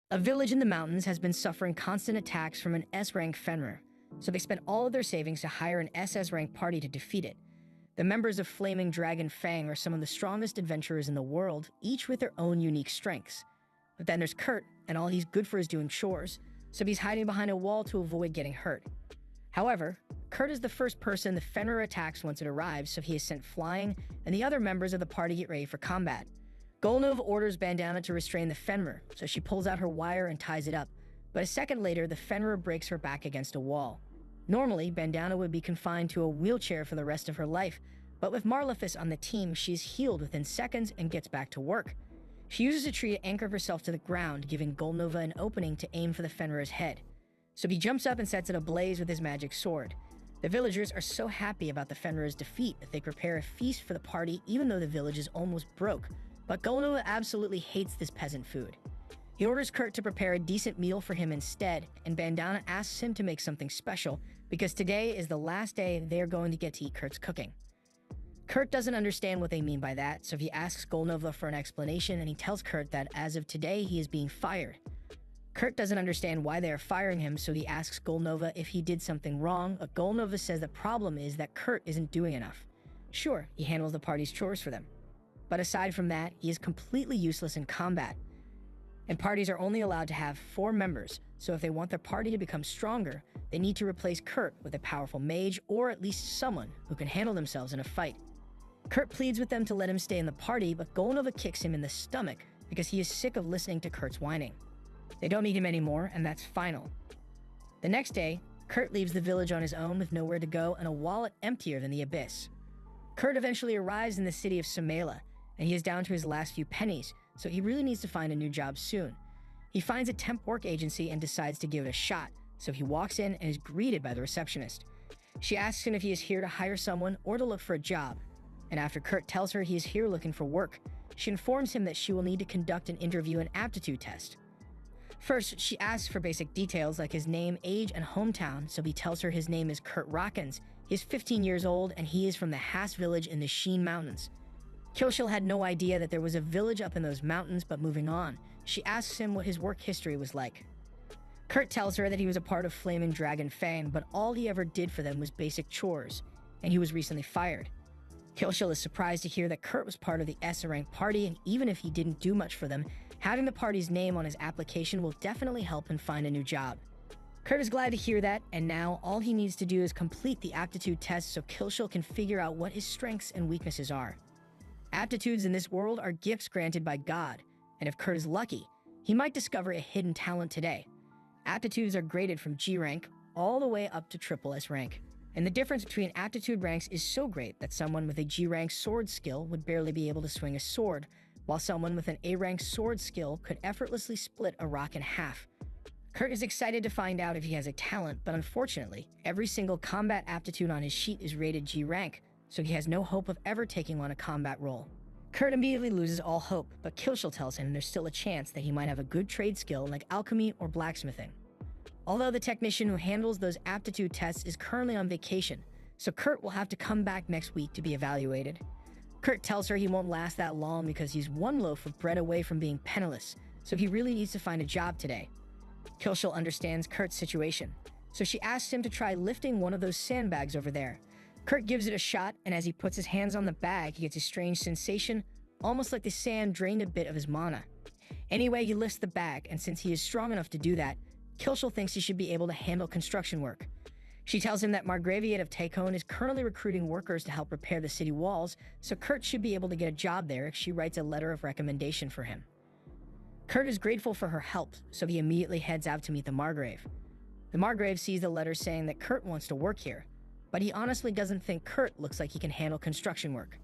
A village in the mountains has been suffering constant attacks from an S-Rank Fenrir, so they spent all of their savings to hire an SS-Rank party to defeat it. The members of Flaming Dragon Fang are some of the strongest adventurers in the world, each with their own unique strengths. But then there's Kurt, and all he's good for is doing chores, so he's hiding behind a wall to avoid getting hurt. However, Kurt is the first person the Fenrir attacks once it arrives, so he is sent flying, and the other members of the party get ready for combat. Golnov orders Bandana to restrain the Fenrir, so she pulls out her wire and ties it up, but a second later, the Fenrir breaks her back against a wall. Normally, Bandana would be confined to a wheelchair for the rest of her life, but with Marlefus on the team, she's healed within seconds and gets back to work. She uses a tree to anchor herself to the ground, giving Golnova an opening to aim for the Fenrir's head. So he jumps up and sets it ablaze with his magic sword. The villagers are so happy about the Fenrir's defeat that they prepare a feast for the party even though the village is almost broke, but Golnova absolutely hates this peasant food. He orders Kurt to prepare a decent meal for him instead, and Bandana asks him to make something special because today is the last day they're going to get to eat Kurt's cooking. Kurt doesn't understand what they mean by that, so he asks Golnova for an explanation, and he tells Kurt that as of today, he is being fired. Kurt doesn't understand why they are firing him, so he asks Golnova if he did something wrong, but Golnova says the problem is that Kurt isn't doing enough. Sure, he handles the party's chores for them, but aside from that, he is completely useless in combat. And parties are only allowed to have 4 members, so if they want their party to become stronger, they need to replace Kurt with a powerful mage or at least someone who can handle themselves in a fight. Kurt pleads with them to let him stay in the party, but Golnova kicks him in the stomach because he is sick of listening to Kurt's whining. They don't need him anymore, and that's final. The next day, Kurt leaves the village on his own with nowhere to go and a wallet emptier than the abyss. Kurt eventually arrives in the city of Samela, and he is down to his last few pennies, so he really needs to find a new job soon. He finds a temp work agency and decides to give it a shot, so he walks in and is greeted by the receptionist. She asks him if he is here to hire someone or to look for a job, and after Kurt tells her he is here looking for work, she informs him that she will need to conduct an interview and aptitude test. First, she asks for basic details like his name, age, and hometown, so he tells her his name is Kurt Rockens, he is 15 years old, and he is from the Hass village in the Sheen Mountains. Kilshil had no idea that there was a village up in those mountains, but moving on, she asks him what his work history was like. Kurt tells her that he was a part of Flaming Dragon Fang, but all he ever did for them was basic chores, and he was recently fired. Kilshil is surprised to hear that Kurt was part of the S-Rank party, and even if he didn't do much for them, having the party's name on his application will definitely help him find a new job. Kurt is glad to hear that, and now all he needs to do is complete the aptitude test so Kilshil can figure out what his strengths and weaknesses are. Aptitudes in this world are gifts granted by God, and if Kurt is lucky, he might discover a hidden talent today. Aptitudes are graded from G rank all the way up to triple S rank. And the difference between aptitude ranks is so great that someone with a G rank sword skill would barely be able to swing a sword, while someone with an A rank sword skill could effortlessly split a rock in half. Kurt is excited to find out if he has a talent, but unfortunately, every single combat aptitude on his sheet is rated G rank, so he has no hope of ever taking on a combat role. Kurt immediately loses all hope, but Kilshil tells him there's still a chance that he might have a good trade skill like alchemy or blacksmithing. Although the technician who handles those aptitude tests is currently on vacation, so Kurt will have to come back next week to be evaluated. Kurt tells her he won't last that long because he's one loaf of bread away from being penniless, so he really needs to find a job today. Kilshil understands Kurt's situation, so she asks him to try lifting one of those sandbags over there. Kurt gives it a shot, and as he puts his hands on the bag, he gets a strange sensation, almost like the sand drained a bit of his mana. Anyway, he lifts the bag, and since he is strong enough to do that, Kilshil thinks he should be able to handle construction work. She tells him that Margraviate of Takon is currently recruiting workers to help repair the city walls, so Kurt should be able to get a job there if she writes a letter of recommendation for him. Kurt is grateful for her help, so he immediately heads out to meet the Margrave. The Margrave sees the letter saying that Kurt wants to work here, but he honestly doesn't think Kurt looks like he can handle construction work.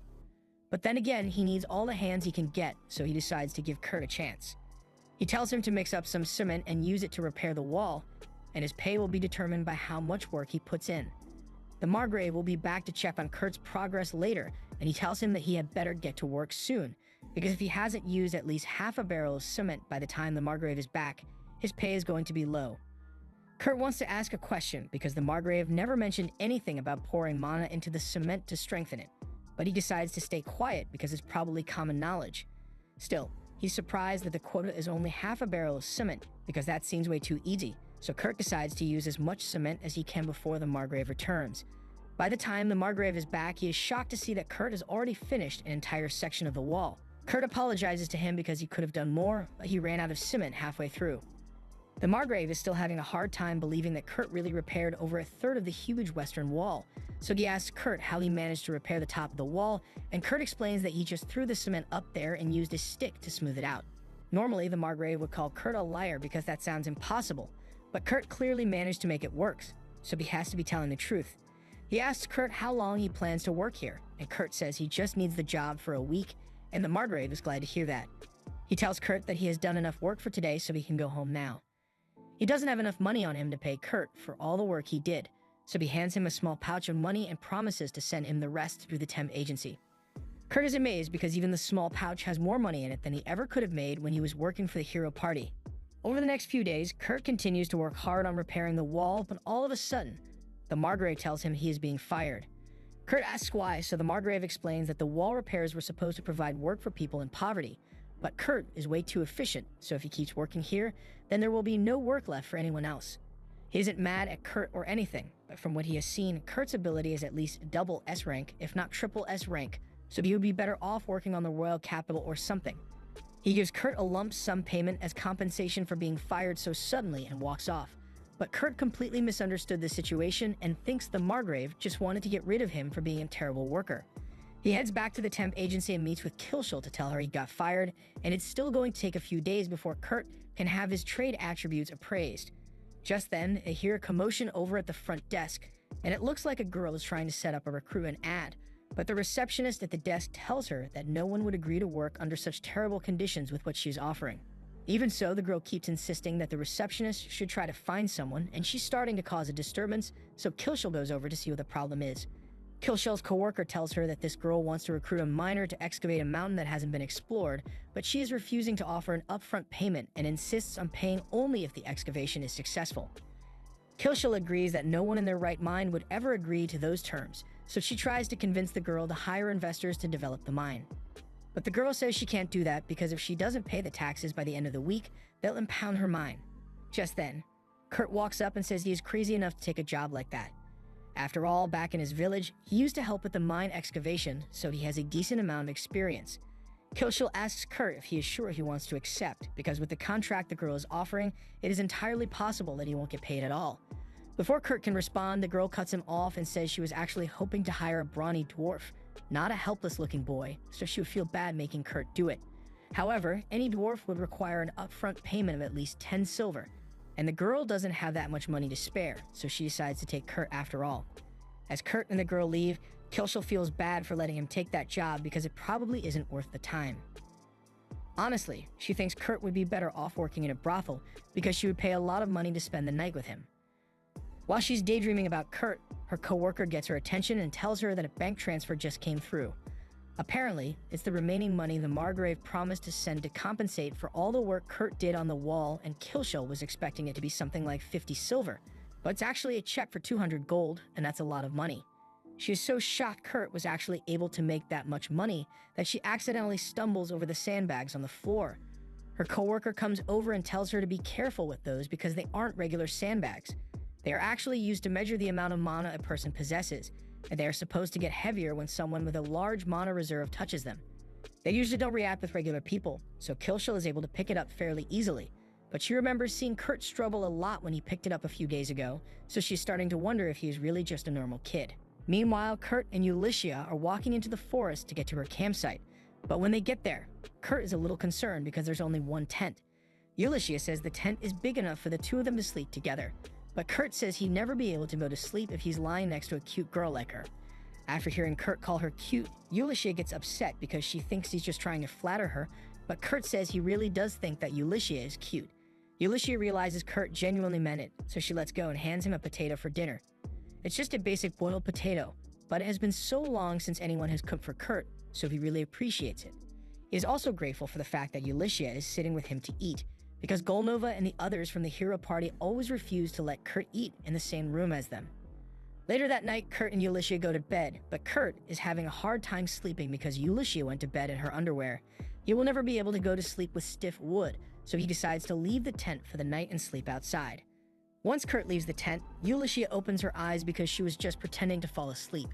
But then again, he needs all the hands he can get, so he decides to give Kurt a chance. He tells him to mix up some cement and use it to repair the wall, and his pay will be determined by how much work he puts in. The Margrave will be back to check on Kurt's progress later, and he tells him that he had better get to work soon, because if he hasn't used at least half a barrel of cement by the time the Margrave is back, his pay is going to be low. Kurt wants to ask a question because the Margrave never mentioned anything about pouring mana into the cement to strengthen it, but he decides to stay quiet because it's probably common knowledge. Still, He's surprised that the quota is only half a barrel of cement, because that seems way too easy, so Kurt decides to use as much cement as he can before the Margrave returns. By the time the Margrave is back, he is shocked to see that Kurt has already finished an entire section of the wall. Kurt apologizes to him because he could have done more, but he ran out of cement halfway through. The Margrave is still having a hard time believing that Kurt really repaired over a third of the huge western wall, so he asks Kurt how he managed to repair the top of the wall, and Kurt explains that he just threw the cement up there and used his stick to smooth it out. Normally, the Margrave would call Kurt a liar because that sounds impossible, but Kurt clearly managed to make it work, so he has to be telling the truth. He asks Kurt how long he plans to work here, and Kurt says he just needs the job for a week, and the Margrave is glad to hear that. He tells Kurt that he has done enough work for today so he can go home now. He doesn't have enough money on him to pay Kurt for all the work he did, so he hands him a small pouch of money and promises to send him the rest through the temp agency. Kurt is amazed because even the small pouch has more money in it than he ever could have made when he was working for the hero party. Over the next few days, Kurt continues to work hard on repairing the wall, but all of a sudden, the Margrave tells him he is being fired. Kurt asks why, so the Margrave explains that the wall repairs were supposed to provide work for people in poverty, but Kurt is way too efficient, so if he keeps working here, then there will be no work left for anyone else. He isn't mad at Kurt or anything, but from what he has seen, Kurt's ability is at least double S rank, if not triple S rank, so he would be better off working on the royal capital or something. He gives Kurt a lump sum payment as compensation for being fired so suddenly and walks off. But Kurt completely misunderstood the situation and thinks the Margrave just wanted to get rid of him for being a terrible worker. He heads back to the temp agency and meets with Kilshel to tell her he got fired, and it's still going to take a few days before Kurt can have his trade attributes appraised. Just then, they hear a commotion over at the front desk, and it looks like a girl is trying to set up a recruitment ad, but the receptionist at the desk tells her that no one would agree to work under such terrible conditions with what she's offering. Even so, the girl keeps insisting that the receptionist should try to find someone, and she's starting to cause a disturbance, so Kilshel goes over to see what the problem is. Kilshel's coworker tells her that this girl wants to recruit a miner to excavate a mountain that hasn't been explored, but she is refusing to offer an upfront payment and insists on paying only if the excavation is successful. Kilshel agrees that no one in their right mind would ever agree to those terms, so she tries to convince the girl to hire investors to develop the mine. But the girl says she can't do that because if she doesn't pay the taxes by the end of the week, they'll impound her mine. Just then, Kurt walks up and says he is crazy enough to take a job like that. After all, back in his village, he used to help with the mine excavation, so he has a decent amount of experience. Kilshel asks Kurt if he is sure he wants to accept, because with the contract the girl is offering, it is entirely possible that he won't get paid at all. Before Kurt can respond, the girl cuts him off and says she was actually hoping to hire a brawny dwarf, not a helpless-looking boy, so she would feel bad making Kurt do it. However, any dwarf would require an upfront payment of at least 10 silver, and the girl doesn't have that much money to spare, so she decides to take Kurt after all. As Kurt and the girl leave, Kilshel feels bad for letting him take that job because it probably isn't worth the time. Honestly, she thinks Kurt would be better off working in a brothel because she would pay a lot of money to spend the night with him. While she's daydreaming about Kurt, her coworker gets her attention and tells her that a bank transfer just came through. Apparently, it's the remaining money the Margrave promised to send to compensate for all the work Kurt did on the wall, and Kilshel was expecting it to be something like 50 silver, but it's actually a check for 200 gold, and that's a lot of money. She is so shocked Kurt was actually able to make that much money that she accidentally stumbles over the sandbags on the floor. Her coworker comes over and tells her to be careful with those because they aren't regular sandbags. They are actually used to measure the amount of mana a person possesses, and they are supposed to get heavier when someone with a large mana reserve touches them. They usually don't react with regular people, so Kilshel is able to pick it up fairly easily, but she remembers seeing Kurt struggle a lot when he picked it up a few days ago, so she's starting to wonder if he is really just a normal kid. Meanwhile, Kurt and Ulyssia are walking into the forest to get to her campsite, but when they get there, Kurt is a little concerned because there's only one tent. Ulyssia says the tent is big enough for the two of them to sleep together, but Kurt says he'd never be able to go to sleep if he's lying next to a cute girl like her. After hearing Kurt call her cute, Ulyssia gets upset because she thinks he's just trying to flatter her, but Kurt says he really does think that Ulyssia is cute. Ulyssia realizes Kurt genuinely meant it, so she lets go and hands him a potato for dinner. It's just a basic boiled potato, but it has been so long since anyone has cooked for Kurt, so he really appreciates it. He is also grateful for the fact that Ulyssia is sitting with him to eat, because Golnova and the others from the hero party always refuse to let Kurt eat in the same room as them. Later that night, Kurt and Ulyssia go to bed, but Kurt is having a hard time sleeping because Ulyssia went to bed in her underwear. He will never be able to go to sleep with stiff wood, so he decides to leave the tent for the night and sleep outside. Once Kurt leaves the tent, Ulysses opens her eyes because she was just pretending to fall asleep.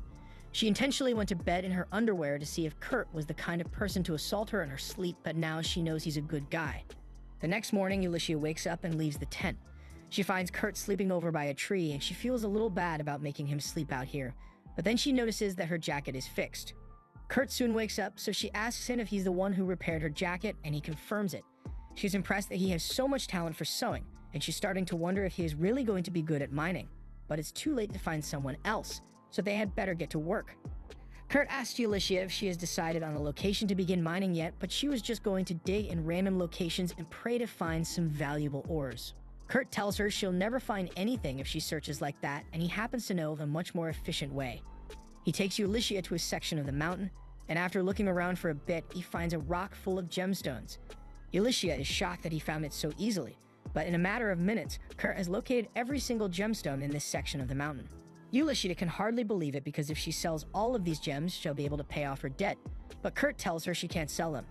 She intentionally went to bed in her underwear to see if Kurt was the kind of person to assault her in her sleep, but now she knows he's a good guy. The next morning, Ulysses wakes up and leaves the tent. She finds Kurt sleeping over by a tree, and she feels a little bad about making him sleep out here, but then she notices that her jacket is fixed. Kurt soon wakes up, so she asks him if he's the one who repaired her jacket, and he confirms it. She's impressed that he has so much talent for sewing, and she's starting to wonder if he is really going to be good at mining. But it's too late to find someone else, so they had better get to work. Kurt asks Ulysses if she has decided on a location to begin mining yet, but she was just going to dig in random locations and pray to find some valuable ores. Kurt tells her she'll never find anything if she searches like that, and he happens to know of a much more efficient way. He takes Ulysses to a section of the mountain, and after looking around for a bit, he finds a rock full of gemstones. Ulysses is shocked that he found it so easily, but in a matter of minutes, Kurt has located every single gemstone in this section of the mountain. Ulysses can hardly believe it because if she sells all of these gems, she'll be able to pay off her debt, but Kurt tells her she can't sell them.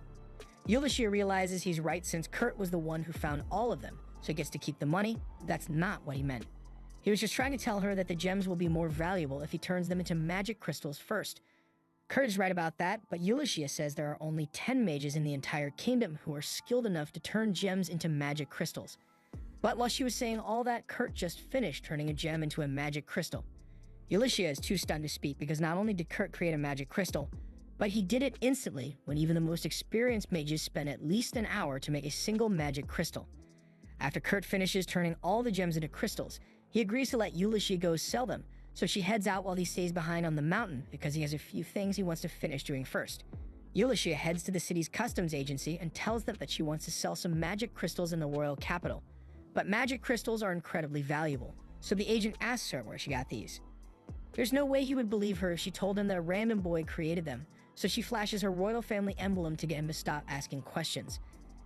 Ulysses realizes he's right since Kurt was the one who found all of them, so he gets to keep the money. That's not what he meant. He was just trying to tell her that the gems will be more valuable if he turns them into magic crystals first. Kurt is right about that, but Ulysses says there are only 10 mages in the entire kingdom who are skilled enough to turn gems into magic crystals. But while she was saying all that, Kurt just finished turning a gem into a magic crystal. Ulysses is too stunned to speak because not only did Kurt create a magic crystal, but he did it instantly when even the most experienced mages spend at least an hour to make a single magic crystal. After Kurt finishes turning all the gems into crystals, he agrees to let Ulysses go sell them, so she heads out while he stays behind on the mountain because he has a few things he wants to finish doing first. Ulysses heads to the city's customs agency and tells them that she wants to sell some magic crystals in the royal capital. But magic crystals are incredibly valuable, so the agent asks her where she got these. There's no way he would believe her if she told him that a random boy created them, so she flashes her royal family emblem to get him to stop asking questions.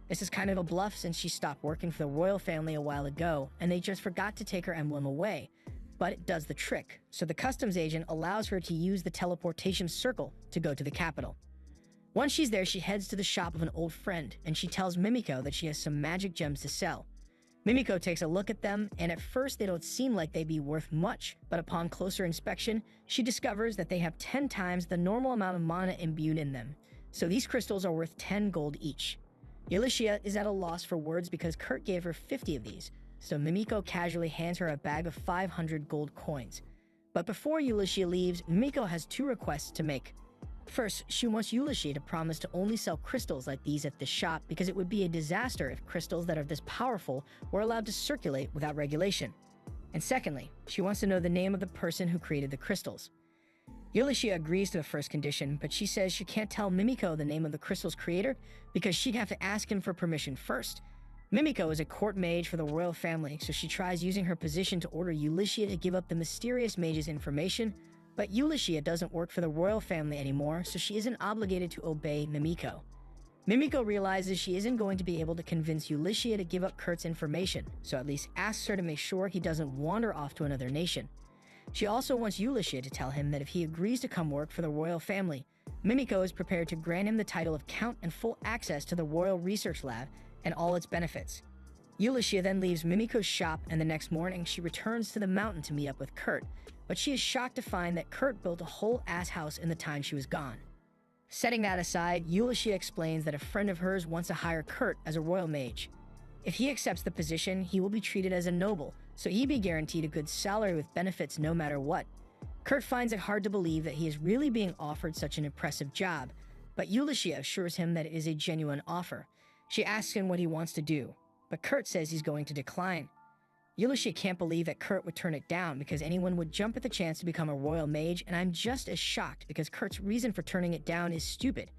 This is kind of a bluff since she stopped working for the royal family a while ago, and they just forgot to take her emblem away. But it does the trick, so the customs agent allows her to use the teleportation circle to go to the capital. Once she's there, she heads to the shop of an old friend, and she tells Mimiko that she has some magic gems to sell. Mimiko takes a look at them, and at first they don't seem like they'd be worth much, but upon closer inspection, she discovers that they have 10 times the normal amount of mana imbued in them, so these crystals are worth 10 gold each. Ulysses is at a loss for words because Kurt gave her 50 of these, so Mimiko casually hands her a bag of 500 gold coins. But before Ulysses leaves, Mimiko has 2 requests to make. First, she wants Ulysses to promise to only sell crystals like these at the shop because it would be a disaster if crystals that are this powerful were allowed to circulate without regulation. And secondly, she wants to know the name of the person who created the crystals. Ulysses agrees to the first condition, but she says she can't tell Mimiko the name of the crystal's creator because she'd have to ask him for permission first. Mimiko is a court mage for the royal family, so she tries using her position to order Ulysses to give up the mysterious mage's information, but Ulysses doesn't work for the royal family anymore, so she isn't obligated to obey Mimiko. Mimiko realizes she isn't going to be able to convince Ulysses to give up Kurt's information, so at least asks her to make sure he doesn't wander off to another nation. She also wants Ulysses to tell him that if he agrees to come work for the royal family, Mimiko is prepared to grant him the title of Count and full access to the Royal Research Lab and all its benefits. Ulysses then leaves Mimiko's shop, and the next morning she returns to the mountain to meet up with Kurt, but she is shocked to find that Kurt built a whole ass house in the time she was gone. Setting that aside, Ulysses explains that a friend of hers wants to hire Kurt as a royal mage. If he accepts the position, he will be treated as a noble, so he'd be guaranteed a good salary with benefits no matter what. Kurt finds it hard to believe that he is really being offered such an impressive job, but Ulysses assures him that it is a genuine offer. She asks him what he wants to do, but Kurt says he's going to decline. Ulysses can't believe that Kurt would turn it down because anyone would jump at the chance to become a royal mage, and I'm just as shocked because Kurt's reason for turning it down is stupid.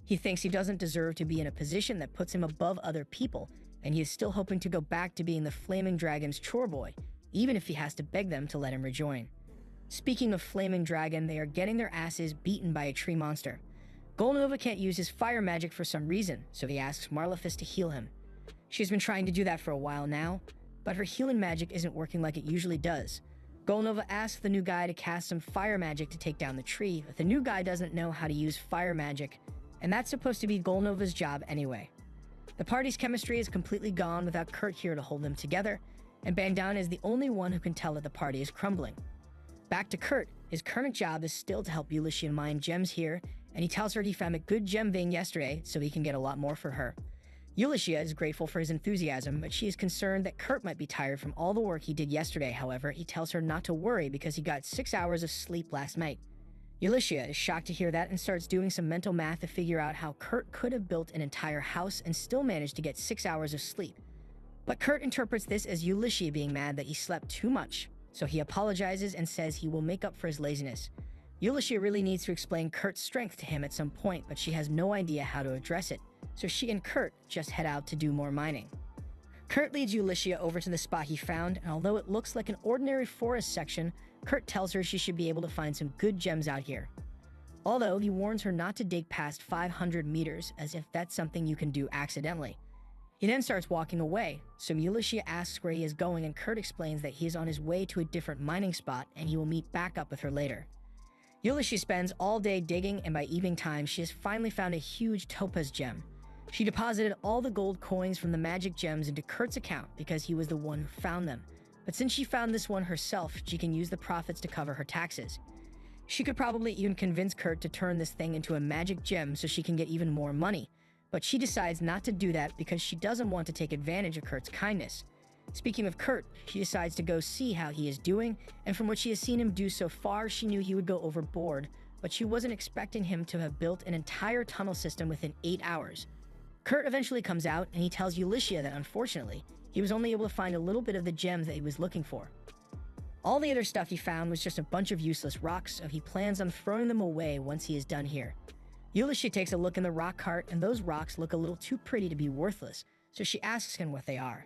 He thinks he doesn't deserve to be in a position that puts him above other people, and he is still hoping to go back to being the Flaming Dragon's chore boy, even if he has to beg them to let him rejoin. Speaking of Flaming Dragon, they are getting their asses beaten by a tree monster. Golnova can't use his fire magic for some reason, so he asks Marlefis to heal him. She's been trying to do that for a while now, but her healing magic isn't working like it usually does. Golnova asks the new guy to cast some fire magic to take down the tree, but the new guy doesn't know how to use fire magic. and that's supposed to be Golnova's job anyway. The party's chemistry is completely gone without Kurt here to hold them together, and Bandana is the only one who can tell that the party is crumbling. Back to Kurt, his current job is still to help Ulysses mine gems here, and he tells her he found a good gem vein yesterday so he can get a lot more for her. Ulysses is grateful for his enthusiasm, but she is concerned that Kurt might be tired from all the work he did yesterday. However, he tells her not to worry because he got 6 hours of sleep last night. Ulysses is shocked to hear that and starts doing some mental math to figure out how Kurt could have built an entire house and still managed to get 6 hours of sleep. But Kurt interprets this as Ulysses being mad that he slept too much, so he apologizes and says he will make up for his laziness. Ulysses really needs to explain Kurt's strength to him at some point, but she has no idea how to address it, so she and Kurt just head out to do more mining. Kurt leads Ulysses over to the spot he found, and although it looks like an ordinary forest section, Kurt tells her she should be able to find some good gems out here. Although he warns her not to dig past 500 meters, as if that's something you can do accidentally. He then starts walking away, so Ulysses asks where he is going, and Kurt explains that he is on his way to a different mining spot and he will meet back up with her later. Ulysses spends all day digging, and by evening time she has finally found a huge topaz gem. She deposited all the gold coins from the magic gems into Kurt's account because he was the one who found them. But since she found this one herself, she can use the profits to cover her taxes. She could probably even convince Kurt to turn this thing into a magic gem so she can get even more money. But she decides not to do that because she doesn't want to take advantage of Kurt's kindness. Speaking of Kurt, she decides to go see how he is doing, and from what she has seen him do so far, she knew he would go overboard, but she wasn't expecting him to have built an entire tunnel system within 8 hours. Kurt eventually comes out, and he tells Ulysses that unfortunately, he was only able to find a little bit of the gems that he was looking for. All the other stuff he found was just a bunch of useless rocks, so he plans on throwing them away once he is done here. Ulysses takes a look in the rock cart, and those rocks look a little too pretty to be worthless, so she asks him what they are.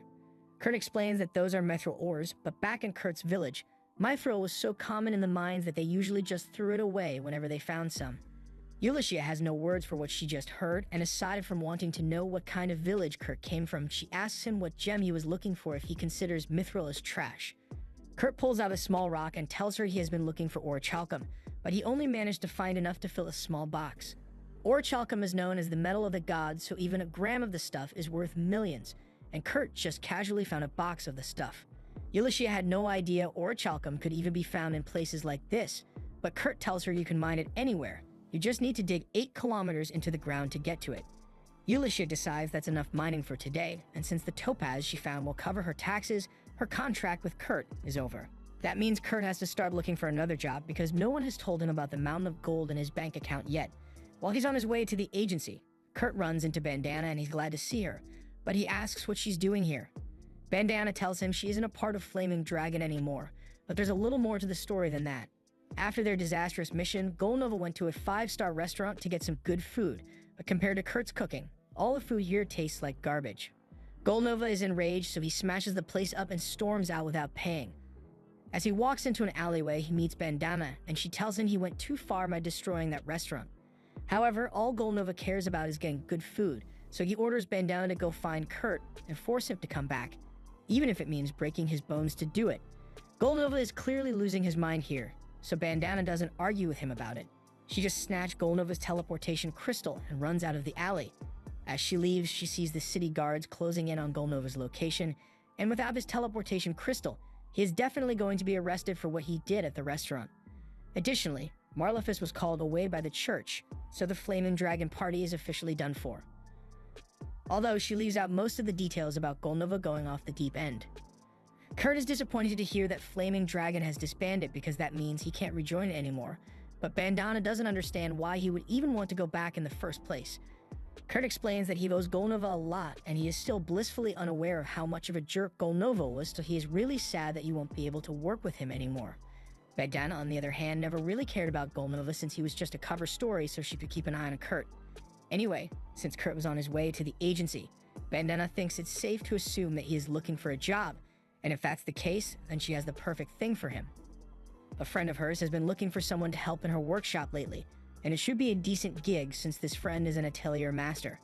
Kurt explains that those are mithril ores, but back in Kurt's village, mithril was so common in the mines that they usually just threw it away whenever they found some. Ulysses has no words for what she just heard, and aside from wanting to know what kind of village Kurt came from, she asks him what gem he was looking for if he considers mithril as trash. Kurt pulls out a small rock and tells her he has been looking for orichalcum, but he only managed to find enough to fill a small box. Orichalcum is known as the metal of the gods, so even a gram of the stuff is worth millions, and Kurt just casually found a box of the stuff. Ulysses had no idea orichalcum could even be found in places like this, but Kurt tells her you can mine it anywhere. You just need to dig 8 kilometers into the ground to get to it. Ulysses decides that's enough mining for today, and since the topaz she found will cover her taxes, her contract with Kurt is over. That means Kurt has to start looking for another job because no one has told him about the mountain of gold in his bank account yet. While he's on his way to the agency, Kurt runs into Bandana and he's glad to see her, but he asks what she's doing here. Bandana tells him she isn't a part of Flaming Dragon anymore, but there's a little more to the story than that. After their disastrous mission, Golnova went to a 5-star restaurant to get some good food, but compared to Kurt's cooking, all the food here tastes like garbage. Golnova is enraged, so he smashes the place up and storms out without paying. As he walks into an alleyway, he meets Bandana, and she tells him he went too far by destroying that restaurant. However, all Golnova cares about is getting good food, so he orders Bandana to go find Kurt and force him to come back, even if it means breaking his bones to do it. Golnova is clearly losing his mind here, so Bandana doesn't argue with him about it. She just snatched Golnova's teleportation crystal and runs out of the alley. As she leaves, she sees the city guards closing in on Golnova's location, and without his teleportation crystal, he is definitely going to be arrested for what he did at the restaurant. Additionally, Marlefus was called away by the church, so the Flaming Dragon party is officially done for. Although she leaves out most of the details about Golnova going off the deep end. Kurt is disappointed to hear that Flaming Dragon has disbanded because that means he can't rejoin it anymore, but Bandana doesn't understand why he would even want to go back in the first place. Kurt explains that he owes Golnova a lot, and he is still blissfully unaware of how much of a jerk Golnova was, so he is really sad that he won't be able to work with him anymore. Bandana, on the other hand, never really cared about Golnova since he was just a cover story so she could keep an eye on Kurt. Anyway, since Kurt was on his way to the agency, Bandana thinks it's safe to assume that he is looking for a job, and if that's the case, then she has the perfect thing for him. A friend of hers has been looking for someone to help in her workshop lately, and it should be a decent gig since this friend is an atelier master.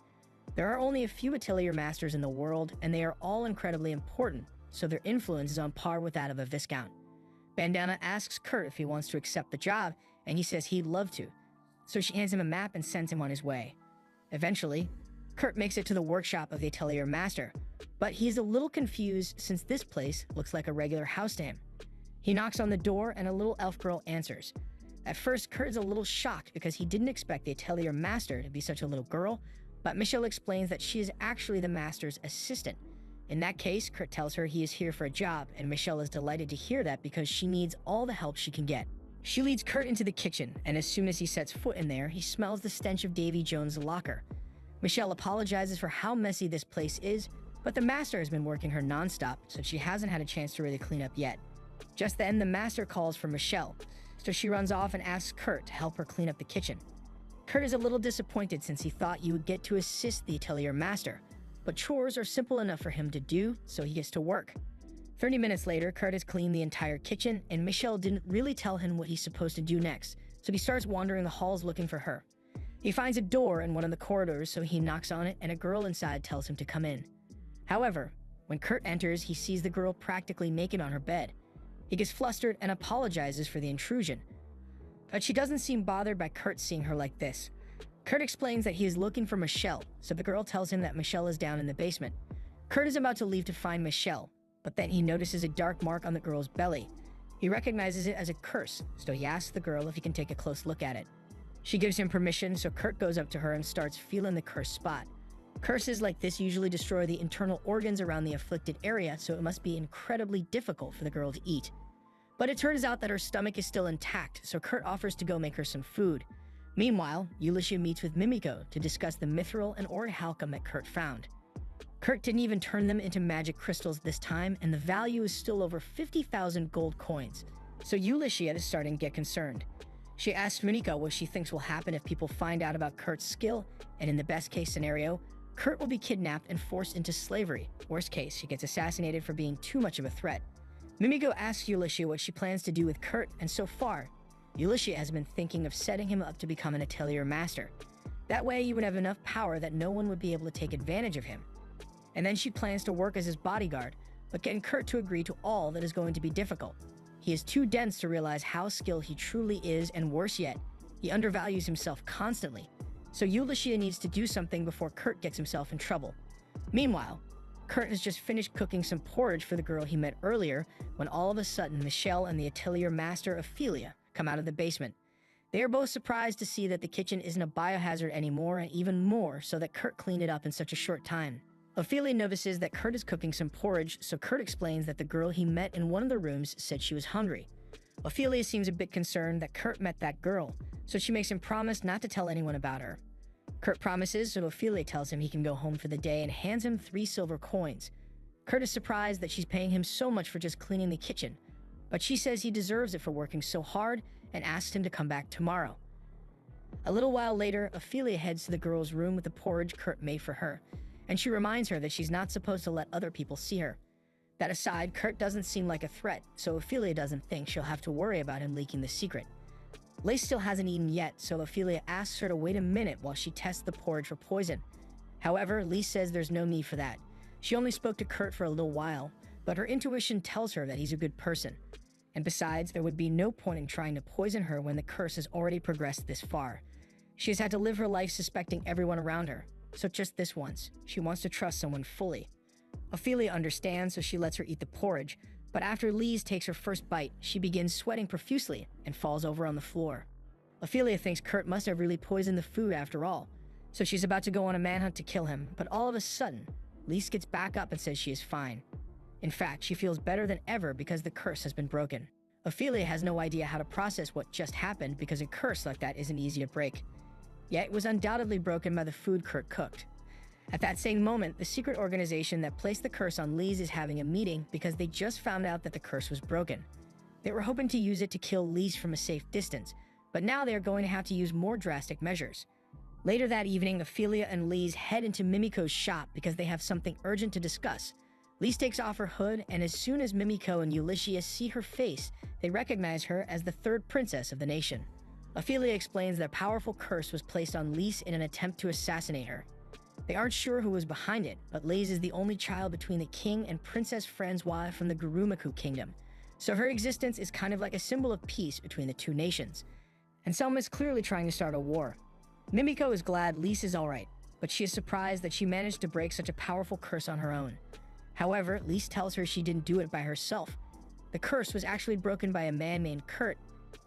There are only a few atelier masters in the world, and they are all incredibly important, so their influence is on par with that of a viscount. Bandana asks Kurt if he wants to accept the job, and he says he'd love to, so she hands him a map and sends him on his way. Eventually, Kurt makes it to the workshop of the Atelier Master, but he's a little confused since this place looks like a regular house to him. He knocks on the door and a little elf girl answers. At first, Kurt is a little shocked because he didn't expect the Atelier Master to be such a little girl, but Michelle explains that she is actually the Master's assistant. In that case, Kurt tells her he is here for a job, and Michelle is delighted to hear that because she needs all the help she can get. She leads Kurt into the kitchen, and as soon as he sets foot in there, he smells the stench of Davy Jones' locker. Michelle apologizes for how messy this place is, but the Master has been working her nonstop, so she hasn't had a chance to really clean up yet. Just then, the Master calls for Michelle, so she runs off and asks Kurt to help her clean up the kitchen. Kurt is a little disappointed since he thought you would get to assist the Atelier Master, but chores are simple enough for him to do, so he gets to work. 30 minutes later, Kurt has cleaned the entire kitchen, and Michelle didn't really tell him what he's supposed to do next, so he starts wandering the halls looking for her. He finds a door in one of the corridors, so he knocks on it, and a girl inside tells him to come in. However, when Kurt enters, he sees the girl practically naked on her bed. He gets flustered and apologizes for the intrusion, but she doesn't seem bothered by Kurt seeing her like this. Kurt explains that he is looking for Michelle, so the girl tells him that Michelle is down in the basement. Kurt is about to leave to find Michelle, but then he notices a dark mark on the girl's belly. He recognizes it as a curse, so he asks the girl if he can take a close look at it. She gives him permission, so Kurt goes up to her and starts feeling the cursed spot. Curses like this usually destroy the internal organs around the afflicted area, so it must be incredibly difficult for the girl to eat. But it turns out that her stomach is still intact, so Kurt offers to go make her some food. Meanwhile, Ulysses meets with Mimiko to discuss the mithril and orichalcum that Kurt found. Kurt didn't even turn them into magic crystals this time, and the value is still over 50,000 gold coins. So Ulysses is starting to get concerned. She asks Mimiko what she thinks will happen if people find out about Kurt's skill, and in the best case scenario, Kurt will be kidnapped and forced into slavery. Worst case, he gets assassinated for being too much of a threat. Mimiko asks Ulysses what she plans to do with Kurt, and so far, Ulysses has been thinking of setting him up to become an Atelier Master. That way, he would have enough power that no one would be able to take advantage of him. And then she plans to work as his bodyguard, but getting Kurt to agree to all that is going to be difficult. He is too dense to realize how skilled he truly is, and worse yet, he undervalues himself constantly. So Ulysses needs to do something before Kurt gets himself in trouble. Meanwhile, Kurt has just finished cooking some porridge for the girl he met earlier when all of a sudden Michelle and the Atelier Master Ophelia come out of the basement. They are both surprised to see that the kitchen isn't a biohazard anymore, and even more so that Kurt cleaned it up in such a short time. Ophelia notices that Kurt is cooking some porridge, so Kurt explains that the girl he met in one of the rooms said she was hungry. Ophelia seems a bit concerned that Kurt met that girl, so she makes him promise not to tell anyone about her. Kurt promises, so Ophelia tells him he can go home for the day and hands him 3 silver coins. Kurt is surprised that she's paying him so much for just cleaning the kitchen, but she says he deserves it for working so hard and asks him to come back tomorrow. A little while later, Ophelia heads to the girl's room with the porridge Kurt made for her, and she reminds her that she's not supposed to let other people see her. That aside, Kurt doesn't seem like a threat, so Ophelia doesn't think she'll have to worry about him leaking the secret. Lace still hasn't eaten yet, so Ophelia asks her to wait a minute while she tests the porridge for poison. However, Lise says there's no need for that. She only spoke to Kurt for a little while, but her intuition tells her that he's a good person. And besides, there would be no point in trying to poison her when the curse has already progressed this far. She has had to live her life suspecting everyone around her, so just this once, she wants to trust someone fully. Ophelia understands, so she lets her eat the porridge, but after Lise takes her first bite, she begins sweating profusely and falls over on the floor. Ophelia thinks Kurt must have really poisoned the food after all, so she's about to go on a manhunt to kill him, but all of a sudden, Lise gets back up and says she is fine. In fact, she feels better than ever because the curse has been broken. Ophelia has no idea how to process what just happened because a curse like that isn't easy to break. Yet it was undoubtedly broken by the food Kurt cooked. At that same moment, the secret organization that placed the curse on Lise is having a meeting because they just found out that the curse was broken. They were hoping to use it to kill Lise from a safe distance, but now they are going to have to use more drastic measures. Later that evening, Ophelia and Lise head into Mimiko's shop because they have something urgent to discuss. Lise takes off her hood, and as soon as Mimiko and Ulysses see her face, they recognize her as the third princess of the nation. Ophelia explains that a powerful curse was placed on Lise in an attempt to assassinate her. They aren't sure who was behind it, but Lise is the only child between the king and Princess Francoise from the Gurumaku kingdom, so her existence is kind of like a symbol of peace between the two nations. And Selma is clearly trying to start a war. Mimiko is glad Lise is alright, but she is surprised that she managed to break such a powerful curse on her own. However, Lise tells her she didn't do it by herself. The curse was actually broken by a man named Kurt,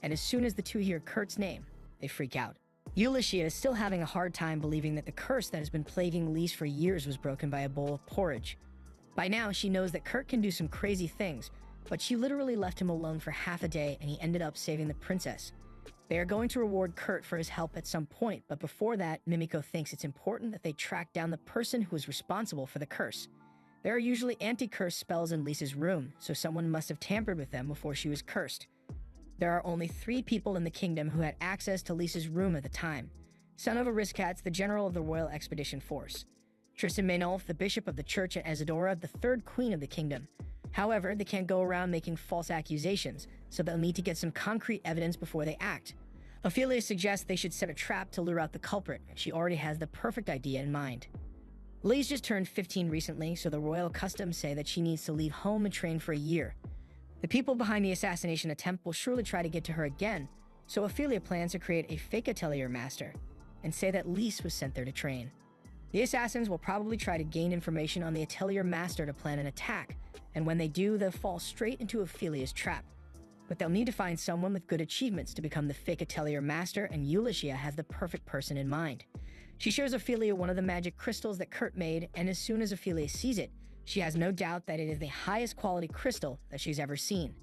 and as soon as the two hear Kurt's name, they freak out. Ulysses is still having a hard time believing that the curse that has been plaguing Lise for years was broken by a bowl of porridge. By now, she knows that Kurt can do some crazy things, but she literally left him alone for half a day and he ended up saving the princess. They are going to reward Kurt for his help at some point, but before that, Mimiko thinks it's important that they track down the person who is responsible for the curse. There are usually anti-curse spells in Lisa's room, so someone must have tampered with them before she was cursed. There are only 3 people in the kingdom who had access to Lisa's room at the time. Son of Ariskatz, the general of the Royal Expedition Force. Tristan Maynolf, the bishop of the church at Isadora, the 3rd queen of the kingdom. However, they can't go around making false accusations, so they'll need to get some concrete evidence before they act. Ophelia suggests they should set a trap to lure out the culprit, and she already has the perfect idea in mind. Lise just turned 15 recently, so the royal customs say that she needs to leave home and train for a year. The people behind the assassination attempt will surely try to get to her again, so Ophelia plans to create a fake atelier master and say that Lise was sent there to train. The assassins will probably try to gain information on the atelier master to plan an attack, and when they do, they'll fall straight into Ophelia's trap. But they'll need to find someone with good achievements to become the fake atelier master, and Ulysses has the perfect person in mind. She shows Ophelia one of the magic crystals that Kurt made, and as soon as Ophelia sees it, she has no doubt that it is the highest quality crystal that she's ever seen.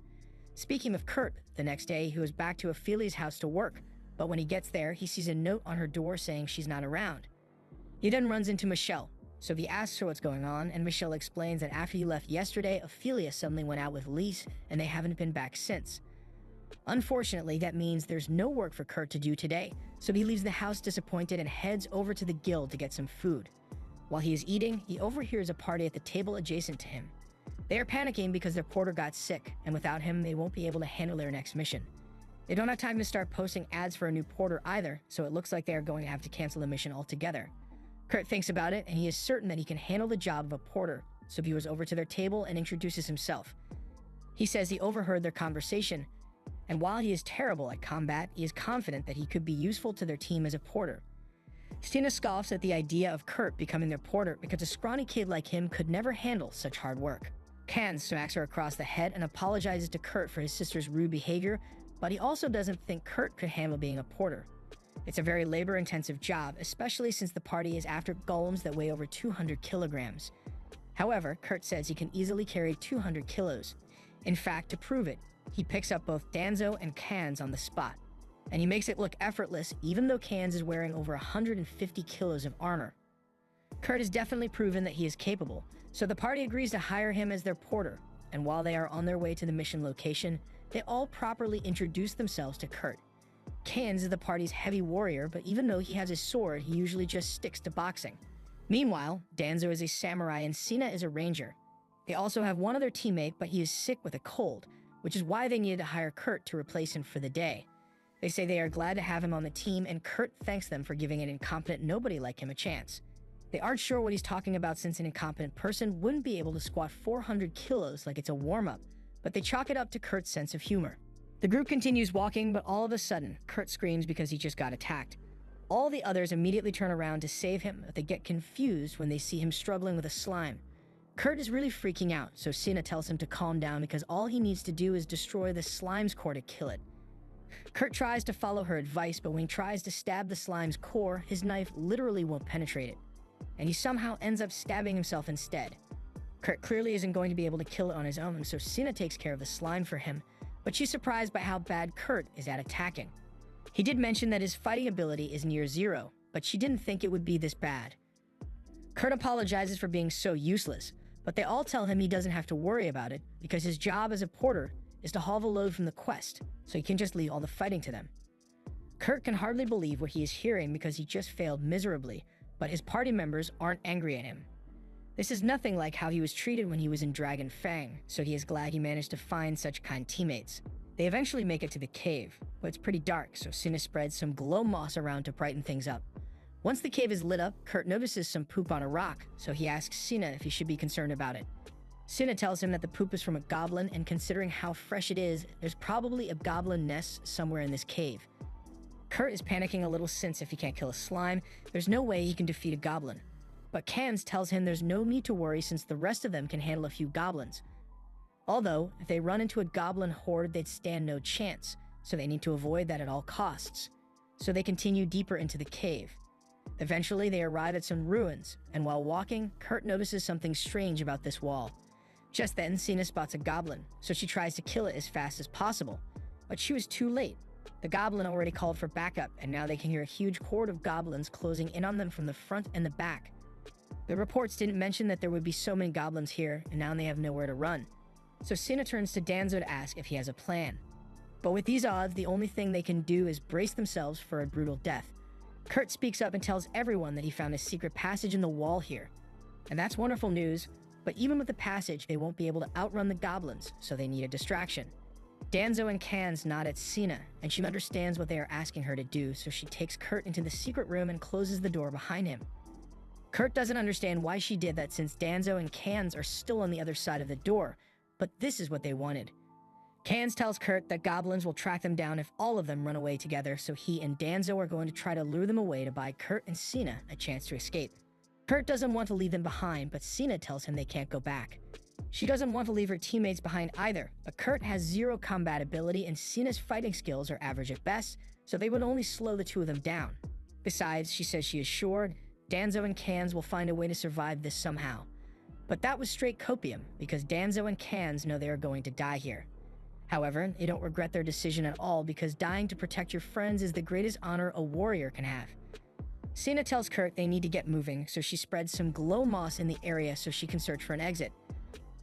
Speaking of Kurt, the next day he was back to Ophelia's house to work, but when he gets there, he sees a note on her door saying she's not around. He then runs into Michelle, so he asks her what's going on, and Michelle explains that after he left yesterday, Ophelia suddenly went out with Lise, and they haven't been back since. Unfortunately, that means there's no work for Kurt to do today, so he leaves the house disappointed and heads over to the guild to get some food. While he is eating, he overhears a party at the table adjacent to him. They are panicking because their porter got sick, and without him, they won't be able to handle their next mission. They don't have time to start posting ads for a new porter either, so it looks like they are going to have to cancel the mission altogether. Kurt thinks about it, and he is certain that he can handle the job of a porter, so he goes over to their table and introduces himself. He says he overheard their conversation, and while he is terrible at combat, he is confident that he could be useful to their team as a porter. Stina scoffs at the idea of Kurt becoming their porter because a scrawny kid like him could never handle such hard work. Can smacks her across the head and apologizes to Kurt for his sister's rude behavior, but he also doesn't think Kurt could handle being a porter. It's a very labor-intensive job, especially since the party is after golems that weigh over 200 kilograms. However, Kurt says he can easily carry 200 kilos. In fact, to prove it, he picks up both Danzo and Cans on the spot. And he makes it look effortless even though Cans is wearing over 150 kilos of armor. Kurt has definitely proven that he is capable, so the party agrees to hire him as their porter, and while they are on their way to the mission location, they all properly introduce themselves to Kurt. Cans is the party's heavy warrior, but even though he has his sword, he usually just sticks to boxing. Meanwhile, Danzo is a samurai and Sina is a ranger. They also have one other teammate, but he is sick with a cold, which is why they needed to hire Kurt to replace him for the day. They say they are glad to have him on the team, and Kurt thanks them for giving an incompetent nobody like him a chance. They aren't sure what he's talking about since an incompetent person wouldn't be able to squat 400 kilos like it's a warm-up, but they chalk it up to Kurt's sense of humor. The group continues walking, but all of a sudden, Kurt screams because he just got attacked. All the others immediately turn around to save him, but they get confused when they see him struggling with a slime. Kurt is really freaking out, so Sina tells him to calm down because all he needs to do is destroy the slime's core to kill it. Kurt tries to follow her advice, but when he tries to stab the slime's core, his knife literally won't penetrate it, and he somehow ends up stabbing himself instead. Kurt clearly isn't going to be able to kill it on his own, so Sina takes care of the slime for him, but she's surprised by how bad Kurt is at attacking. He did mention that his fighting ability is near 0, but she didn't think it would be this bad. Kurt apologizes for being so useless, but they all tell him he doesn't have to worry about it because his job as a porter is to haul the load from the quest, so he can just leave all the fighting to them. Kurt can hardly believe what he is hearing because he just failed miserably, but his party members aren't angry at him. This is nothing like how he was treated when he was in Dragon Fang, so he is glad he managed to find such kind teammates. They eventually make it to the cave, but it's pretty dark, so Sina spreads some glow moss around to brighten things up. Once the cave is lit up, Kurt notices some poop on a rock, so he asks Sina if he should be concerned about it. Sina tells him that the poop is from a goblin, and considering how fresh it is, there's probably a goblin nest somewhere in this cave. Kurt is panicking a little since if he can't kill a slime, there's no way he can defeat a goblin. But Cans tells him there's no need to worry since the rest of them can handle a few goblins. Although, if they run into a goblin horde, they'd stand no chance, so they need to avoid that at all costs. So they continue deeper into the cave. Eventually, they arrive at some ruins, and while walking, Kurt notices something strange about this wall. Just then, Cena spots a goblin, so she tries to kill it as fast as possible. But she was too late. The goblin already called for backup, and now they can hear a huge horde of goblins closing in on them from the front and the back. The reports didn't mention that there would be so many goblins here, and now they have nowhere to run. So Cena turns to Danzo to ask if he has a plan. But with these odds, the only thing they can do is brace themselves for a brutal death. Kurt speaks up and tells everyone that he found a secret passage in the wall here. And that's wonderful news, but even with the passage, they won't be able to outrun the goblins, so they need a distraction. Danzo and Cans nod at Cena, and she understands what they are asking her to do, so she takes Kurt into the secret room and closes the door behind him. Kurt doesn't understand why she did that since Danzo and Cans are still on the other side of the door, but this is what they wanted. Cans tells Kurt that goblins will track them down if all of them run away together, so he and Danzo are going to try to lure them away to buy Kurt and Cena a chance to escape. Kurt doesn't want to leave them behind, but Cena tells him they can't go back. She doesn't want to leave her teammates behind either, but Kurt has zero combat ability and Cena's fighting skills are average at best, so they would only slow the two of them down. Besides, she says she is sure Danzo and Cans will find a way to survive this somehow. But that was straight copium, because Danzo and Cans know they are going to die here. However, they don't regret their decision at all because dying to protect your friends is the greatest honor a warrior can have. Cena tells Kurt they need to get moving, so she spreads some glow moss in the area so she can search for an exit.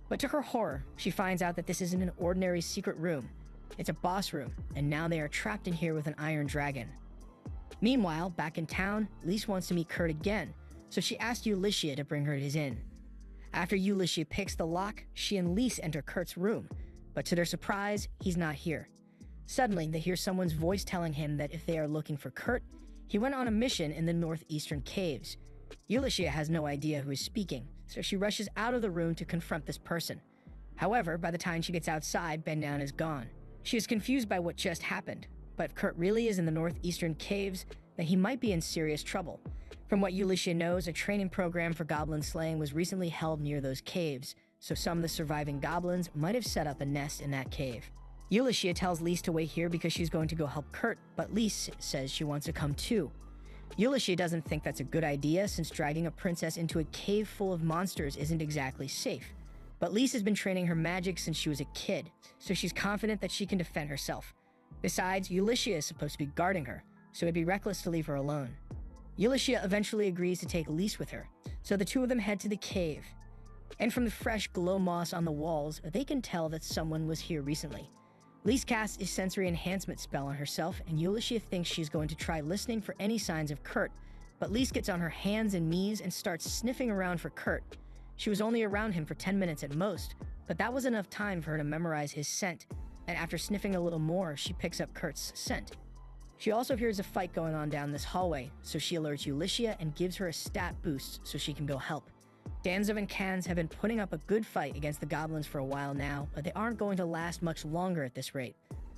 But to her horror, she finds out that this isn't an ordinary secret room. It's a boss room, and now they are trapped in here with an iron dragon. Meanwhile, back in town, Lise wants to meet Kurt again, so she asks Ulysses to bring her to his inn. After Ulysses picks the lock, she and Lise enter Kurt's room, but to their surprise, he's not here. Suddenly, they hear someone's voice telling him that if they are looking for Kurt, he went on a mission in the northeastern caves. Ulysses has no idea who is speaking, so she rushes out of the room to confront this person. However, by the time she gets outside, Ben Down is gone. She is confused by what just happened, but if Kurt really is in the northeastern caves, then he might be in serious trouble. From what Ulysses knows, a training program for goblin slaying was recently held near those caves, so some of the surviving goblins might have set up a nest in that cave. Ulysses tells Lise to wait here because she's going to go help Kurt, but Lise says she wants to come too. Ulysses doesn't think that's a good idea since dragging a princess into a cave full of monsters isn't exactly safe. But Lise has been training her magic since she was a kid, so she's confident that she can defend herself. Besides, Ulysses is supposed to be guarding her, so it'd be reckless to leave her alone. Ulysses eventually agrees to take Lise with her, so the two of them head to the cave. And from the fresh glow moss on the walls, they can tell that someone was here recently. Lise casts a sensory enhancement spell on herself, and Ulysses thinks she's going to try listening for any signs of Kurt, but Lise gets on her hands and knees and starts sniffing around for Kurt. She was only around him for 10 minutes at most, but that was enough time for her to memorize his scent, and after sniffing a little more, she picks up Kurt's scent. She also hears a fight going on down this hallway, so she alerts Ulysses and gives her a stat boost so she can go help. Danzo and Cans have been putting up a good fight against the goblins for a while now, but they aren't going to last much longer at this rate.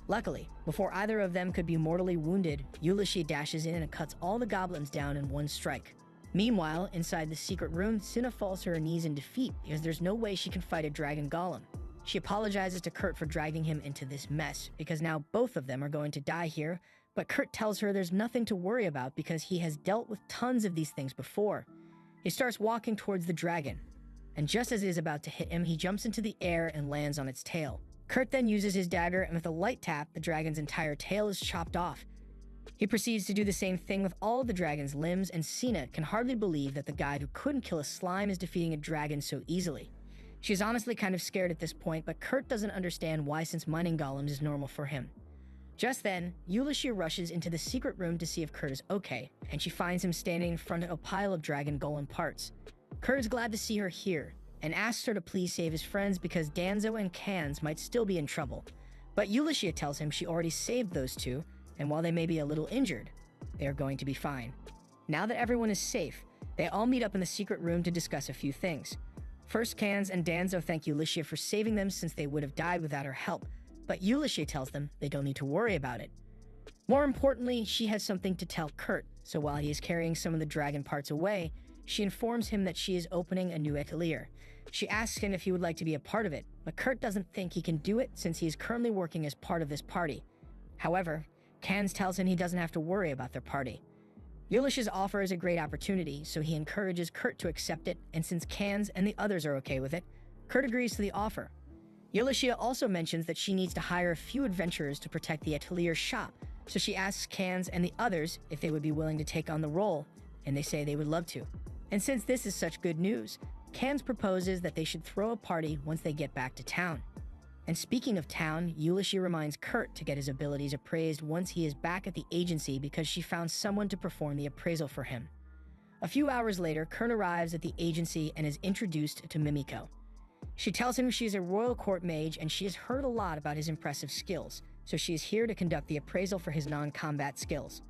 Luckily, before either of them could be mortally wounded, Ulysses dashes in and cuts all the goblins down in one strike. Meanwhile, inside the secret room, Cinna falls to her knees in defeat because there's no way she can fight a dragon golem. She apologizes to Kurt for dragging him into this mess because now both of them are going to die here, but Kurt tells her there's nothing to worry about because he has dealt with tons of these things before. He starts walking towards the dragon, and just as it is about to hit him, he jumps into the air and lands on its tail. Kurt then uses his dagger, and with a light tap, the dragon's entire tail is chopped off. He proceeds to do the same thing with all of the dragon's limbs, and Cena can hardly believe that the guy who couldn't kill a slime is defeating a dragon so easily. She's honestly kind of scared at this point, but Kurt doesn't understand why since mining golems is normal for him. Just then, Ulysses rushes into the secret room to see if Kurt is okay, and she finds him standing in front of a pile of dragon golem parts. Kurt is glad to see her here, and asks her to please save his friends because Danzo and Cans might still be in trouble. But Ulysses tells him she already saved those two, and while they may be a little injured, they are going to be fine. Now that everyone is safe, they all meet up in the secret room to discuss a few things. First, Cans and Danzo thank Ulysses for saving them since they would have died without her help, but Ulysses tells them they don't need to worry about it. More importantly, she has something to tell Kurt, so while he is carrying some of the dragon parts away, she informs him that she is opening a new atelier. She asks him if he would like to be a part of it, but Kurt doesn't think he can do it since he is currently working as part of this party. However, Cans tells him he doesn't have to worry about their party. Ulysses' offer is a great opportunity, so he encourages Kurt to accept it, and since Cans and the others are okay with it, Kurt agrees to the offer. Ulysses also mentions that she needs to hire a few adventurers to protect the atelier shop, so she asks Cans and the others if they would be willing to take on the role, and they say they would love to. And since this is such good news, Cans proposes that they should throw a party once they get back to town. And speaking of town, Ulysses reminds Kurt to get his abilities appraised once he is back at the agency because she found someone to perform the appraisal for him. A few hours later, Kurt arrives at the agency and is introduced to Mimiko. She tells him she is a royal court mage and she has heard a lot about his impressive skills, so she is here to conduct the appraisal for his non-combat skills.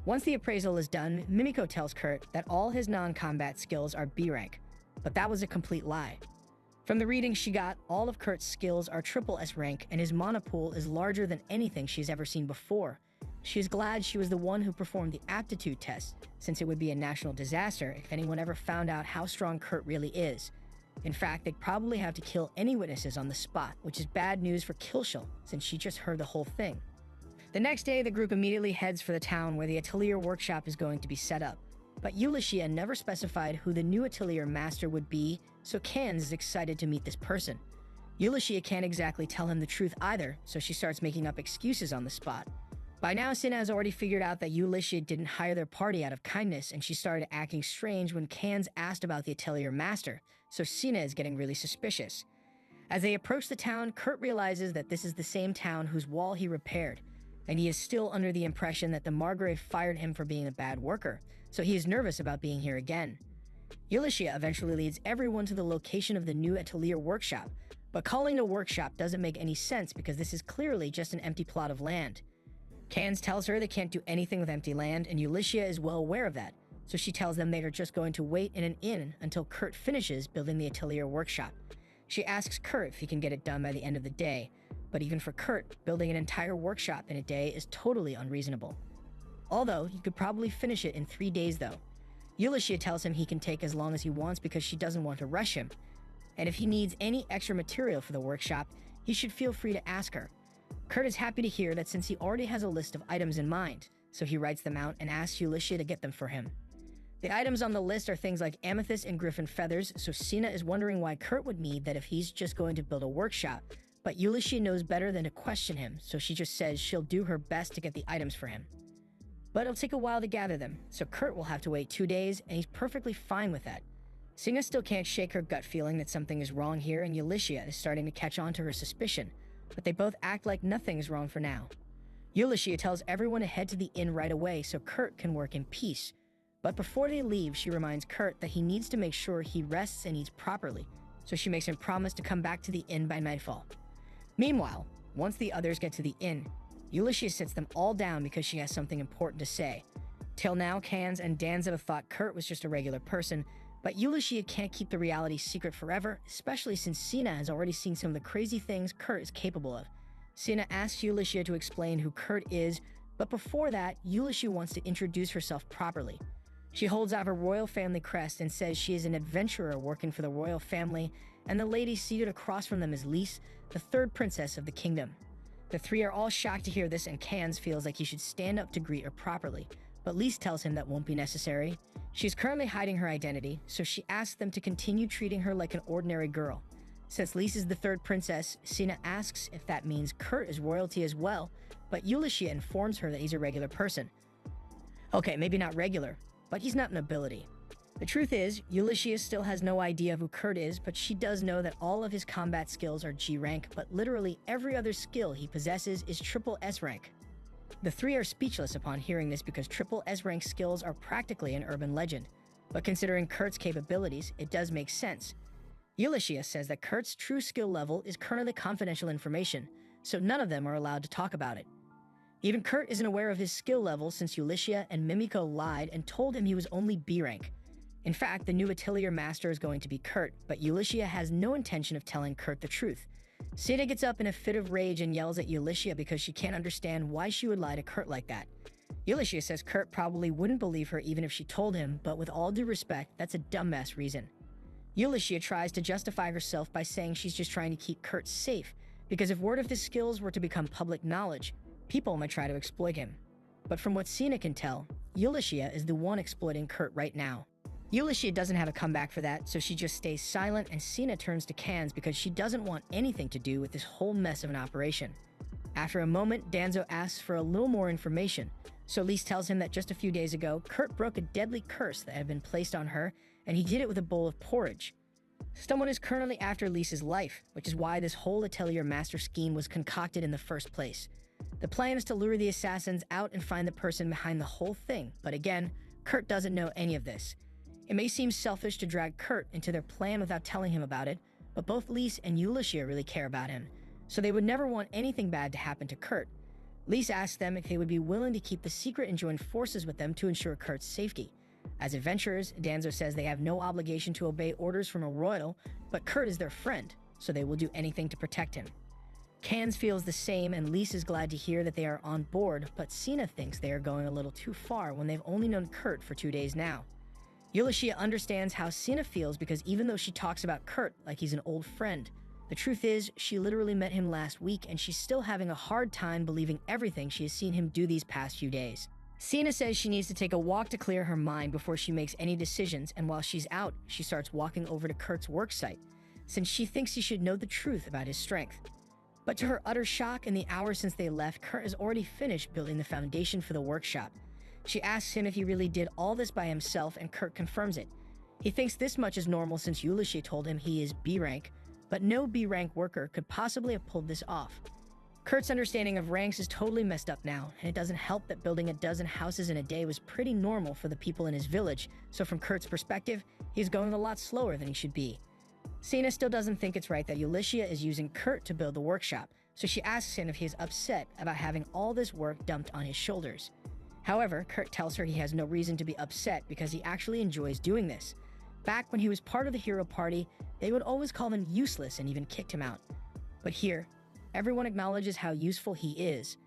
Once the appraisal is done, Mimiko tells Kurt that all his non-combat skills are B rank, but that was a complete lie. From the reading she got, all of Kurt's skills are triple S rank and his mana pool is larger than anything she's ever seen before. She is glad she was the one who performed the aptitude test, since it would be a national disaster if anyone ever found out how strong Kurt really is. In fact, they'd probably have to kill any witnesses on the spot, which is bad news for Kilshel, since she just heard the whole thing. The next day, the group immediately heads for the town where the atelier workshop is going to be set up. But Ulysses never specified who the new atelier master would be, so Cans is excited to meet this person. Ulysses can't exactly tell him the truth either, so she starts making up excuses on the spot. By now, Sina has already figured out that Ulysses didn't hire their party out of kindness, and she started acting strange when Cans asked about the atelier master, so Sina is getting really suspicious. As they approach the town, Kurt realizes that this is the same town whose wall he repaired, and he is still under the impression that the Margrave fired him for being a bad worker, so he is nervous about being here again. Ulysses eventually leads everyone to the location of the new atelier workshop, but calling it a workshop doesn't make any sense because this is clearly just an empty plot of land. Cans tells her they can't do anything with empty land, and Ulysses is well aware of that, so she tells them they are just going to wait in an inn until Kurt finishes building the atelier workshop. She asks Kurt if he can get it done by the end of the day, but even for Kurt, building an entire workshop in a day is totally unreasonable. Although, he could probably finish it in 3 days though. Ulysses tells him he can take as long as he wants because she doesn't want to rush him, and if he needs any extra material for the workshop, he should feel free to ask her. Kurt is happy to hear that since he already has a list of items in mind, so he writes them out and asks Ulysses to get them for him. The items on the list are things like amethyst and griffin feathers, so Sina is wondering why Kurt would need that if he's just going to build a workshop, but Ulysses knows better than to question him, so she just says she'll do her best to get the items for him. But it'll take a while to gather them, so Kurt will have to wait 2 days, and he's perfectly fine with that. Sina still can't shake her gut feeling that something is wrong here, and Ulysses is starting to catch on to her suspicion, but they both act like nothing is wrong for now. Ulysses tells everyone to head to the inn right away so Kurt can work in peace, but before they leave, she reminds Kurt that he needs to make sure he rests and eats properly, so she makes him promise to come back to the inn by nightfall. Meanwhile, once the others get to the inn, Ulysses sits them all down because she has something important to say. Till now, Cans and Danza thought Kurt was just a regular person, but Ulysses can't keep the reality secret forever, especially since Sina has already seen some of the crazy things Kurt is capable of. Sina asks Ulysses to explain who Kurt is, but before that, Ulysses wants to introduce herself properly. She holds out her royal family crest and says she is an adventurer working for the royal family, and the lady seated across from them is Lise, the third princess of the kingdom. The three are all shocked to hear this, and Cans feels like he should stand up to greet her properly, but Lise tells him that won't be necessary. She's currently hiding her identity, so she asks them to continue treating her like an ordinary girl. Since Lise is the third princess, Sina asks if that means Kurt is royalty as well, but Ulysses informs her that he's a regular person. Okay, maybe not regular, but he's not an ability. The truth is, Ulysses still has no idea of who Kurt is, but she does know that all of his combat skills are G rank, but literally every other skill he possesses is triple S rank. The three are speechless upon hearing this because triple S rank skills are practically an urban legend, but considering Kurt's capabilities, it does make sense. Ulysses says that Kurt's true skill level is currently confidential information, so none of them are allowed to talk about it. Even Kurt isn't aware of his skill level since Ulysses and Mimiko lied and told him he was only B rank. In fact, the new atelier master is going to be Kurt, but Ulysses has no intention of telling Kurt the truth, Sina gets up in a fit of rage and yells at Ulysses because she can't understand why she would lie to Kurt like that. Ulysses says Kurt probably wouldn't believe her even if she told him, but with all due respect, that's a dumbass reason. Ulysses tries to justify herself by saying she's just trying to keep Kurt safe, because if word of his skills were to become public knowledge, people might try to exploit him. But from what Sina can tell, Ulysses is the one exploiting Kurt right now. Ulysses doesn't have a comeback for that, so she just stays silent, and Sina turns to Cans because she doesn't want anything to do with this whole mess of an operation. After a moment, Danzo asks for a little more information, so Lise tells him that just a few days ago, Kurt broke a deadly curse that had been placed on her, and he did it with a bowl of porridge. Someone is currently after Lisa's life, which is why this whole Atelier Master scheme was concocted in the first place. The plan is to lure the assassins out and find the person behind the whole thing, but again, Kurt doesn't know any of this. It may seem selfish to drag Kurt into their plan without telling him about it, but both Lise and Ulysses really care about him, so they would never want anything bad to happen to Kurt. Lise asks them if they would be willing to keep the secret and join forces with them to ensure Kurt's safety. As adventurers, Danzo says they have no obligation to obey orders from a royal, but Kurt is their friend, so they will do anything to protect him. Cans feels the same, and Lise is glad to hear that they are on board, but Sina thinks they are going a little too far when they've only known Kurt for 2 days now. Ulysses understands how Sina feels because even though she talks about Kurt like he's an old friend, the truth is she literally met him last week and she's still having a hard time believing everything she has seen him do these past few days. Sina says she needs to take a walk to clear her mind before she makes any decisions, and while she's out, she starts walking over to Kurt's worksite, since she thinks he should know the truth about his strength. But to her utter shock, in the hours since they left, Kurt has already finished building the foundation for the workshop. She asks him if he really did all this by himself, and Kurt confirms it. He thinks this much is normal since Ulysses told him he is B rank, but no B rank worker could possibly have pulled this off. Kurt's understanding of ranks is totally messed up now, and it doesn't help that building a dozen houses in a day was pretty normal for the people in his village, so from Kurt's perspective, he's going a lot slower than he should be. Sina still doesn't think it's right that Ulysses is using Kurt to build the workshop, so she asks him if he is upset about having all this work dumped on his shoulders. However, Kurt tells her he has no reason to be upset because he actually enjoys doing this. Back when he was part of the hero party, they would always call him useless and even kicked him out. But here, everyone acknowledges how useful he is,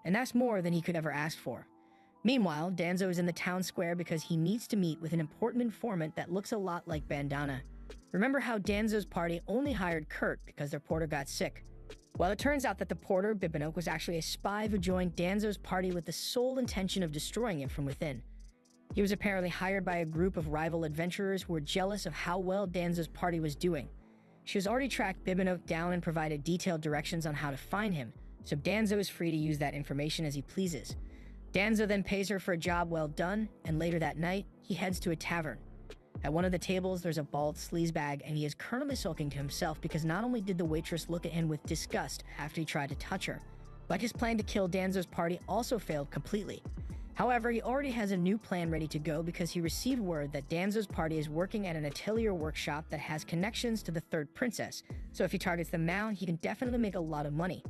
and that's more than he could ever ask for. Meanwhile, Danzo is in the town square because he needs to meet with an important informant that looks a lot like Bandana. Remember how Danzo's party only hired Kurt because their porter got sick? Well, it turns out that the porter, Bibinoke, was actually a spy who joined Danzo's party with the sole intention of destroying him from within. He was apparently hired by a group of rival adventurers who were jealous of how well Danzo's party was doing. She has already tracked Bibinoke down and provided detailed directions on how to find him, so Danzo is free to use that information as he pleases. Danzo then pays her for a job well done, and later that night, he heads to a tavern. At one of the tables, there's a bald sleazebag, and he is currently sulking to himself because not only did the waitress look at him with disgust after he tried to touch her, but his plan to kill Danzo's party also failed completely. However, he already has a new plan ready to go because he received word that Danzo's party is working at an atelier workshop that has connections to the third princess, so if he targets them now, he can definitely make a lot of money.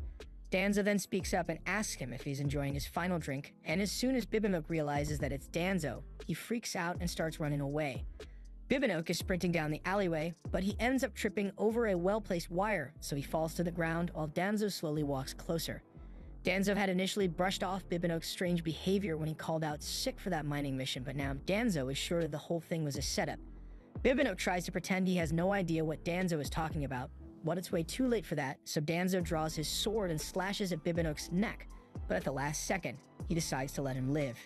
Danzo then speaks up and asks him if he's enjoying his final drink, and as soon as Bibinoke realizes that it's Danzo, he freaks out and starts running away. Bibinoke is sprinting down the alleyway, but he ends up tripping over a well-placed wire, so he falls to the ground while Danzo slowly walks closer. Danzo had initially brushed off Bibinoke's strange behavior when he called out sick for that mining mission, but now Danzo is sure that the whole thing was a setup. Bibinoke tries to pretend he has no idea what Danzo is talking about, but it's way too late for that, so Danzo draws his sword and slashes at Bibinoke's neck, but at the last second, he decides to let him live.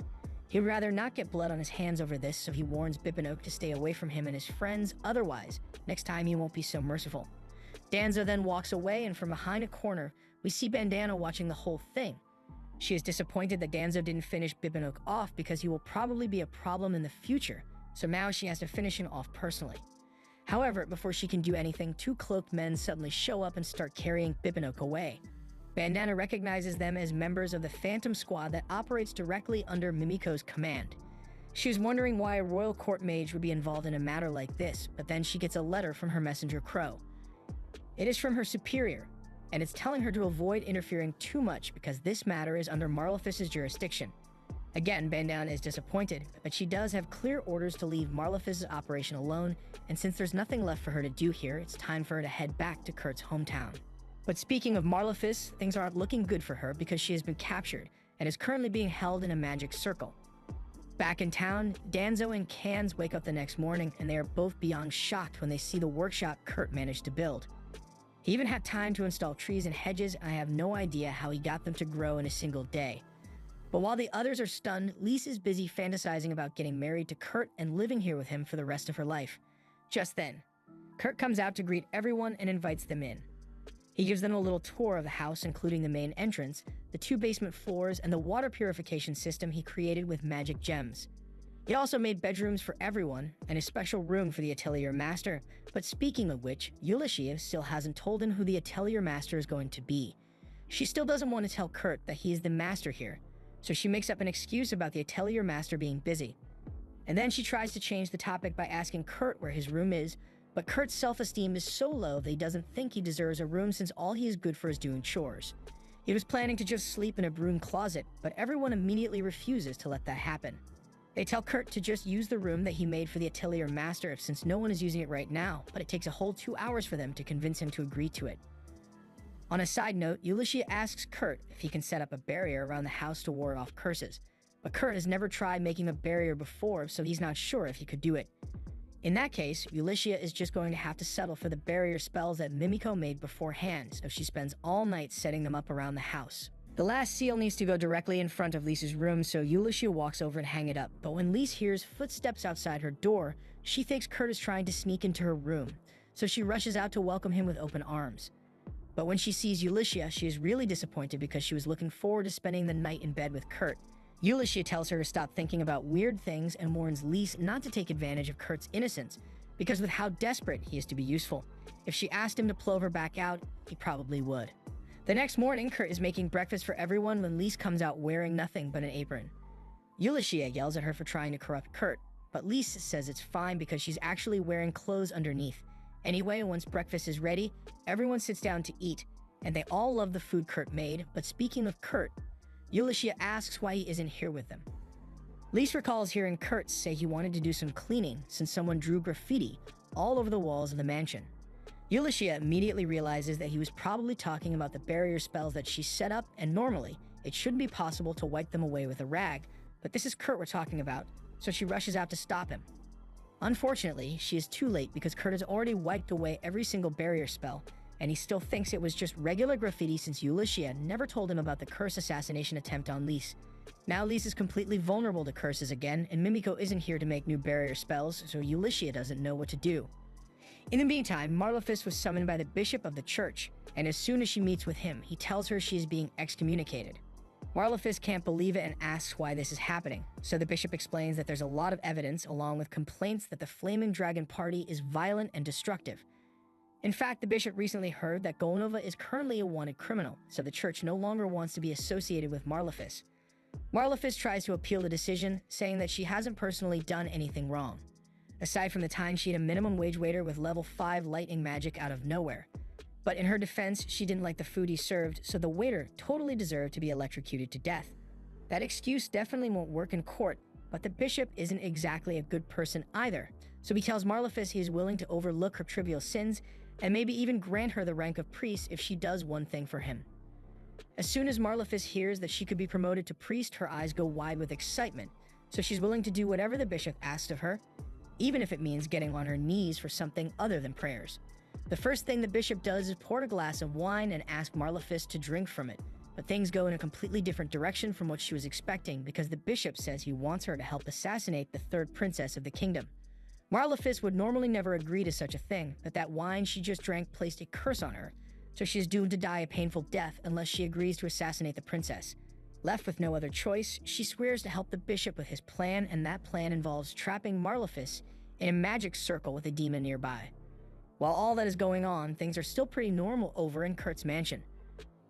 He'd rather not get blood on his hands over this, so he warns Bibinoke to stay away from him and his friends, otherwise, next time he won't be so merciful. Danzo then walks away, and from behind a corner, we see Bandana watching the whole thing. She is disappointed that Danzo didn't finish Bibinoke off because he will probably be a problem in the future, so now she has to finish him off personally. However, before she can do anything, two cloaked men suddenly show up and start carrying Bibinoke away. Bandana recognizes them as members of the Phantom Squad that operates directly under Mimiko's command. She was wondering why a royal court mage would be involved in a matter like this, but then she gets a letter from her messenger Crow. It is from her superior, and it's telling her to avoid interfering too much because this matter is under Marlefis's jurisdiction. Again, Bandana is disappointed, but she does have clear orders to leave Marlefis's operation alone, and since there's nothing left for her to do here, it's time for her to head back to Kurt's hometown. But speaking of Marlefis, things aren't looking good for her because she has been captured and is currently being held in a magic circle. Back in town, Danzo and Cans wake up the next morning and they are both beyond shocked when they see the workshop Kurt managed to build. He even had time to install trees and hedges, and I have no idea how he got them to grow in a single day. But while the others are stunned, Lise is busy fantasizing about getting married to Kurt and living here with him for the rest of her life. Just then, Kurt comes out to greet everyone and invites them in. He gives them a little tour of the house, including the main entrance, the 2 basement floors, and the water purification system he created with magic gems. He also made bedrooms for everyone and a special room for the Atelier Master. But speaking of which, Ulysses still hasn't told him who the Atelier Master is going to be. She still doesn't want to tell Kurt that he is the master here, so she makes up an excuse about the Atelier Master being busy. And then she tries to change the topic by asking Kurt where his room is, but Kurt's self-esteem is so low that he doesn't think he deserves a room since all he is good for is doing chores. He was planning to just sleep in a broom closet, but everyone immediately refuses to let that happen. They tell Kurt to just use the room that he made for the Atelier Master since no one is using it right now, but it takes a whole 2 hours for them to convince him to agree to it. On a side note, Ulysses asks Kurt if he can set up a barrier around the house to ward off curses, but Kurt has never tried making a barrier before, so he's not sure if he could do it. In that case, Ulysses is just going to have to settle for the barrier spells that Mimiko made beforehand, so she spends all night setting them up around the house. The last seal needs to go directly in front of Lisa's room, so Ulysses walks over and hang it up. But when Lise hears footsteps outside her door, she thinks Kurt is trying to sneak into her room, so she rushes out to welcome him with open arms. But when she sees Ulysses, she is really disappointed because she was looking forward to spending the night in bed with Kurt. Ulysses tells her to stop thinking about weird things and warns Lise not to take advantage of Kurt's innocence, because with how desperate he is to be useful, if she asked him to plover back out, he probably would. The next morning, Kurt is making breakfast for everyone when Lise comes out wearing nothing but an apron. Ulysses yells at her for trying to corrupt Kurt, but Lise says it's fine because she's actually wearing clothes underneath. Anyway, once breakfast is ready, everyone sits down to eat, and they all love the food Kurt made, but speaking of Kurt, Ulysses asks why he isn't here with them. Lise recalls hearing Kurt say he wanted to do some cleaning since someone drew graffiti all over the walls of the mansion. Ulysses immediately realizes that he was probably talking about the barrier spells that she set up, and normally, it shouldn't be possible to wipe them away with a rag, but this is Kurt we're talking about, so she rushes out to stop him. Unfortunately, she is too late because Kurt has already wiped away every single barrier spell, and he still thinks it was just regular graffiti since Ulysses never told him about the curse assassination attempt on Lise. Now Lise is completely vulnerable to curses again, and Mimiko isn't here to make new barrier spells, so Ulysses doesn't know what to do. In the meantime, Marlefis was summoned by the bishop of the church, and as soon as she meets with him, he tells her she is being excommunicated. Marlefis can't believe it and asks why this is happening, so the bishop explains that there's a lot of evidence along with complaints that the Flaming Dragon Party is violent and destructive. In fact, the bishop recently heard that Golnova is currently a wanted criminal, so the church no longer wants to be associated with Marlefis. Marlefis tries to appeal the decision, saying that she hasn't personally done anything wrong, aside from the time she had a minimum wage waiter with level 5 lightning magic out of nowhere. But in her defense, she didn't like the food he served, so the waiter totally deserved to be electrocuted to death. That excuse definitely won't work in court, but the bishop isn't exactly a good person either, so he tells Marlefis he is willing to overlook her trivial sins and maybe even grant her the rank of priest if she does one thing for him. As soon as Marlefis hears that she could be promoted to priest, her eyes go wide with excitement, so she's willing to do whatever the bishop asks of her, even if it means getting on her knees for something other than prayers. The first thing the bishop does is pour a glass of wine and ask Marlefis to drink from it, but things go in a completely different direction from what she was expecting because the bishop says he wants her to help assassinate the third princess of the kingdom. Marlefis would normally never agree to such a thing, but that wine she just drank placed a curse on her, so she is doomed to die a painful death unless she agrees to assassinate the princess. Left with no other choice, she swears to help the bishop with his plan, and that plan involves trapping Marlefis in a magic circle with a demon nearby. While all that is going on, things are still pretty normal over in Kurt's mansion.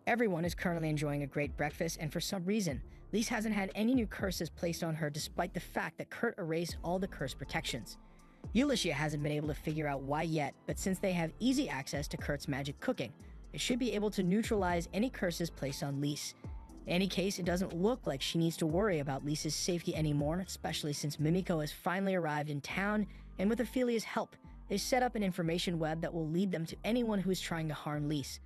Everyone is currently enjoying a great breakfast, and for some reason, Lise hasn't had any new curses placed on her despite the fact that Kurt erased all the curse protections. Ulysses hasn't been able to figure out why yet, but since they have easy access to Kurt's magic cooking, it should be able to neutralize any curses placed on Lise. In any case, it doesn't look like she needs to worry about Lisa's safety anymore, especially since Mimiko has finally arrived in town, and with Ophelia's help, they set up an information web that will lead them to anyone who is trying to harm Lise.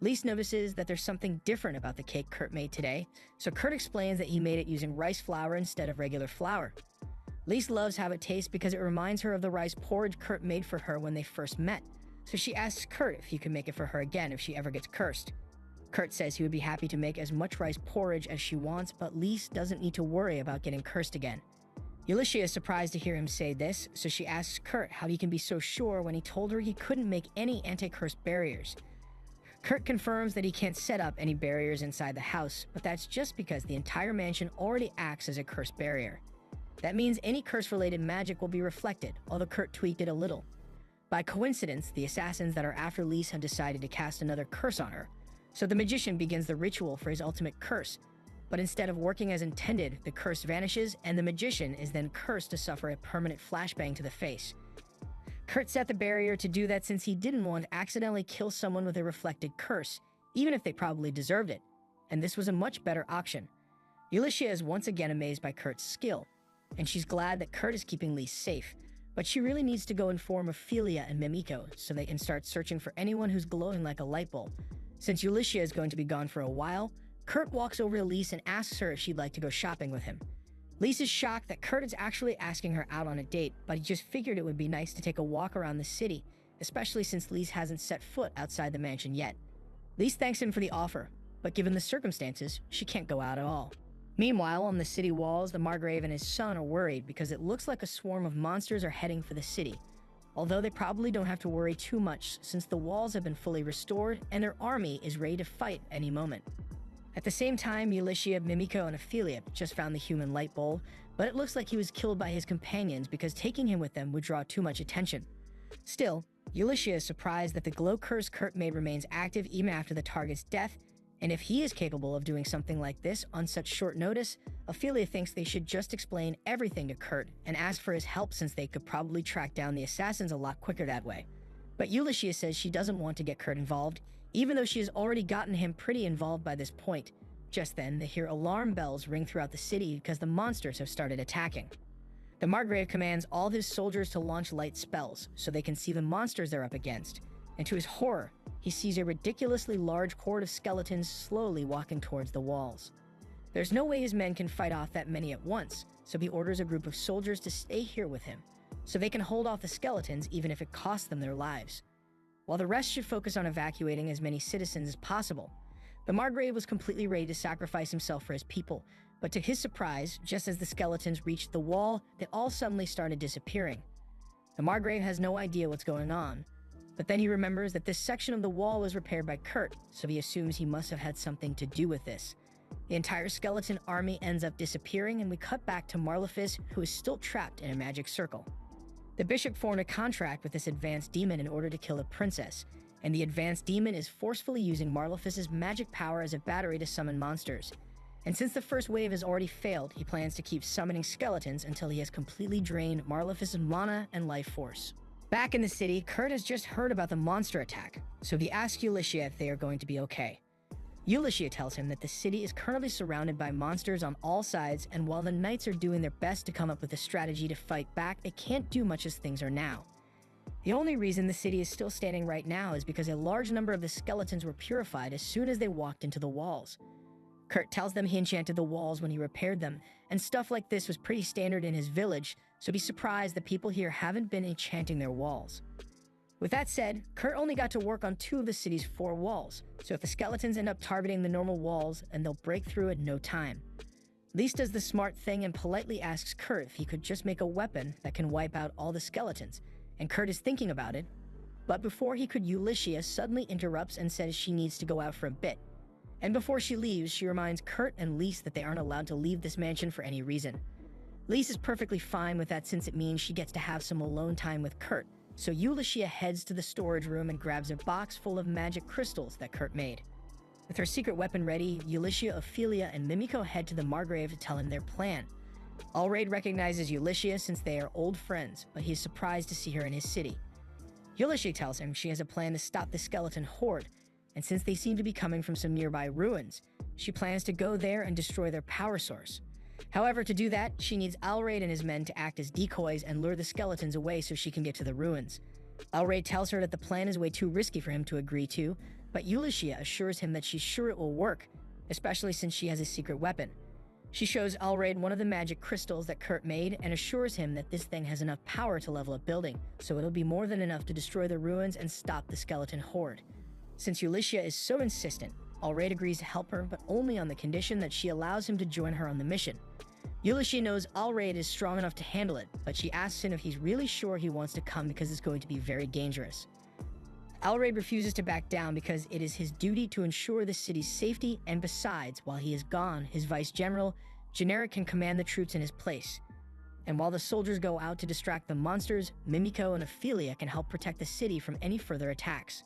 Lise notices that there's something different about the cake Kurt made today, so Kurt explains that he made it using rice flour instead of regular flour. Lise loves how it tastes because it reminds her of the rice porridge Kurt made for her when they first met, so she asks Kurt if he can make it for her again if she ever gets cursed. Kurt says he would be happy to make as much rice porridge as she wants, but Lise doesn't need to worry about getting cursed again. Ulysses is surprised to hear him say this, so she asks Kurt how he can be so sure when he told her he couldn't make any anti-curse barriers. Kurt confirms that he can't set up any barriers inside the house, but that's just because the entire mansion already acts as a curse barrier. That means any curse-related magic will be reflected, although Kurt tweaked it a little. By coincidence, the assassins that are after Lise have decided to cast another curse on her, so the magician begins the ritual for his ultimate curse. But instead of working as intended, the curse vanishes, and the magician is then cursed to suffer a permanent flashbang to the face. Kurt set the barrier to do that since he didn't want to accidentally kill someone with a reflected curse, even if they probably deserved it, and this was a much better option. Ulysses is once again amazed by Kurt's skill, and she's glad that Kurt is keeping Lise safe, but she really needs to go inform Ophelia and Mimiko so they can start searching for anyone who's glowing like a light bulb. Since Ulysses is going to be gone for a while, Kurt walks over to Lise and asks her if she'd like to go shopping with him. Lise is shocked that Kurt is actually asking her out on a date, but he just figured it would be nice to take a walk around the city, especially since Lise hasn't set foot outside the mansion yet. Lise thanks him for the offer, but given the circumstances, she can't go out at all. Meanwhile, on the city walls, the Margrave and his son are worried because it looks like a swarm of monsters are heading for the city, although they probably don't have to worry too much since the walls have been fully restored and their army is ready to fight any moment. At the same time, Ulysses, Mimiko, and Ophelia just found the human light bulb, but it looks like he was killed by his companions because taking him with them would draw too much attention. Still, Ulysses is surprised that the glow curse Kurt made remains active even after the target's death, and if he is capable of doing something like this on such short notice, Ophelia thinks they should just explain everything to Kurt and ask for his help since they could probably track down the assassins a lot quicker that way. But Ulysses says she doesn't want to get Kurt involved, even though she has already gotten him pretty involved by this point. Just then, they hear alarm bells ring throughout the city because the monsters have started attacking. The Margrave commands all his soldiers to launch light spells so they can see the monsters they're up against, and to his horror, he sees a ridiculously large horde of skeletons slowly walking towards the walls. There's no way his men can fight off that many at once, so he orders a group of soldiers to stay here with him, so they can hold off the skeletons even if it costs them their lives. While the rest should focus on evacuating as many citizens as possible, the Margrave was completely ready to sacrifice himself for his people, but to his surprise, just as the skeletons reached the wall, they all suddenly started disappearing. The Margrave has no idea what's going on, but then he remembers that this section of the wall was repaired by Kurt, so he assumes he must have had something to do with this. The entire skeleton army ends up disappearing, and we cut back to Marlefus, who is still trapped in a magic circle. The bishop formed a contract with this advanced demon in order to kill a princess, and the advanced demon is forcefully using Marlefus's magic power as a battery to summon monsters. And since the first wave has already failed, he plans to keep summoning skeletons until he has completely drained Marlefus's mana and life force. Back in the city, Kurt has just heard about the monster attack, so he asks Ulysses if they are going to be okay. Ulysses tells him that the city is currently surrounded by monsters on all sides, and while the knights are doing their best to come up with a strategy to fight back, they can't do much as things are now. The only reason the city is still standing right now is because a large number of the skeletons were purified as soon as they walked into the walls. Kurt tells them he enchanted the walls when he repaired them, and stuff like this was pretty standard in his village, so be surprised that people here haven't been enchanting their walls. With that said, Kurt only got to work on 2 of the city's 4 walls, so if the skeletons end up targeting the normal walls, and they'll break through in no time. Lise does the smart thing and politely asks Kurt if he could just make a weapon that can wipe out all the skeletons, and Kurt is thinking about it, but before he could, Ulysses suddenly interrupts and says she needs to go out for a bit. And before she leaves, she reminds Kurt and Lise that they aren't allowed to leave this mansion for any reason. Lise is perfectly fine with that since it means she gets to have some alone time with Kurt, so Ulysses heads to the storage room and grabs a box full of magic crystals that Kurt made. With her secret weapon ready, Ulysses, Ophelia, and Mimiko head to the Margrave to tell him their plan. Allraid recognizes Ulysses since they are old friends, but he is surprised to see her in his city. Ulysses tells him she has a plan to stop the skeleton horde, and since they seem to be coming from some nearby ruins, she plans to go there and destroy their power source. However, to do that, she needs Allraid and his men to act as decoys and lure the skeletons away so she can get to the ruins. Allraid tells her that the plan is way too risky for him to agree to, but Ulysses assures him that she's sure it will work, especially since she has a secret weapon. She shows Alraid one of the magic crystals that Kurt made and assures him that this thing has enough power to level a building, so it'll be more than enough to destroy the ruins and stop the skeleton horde. Since Ulysses is so insistent, Alraid agrees to help her, but only on the condition that she allows him to join her on the mission. Ulysses knows Alraid is strong enough to handle it, but she asks him if he's really sure he wants to come because it's going to be very dangerous. Alraid refuses to back down because it is his duty to ensure the city's safety, and besides, while he is gone, his vice general, Generic, can command the troops in his place. And while the soldiers go out to distract the monsters, Mimiko and Ophelia can help protect the city from any further attacks.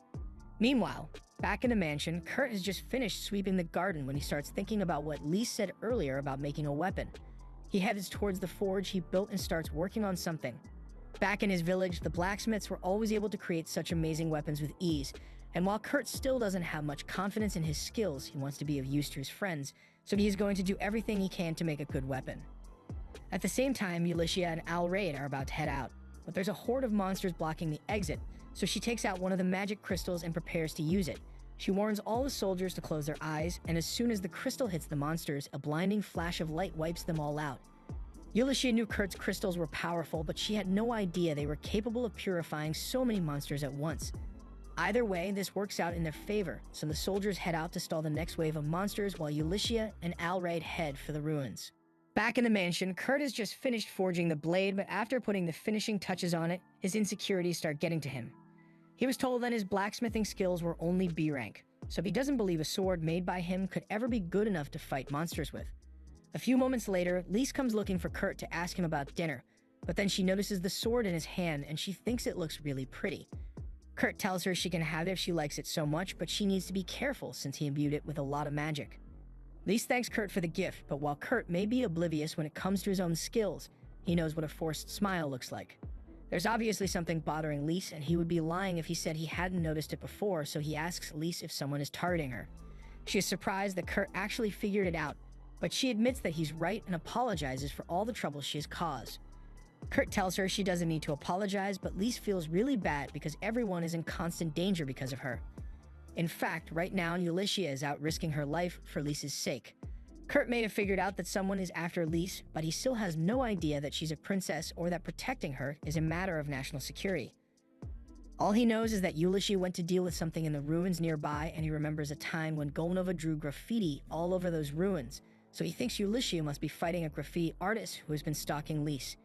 Meanwhile, back in the mansion, Kurt has just finished sweeping the garden when he starts thinking about what Lise said earlier about making a weapon. He heads towards the forge he built and starts working on something. Back in his village, the blacksmiths were always able to create such amazing weapons with ease, and while Kurt still doesn't have much confidence in his skills, he wants to be of use to his friends, so he is going to do everything he can to make a good weapon. At the same time, Ulysses and Alraid are about to head out, but there's a horde of monsters blocking the exit, so she takes out one of the magic crystals and prepares to use it. She warns all the soldiers to close their eyes, and as soon as the crystal hits the monsters, a blinding flash of light wipes them all out. Ulysses knew Kurt's crystals were powerful, but she had no idea they were capable of purifying so many monsters at once. Either way, this works out in their favor, so the soldiers head out to stall the next wave of monsters while Ulysses and Alraid head for the ruins. Back in the mansion, Kurt has just finished forging the blade, but after putting the finishing touches on it, his insecurities start getting to him. He was told that his blacksmithing skills were only B rank, so he doesn't believe a sword made by him could ever be good enough to fight monsters with. A few moments later, Lise comes looking for Kurt to ask him about dinner, but then she notices the sword in his hand and she thinks it looks really pretty. Kurt tells her she can have it if she likes it so much, but she needs to be careful since he imbued it with a lot of magic. Lise thanks Kurt for the gift, but while Kurt may be oblivious when it comes to his own skills, he knows what a forced smile looks like. There's obviously something bothering Lise, and he would be lying if he said he hadn't noticed it before, so he asks Lise if someone is targeting her. She is surprised that Kurt actually figured it out, but she admits that he's right and apologizes for all the trouble she has caused. Kurt tells her she doesn't need to apologize, but Lise feels really bad because everyone is in constant danger because of her. In fact, right now, Ulysses is out risking her life for Lise's sake. Kurt may have figured out that someone is after Lise, but he still has no idea that she's a princess or that protecting her is a matter of national security. All he knows is that Ulysses went to deal with something in the ruins nearby, and he remembers a time when Golnova drew graffiti all over those ruins, so he thinks Ulysses must be fighting a graffiti artist who has been stalking Lise.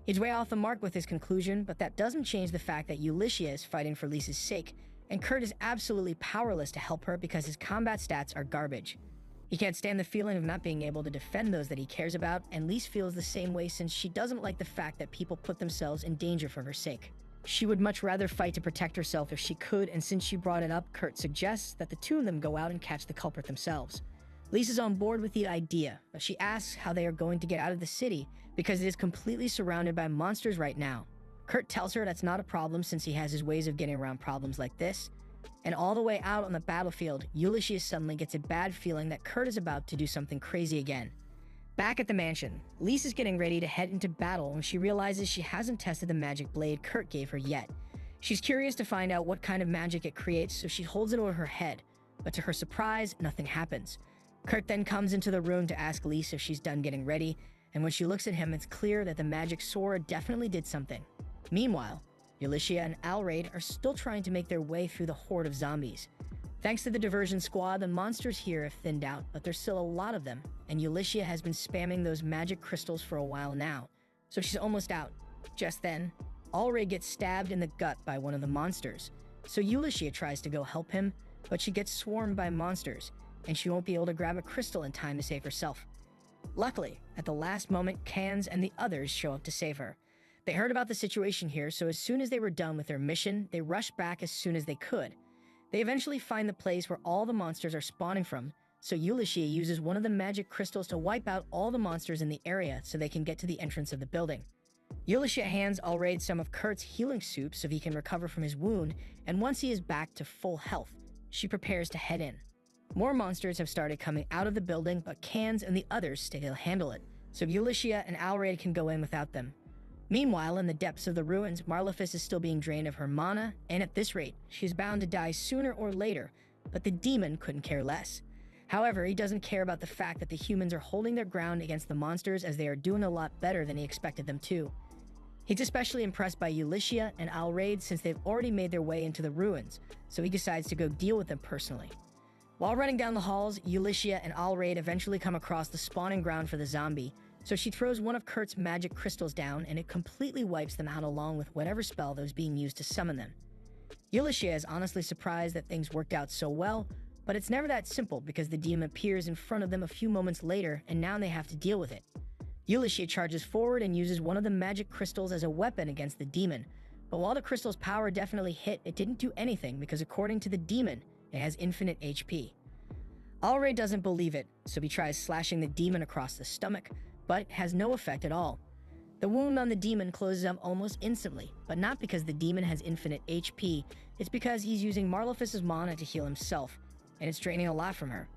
He's way off the mark with his conclusion, but that doesn't change the fact that Ulysses is fighting for Lise's sake, and Kurt is absolutely powerless to help her because his combat stats are garbage. He can't stand the feeling of not being able to defend those that he cares about, and Lise feels the same way since she doesn't like the fact that people put themselves in danger for her sake. She would much rather fight to protect herself if she could, and since she brought it up, Kurt suggests that the two of them go out and catch the culprit themselves. Lise is on board with the idea, but she asks how they are going to get out of the city because it is completely surrounded by monsters right now. Kurt tells her that's not a problem since he has his ways of getting around problems like this. And all the way out on the battlefield, Ulysses suddenly gets a bad feeling that Kurt is about to do something crazy again. Back at the mansion, Lise is getting ready to head into battle when she realizes she hasn't tested the magic blade Kurt gave her yet. She's curious to find out what kind of magic it creates, so she holds it over her head, but to her surprise, nothing happens. Kurt then comes into the room to ask Lise if she's done getting ready, and when she looks at him, it's clear that the magic sword definitely did something. Meanwhile, Ulysses and Alraid are still trying to make their way through the horde of zombies. Thanks to the diversion squad, the monsters here have thinned out, but there's still a lot of them, and Ulysses has been spamming those magic crystals for a while now, so she's almost out. Just then, Alraid gets stabbed in the gut by one of the monsters, so Ulysses tries to go help him, but she gets swarmed by monsters, and she won't be able to grab a crystal in time to save herself. Luckily, at the last moment, Cans and the others show up to save her. They heard about the situation here, so as soon as they were done with their mission, they rushed back as soon as they could. They eventually find the place where all the monsters are spawning from, so Ulysses uses one of the magic crystals to wipe out all the monsters in the area so they can get to the entrance of the building. Ulysses hands Alraid some of Kurt's healing soup so he can recover from his wound, and once he is back to full health, she prepares to head in. More monsters have started coming out of the building, but Cans and the others still handle it, so Ulysses and Alraid can go in without them. Meanwhile, in the depths of the ruins, Marlefis is still being drained of her mana, and at this rate, she's bound to die sooner or later, but the demon couldn't care less. However, he doesn't care about the fact that the humans are holding their ground against the monsters, as they are doing a lot better than he expected them to. He's especially impressed by Ulyssia and Alraid, since they've already made their way into the ruins, so he decides to go deal with them personally. While running down the halls, Ulyssia and Alraid eventually come across the spawning ground for the zombie, so she throws one of Kurt's magic crystals down, and it completely wipes them out along with whatever spell that was being used to summon them. Ulyssia is honestly surprised that things worked out so well, but it's never that simple, because the demon appears in front of them a few moments later, and now they have to deal with it. Ulyssia charges forward and uses one of the magic crystals as a weapon against the demon, but while the crystal's power definitely hit, it didn't do anything, because according to the demon, it has infinite HP. Alraid doesn't believe it, so he tries slashing the demon across the stomach, but it has no effect at all. The wound on the demon closes up almost instantly, but not because the demon has infinite HP, it's because he's using Marlefis's mana to heal himself, and it's draining a lot from her.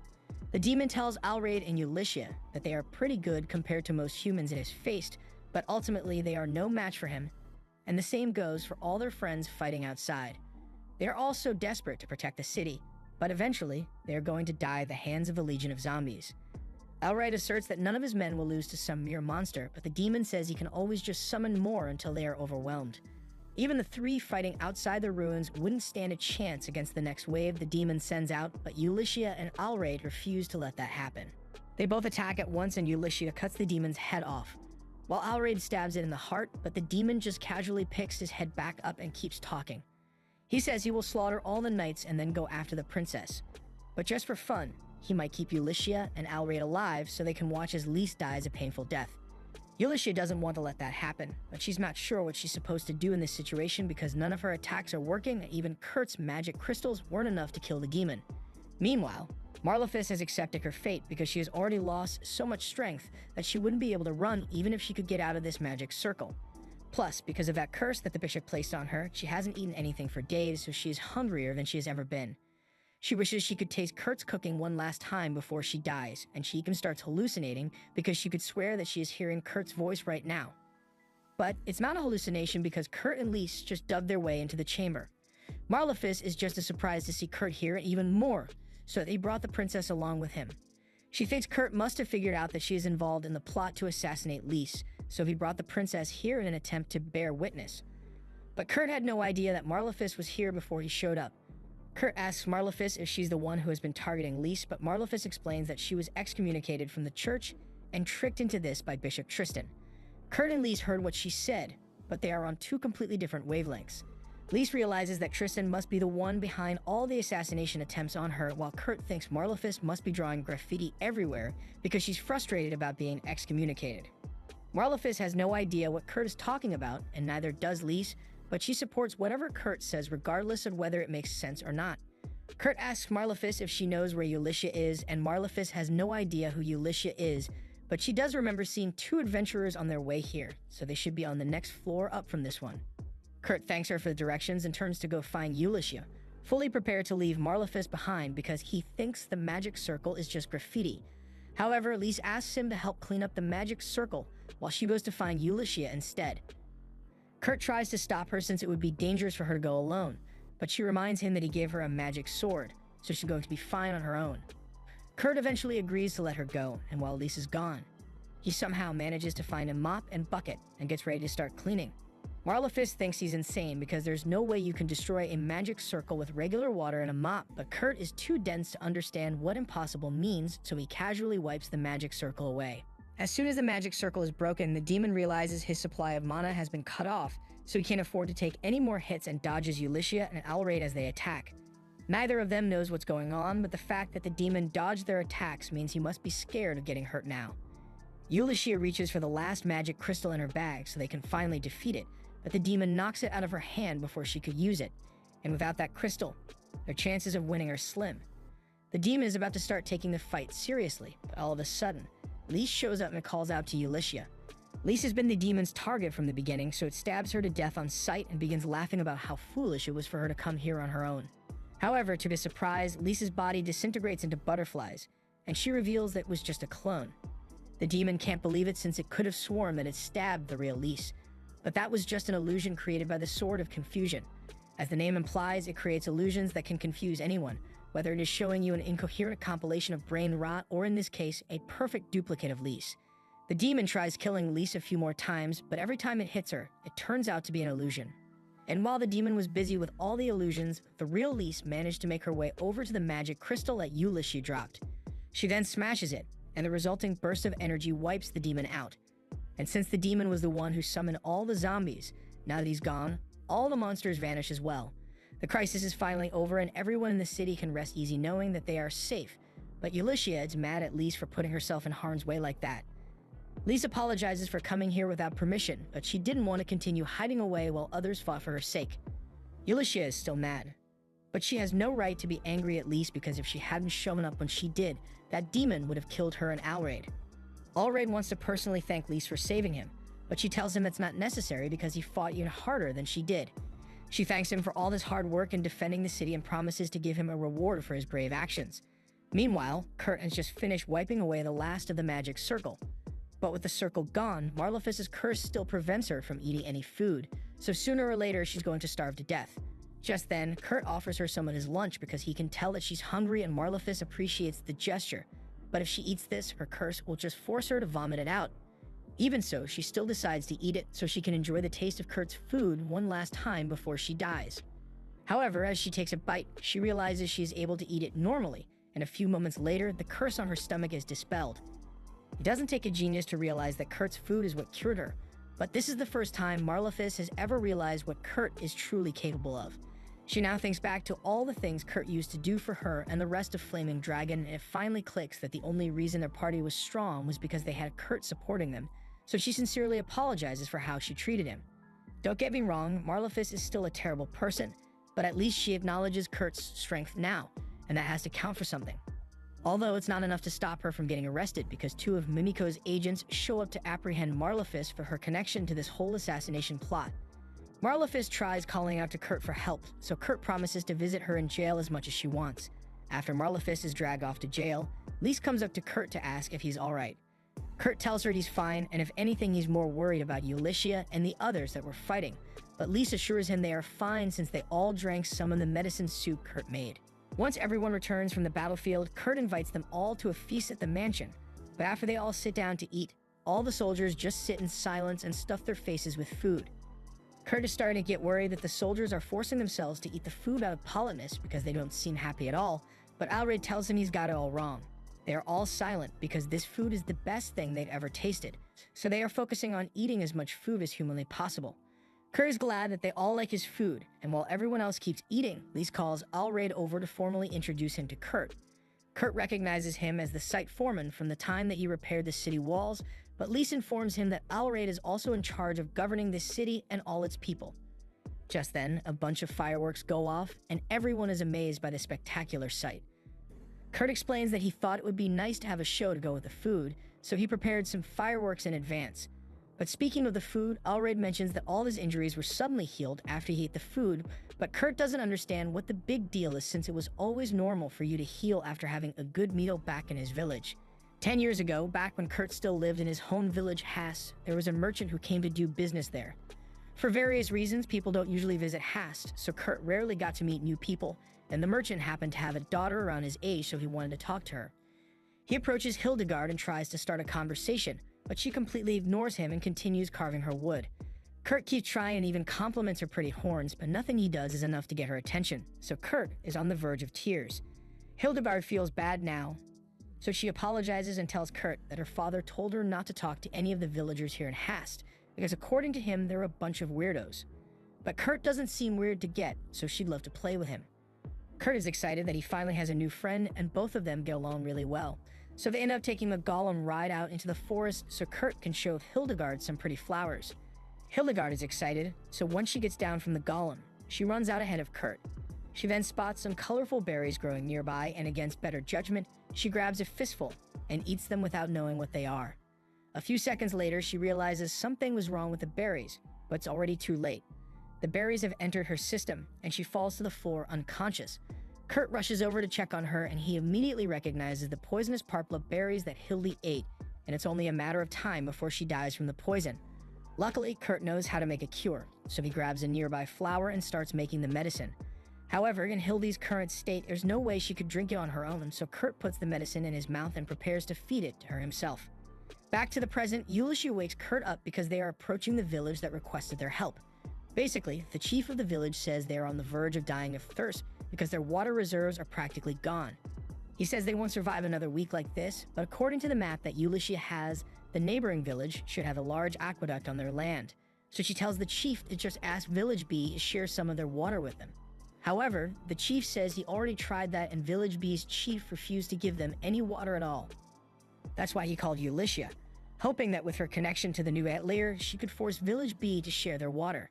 The demon tells Alraid and Ulyssia that they are pretty good compared to most humans it has faced, but ultimately they are no match for him, and the same goes for all their friends fighting outside. They are all so desperate to protect the city, but eventually they are going to die at the hands of a legion of zombies. Alraid asserts that none of his men will lose to some mere monster, but the demon says he can always just summon more until they are overwhelmed. Even the three fighting outside the ruins wouldn't stand a chance against the next wave the demon sends out, but Ulyssia and Alraid refuse to let that happen. They both attack at once, and Ulyssia cuts the demon's head off, while Alraid stabs it in the heart, but the demon just casually picks his head back up and keeps talking. He says he will slaughter all the knights and then go after the princess. But just for fun, he might keep Ulyssia and Alraid alive so they can watch as Lys dies a painful death. Ulyssia doesn't want to let that happen, but she's not sure what she's supposed to do in this situation, because none of her attacks are working, and even Kurt's magic crystals weren't enough to kill the demon. Meanwhile, Marlefis has accepted her fate because she has already lost so much strength that she wouldn't be able to run even if she could get out of this magic circle. Plus, because of that curse that the bishop placed on her, she hasn't eaten anything for days, so she is hungrier than she has ever been. She wishes she could taste Kurt's cooking one last time before she dies, and she even starts hallucinating because she could swear that she is hearing Kurt's voice right now. But it's not a hallucination, because Kurt and Lys just dubbed their way into the chamber. Marlefis is just as surprised to see Kurt here, and even more, so they brought the princess along with him. She thinks Kurt must have figured out that she is involved in the plot to assassinate Lys, so he brought the princess here in an attempt to bear witness. But Kurt had no idea that Marlefis was here before he showed up. Kurt asks Marlefis if she's the one who has been targeting Lys, but Marlefis explains that she was excommunicated from the church and tricked into this by Bishop Tristan. Kurt and Lys heard what she said, but they are on two completely different wavelengths. Lys realizes that Tristan must be the one behind all the assassination attempts on her, while Kurt thinks Marlefis must be drawing graffiti everywhere because she's frustrated about being excommunicated. Marlefis has no idea what Kurt is talking about, and neither does Lys, but she supports whatever Kurt says regardless of whether it makes sense or not. Kurt asks Marlefis if she knows where Ulyssia is, and Marlefis has no idea who Ulyssia is, but she does remember seeing two adventurers on their way here, so they should be on the next floor up from this one. Kurt thanks her for the directions and turns to go find Ulyssia, fully prepared to leave Marlefis behind because he thinks the magic circle is just graffiti. However, Lys asks him to help clean up the magic circle while she goes to find Ulyssia instead. Kurt tries to stop her since it would be dangerous for her to go alone, but she reminds him that he gave her a magic sword, so she's going to be fine on her own. Kurt eventually agrees to let her go, and while Lys is gone, he somehow manages to find a mop and bucket and gets ready to start cleaning. Marlefis thinks he's insane because there's no way you can destroy a magic circle with regular water and a mop, but Kurt is too dense to understand what impossible means, so he casually wipes the magic circle away. As soon as the magic circle is broken, the demon realizes his supply of mana has been cut off, so he can't afford to take any more hits and dodges Ulyssia and Alraid as they attack. Neither of them knows what's going on, but the fact that the demon dodged their attacks means he must be scared of getting hurt now. Ulyssia reaches for the last magic crystal in her bag so they can finally defeat it, but the demon knocks it out of her hand before she could use it, and without that crystal, their chances of winning are slim. The demon is about to start taking the fight seriously, but all of a sudden, Lys shows up and calls out to Ulyssia. Lys has been the demon's target from the beginning, so it stabs her to death on sight and begins laughing about how foolish it was for her to come here on her own. However, to his surprise, Lys's body disintegrates into butterflies, and she reveals that it was just a clone. The demon can't believe it since it could have sworn that it stabbed the real Lys, but that was just an illusion created by the Sword of Confusion. As the name implies, it creates illusions that can confuse anyone, whether it is showing you an incoherent compilation of brain rot or, in this case, a perfect duplicate of Lise. The demon tries killing Lise a few more times, but every time it hits her, it turns out to be an illusion. And while the demon was busy with all the illusions, the real Lise managed to make her way over to the magic crystal that Ulysses dropped. She then smashes it, and the resulting burst of energy wipes the demon out. And since the demon was the one who summoned all the zombies, now that he's gone, all the monsters vanish as well. The crisis is finally over, and everyone in the city can rest easy knowing that they are safe. But Ulysses is mad at Lise for putting herself in harm's way like that. Lise apologizes for coming here without permission, but she didn't want to continue hiding away while others fought for her sake. Ulysses is still mad, but she has no right to be angry at Lise because if she hadn't shown up when she did, that demon would have killed her and Alraid. Alraid wants to personally thank Lise for saving him, but she tells him it's not necessary because he fought even harder than she did. She thanks him for all his hard work in defending the city and promises to give him a reward for his brave actions. Meanwhile, Kurt has just finished wiping away the last of the magic circle. But with the circle gone, Marlefist's curse still prevents her from eating any food, so sooner or later she's going to starve to death. Just then, Kurt offers her some of his lunch because he can tell that she's hungry and Marlefist appreciates the gesture. But if she eats this, her curse will just force her to vomit it out. Even so, she still decides to eat it so she can enjoy the taste of Kurt's food one last time before she dies. However, as she takes a bite, she realizes she is able to eat it normally, and a few moments later, the curse on her stomach is dispelled. It doesn't take a genius to realize that Kurt's food is what cured her, but this is the first time Marlefist has ever realized what Kurt is truly capable of. She now thinks back to all the things Kurt used to do for her and the rest of Flaming Dragon, and it finally clicks that the only reason their party was strong was because they had Kurt supporting them, so she sincerely apologizes for how she treated him. Don't get me wrong, Marlefist is still a terrible person, but at least she acknowledges Kurt's strength now, and that has to count for something. Although it's not enough to stop her from getting arrested because two of Mimiko's agents show up to apprehend Marlefist for her connection to this whole assassination plot. Marlefist tries calling out to Kurt for help, so Kurt promises to visit her in jail as much as she wants. After Marlefist is dragged off to jail, Lise comes up to Kurt to ask if he's alright. Kurt tells her he's fine, and if anything he's more worried about Ulysses and the others that were fighting, but Lise assures him they are fine since they all drank some of the medicine soup Kurt made. Once everyone returns from the battlefield, Kurt invites them all to a feast at the mansion. But after they all sit down to eat, all the soldiers just sit in silence and stuff their faces with food. Kurt is starting to get worried that the soldiers are forcing themselves to eat the food out of politeness because they don't seem happy at all, but Alraid tells him he's got it all wrong. They are all silent because this food is the best thing they've ever tasted, so they are focusing on eating as much food as humanly possible. Kurt is glad that they all like his food, and while everyone else keeps eating, Lise calls Alraid over to formally introduce him to Kurt. Kurt recognizes him as the site foreman from the time that he repaired the city walls, but Lise informs him that Alraid is also in charge of governing this city and all its people. Just then, a bunch of fireworks go off, and everyone is amazed by the spectacular sight. Kurt explains that he thought it would be nice to have a show to go with the food, so he prepared some fireworks in advance. But speaking of the food, Alraid mentions that all his injuries were suddenly healed after he ate the food, but Kurt doesn't understand what the big deal is since it was always normal for you to heal after having a good meal back in his village. 10 years ago, back when Kurt still lived in his home village Hast, there was a merchant who came to do business there. For various reasons, people don't usually visit Hast, so Kurt rarely got to meet new people, and the merchant happened to have a daughter around his age, so he wanted to talk to her. He approaches Hildegard and tries to start a conversation, but she completely ignores him and continues carving her wood. Kurt keeps trying and even compliments her pretty horns, but nothing he does is enough to get her attention, so Kurt is on the verge of tears. Hildegard feels bad now, so she apologizes and tells Kurt that her father told her not to talk to any of the villagers here in Hast, because according to him, they're a bunch of weirdos. But Kurt doesn't seem weird to get, so she'd love to play with him. Kurt is excited that he finally has a new friend, and both of them get along really well. So they end up taking the golem ride out into the forest so Kurt can show Hildegard some pretty flowers. Hildegard is excited, so once she gets down from the golem, she runs out ahead of Kurt. She then spots some colorful berries growing nearby, and against better judgment, she grabs a fistful and eats them without knowing what they are. A few seconds later, she realizes something was wrong with the berries, but it's already too late. The berries have entered her system, and she falls to the floor unconscious. Kurt rushes over to check on her, and he immediately recognizes the poisonous parpla berries that Hildy ate, and it's only a matter of time before she dies from the poison. Luckily, Kurt knows how to make a cure, so he grabs a nearby flower and starts making the medicine. However, in Hildy's current state, there's no way she could drink it on her own, so Kurt puts the medicine in his mouth and prepares to feed it to her himself. Back to the present, Ulysses wakes Kurt up because they are approaching the village that requested their help. Basically, the chief of the village says they are on the verge of dying of thirst because their water reserves are practically gone. He says they won't survive another week like this, but according to the map that Ulysses has, the neighboring village should have a large aqueduct on their land. So she tells the chief to just ask Village B to share some of their water with them. However, the chief says he already tried that and Village B's chief refused to give them any water at all. That's why he called Ulysses, hoping that with her connection to the new layer, she could force Village B to share their water.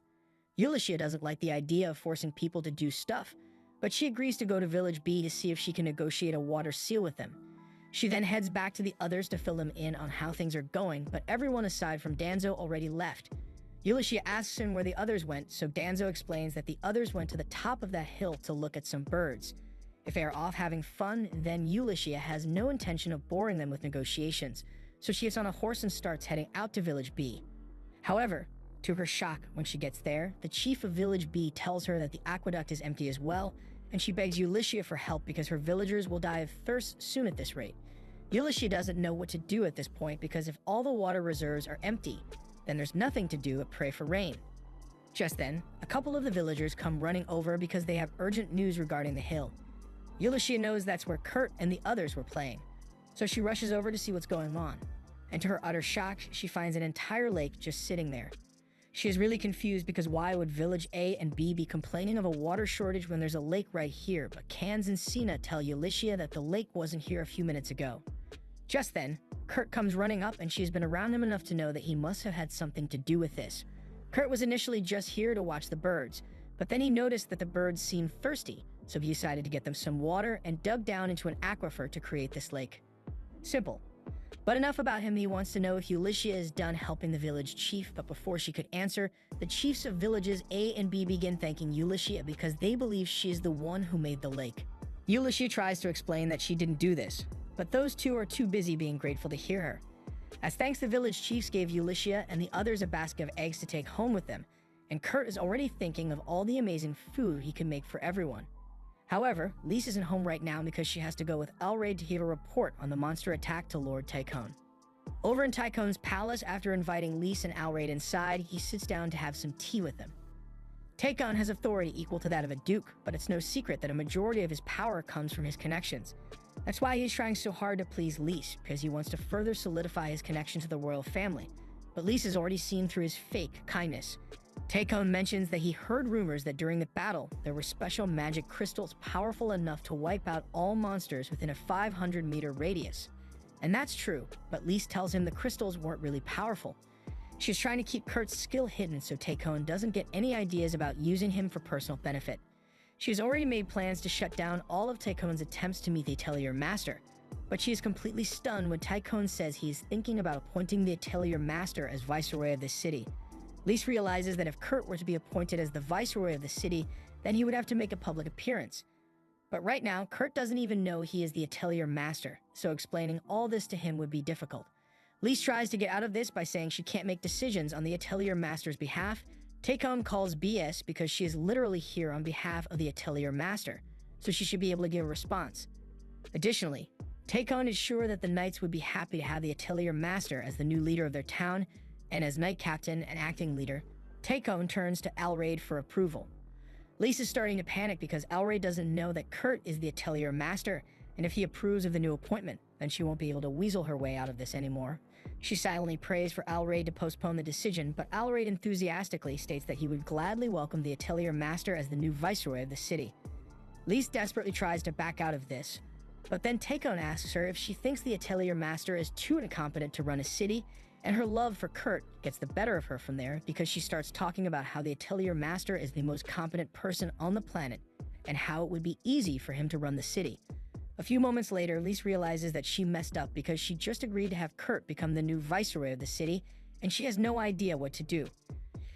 Ulysses doesn't like the idea of forcing people to do stuff, but she agrees to go to Village B to see if she can negotiate a water seal with them. She then heads back to the others to fill them in on how things are going, but everyone aside from Danzo already left. Ulysses asks him where the others went, so Danzo explains that the others went to the top of that hill to look at some birds. If they are off having fun, then Ulysses has no intention of boring them with negotiations, so she gets on a horse and starts heading out to Village B. However, to her shock, when she gets there, the chief of Village B tells her that the aqueduct is empty as well, and she begs Ulysses for help because her villagers will die of thirst soon at this rate. Ulysses doesn't know what to do at this point because if all the water reserves are empty, then there's nothing to do but pray for rain. Just then, a couple of the villagers come running over because they have urgent news regarding the hill. Ulysses knows that's where Kurt and the others were playing, so she rushes over to see what's going on. And to her utter shock, she finds an entire lake just sitting there. She is really confused because why would Village A and B be complaining of a water shortage when there's a lake right here, but Cans and Cena tell Ulysses that the lake wasn't here a few minutes ago. Just then, Kurt comes running up and she has been around him enough to know that he must have had something to do with this. Kurt was initially just here to watch the birds, but then he noticed that the birds seemed thirsty, so he decided to get them some water and dug down into an aquifer to create this lake. Simple. But enough about him. He wants to know if Ulysses is done helping the village chief, but before she could answer, the chiefs of villages A and B begin thanking Ulysses because they believe she is the one who made the lake. Ulysses tries to explain that she didn't do this, but those two are too busy being grateful to hear her. As thanks, the village chiefs gave Ulysses and the others a basket of eggs to take home with them, and Kurt is already thinking of all the amazing food he can make for everyone. However, Lise isn't home right now because she has to go with Alraid to give a report on the monster attack to Lord Tycoon. Over in Tycoon's palace, after inviting Lise and Alraid inside, he sits down to have some tea with them. Tycoon has authority equal to that of a duke, but it's no secret that a majority of his power comes from his connections. That's why he's trying so hard to please Lise, because he wants to further solidify his connection to the royal family. But Lise has already seen through his fake kindness. Tycoon mentions that he heard rumors that during the battle, there were special magic crystals powerful enough to wipe out all monsters within a 500-meter radius. And that's true, but Lise tells him the crystals weren't really powerful. She's trying to keep Kurt's skill hidden so Tycoon doesn't get any ideas about using him for personal benefit. She has already made plans to shut down all of Tycoon's attempts to meet the Atelier Master, but she is completely stunned when Tycoon says he is thinking about appointing the Atelier Master as Viceroy of the city. Lise realizes that if Kurt were to be appointed as the Viceroy of the city, then he would have to make a public appearance. But right now, Kurt doesn't even know he is the Atelier Master, so explaining all this to him would be difficult. Lise tries to get out of this by saying she can't make decisions on the Atelier Master's behalf. Tycoon calls BS because she is literally here on behalf of the Atelier Master, so she should be able to give a response. Additionally, Tycoon is sure that the Knights would be happy to have the Atelier Master as the new leader of their town, and as Knight Captain and acting leader, Tycoon turns to Alraid for approval. Lise is starting to panic because Alraid doesn't know that Kurt is the Atelier Master, and if he approves of the new appointment, then she won't be able to weasel her way out of this anymore. She silently prays for Alraid to postpone the decision, but Alraid enthusiastically states that he would gladly welcome the Atelier Master as the new Viceroy of the city. Lise desperately tries to back out of this, but then Tycoon asks her if she thinks the Atelier Master is too incompetent to run a city, and her love for Kurt gets the better of her from there because she starts talking about how the Atelier Master is the most competent person on the planet and how it would be easy for him to run the city. A few moments later, Lise realizes that she messed up because she just agreed to have Kurt become the new Viceroy of the city, and she has no idea what to do.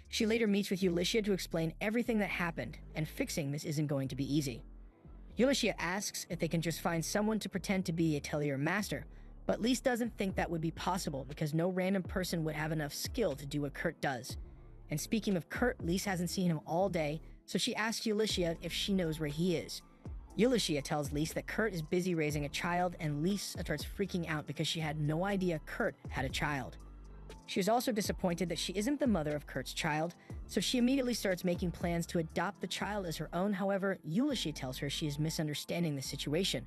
She later meets with Ulysses to explain everything that happened, and fixing this isn't going to be easy. Ulysses asks if they can just find someone to pretend to be the Atelier Master, but Lise doesn't think that would be possible because no random person would have enough skill to do what Kurt does. And speaking of Kurt, Lise hasn't seen him all day, so she asks Ulysses if she knows where he is. Ulysses tells Lise that Kurt is busy raising a child, and Lise starts freaking out because she had no idea Kurt had a child. She is also disappointed that she isn't the mother of Kurt's child, so she immediately starts making plans to adopt the child as her own. However, Ulysses tells her she is misunderstanding the situation.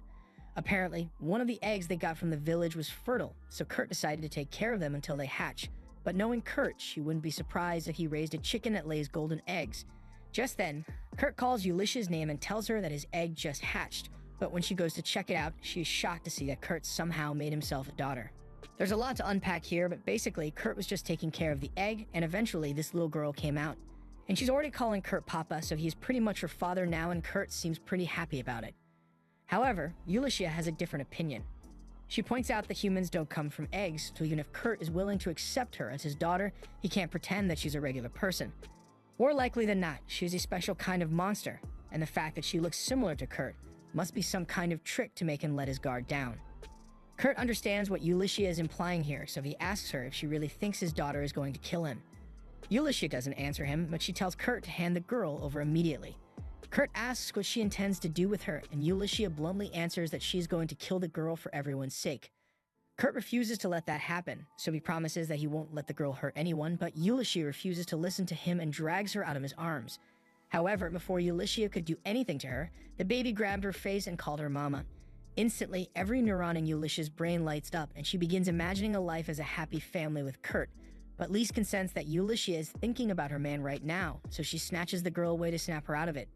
Apparently, one of the eggs they got from the village was fertile, so Kurt decided to take care of them until they hatch. But knowing Kurt, she wouldn't be surprised if he raised a chicken that lays golden eggs. Just then, Kurt calls Ulysses' name and tells her that his egg just hatched, but when she goes to check it out, she is shocked to see that Kurt somehow made himself a daughter. There's a lot to unpack here, but basically, Kurt was just taking care of the egg, and eventually this little girl came out. And she's already calling Kurt Papa, so he's pretty much her father now, and Kurt seems pretty happy about it. However, Ulysses has a different opinion. She points out that humans don't come from eggs, so even if Kurt is willing to accept her as his daughter, he can't pretend that she's a regular person. More likely than not, she's a special kind of monster, and the fact that she looks similar to Kurt must be some kind of trick to make him let his guard down. Kurt understands what Ulysses is implying here, so he asks her if she really thinks his daughter is going to kill him. Ulysses doesn't answer him, but she tells Kurt to hand the girl over immediately. Kurt asks what she intends to do with her, and Ulysses bluntly answers that she's going to kill the girl for everyone's sake. Kurt refuses to let that happen, so he promises that he won't let the girl hurt anyone, but Ulysses refuses to listen to him and drags her out of his arms. However, before Ulysses could do anything to her, the baby grabbed her face and called her mama. Instantly, every neuron in Ulysses' brain lights up, and she begins imagining a life as a happy family with Kurt. But Lise can sense that Ulysses is thinking about her man right now, so she snatches the girl away to snap her out of it.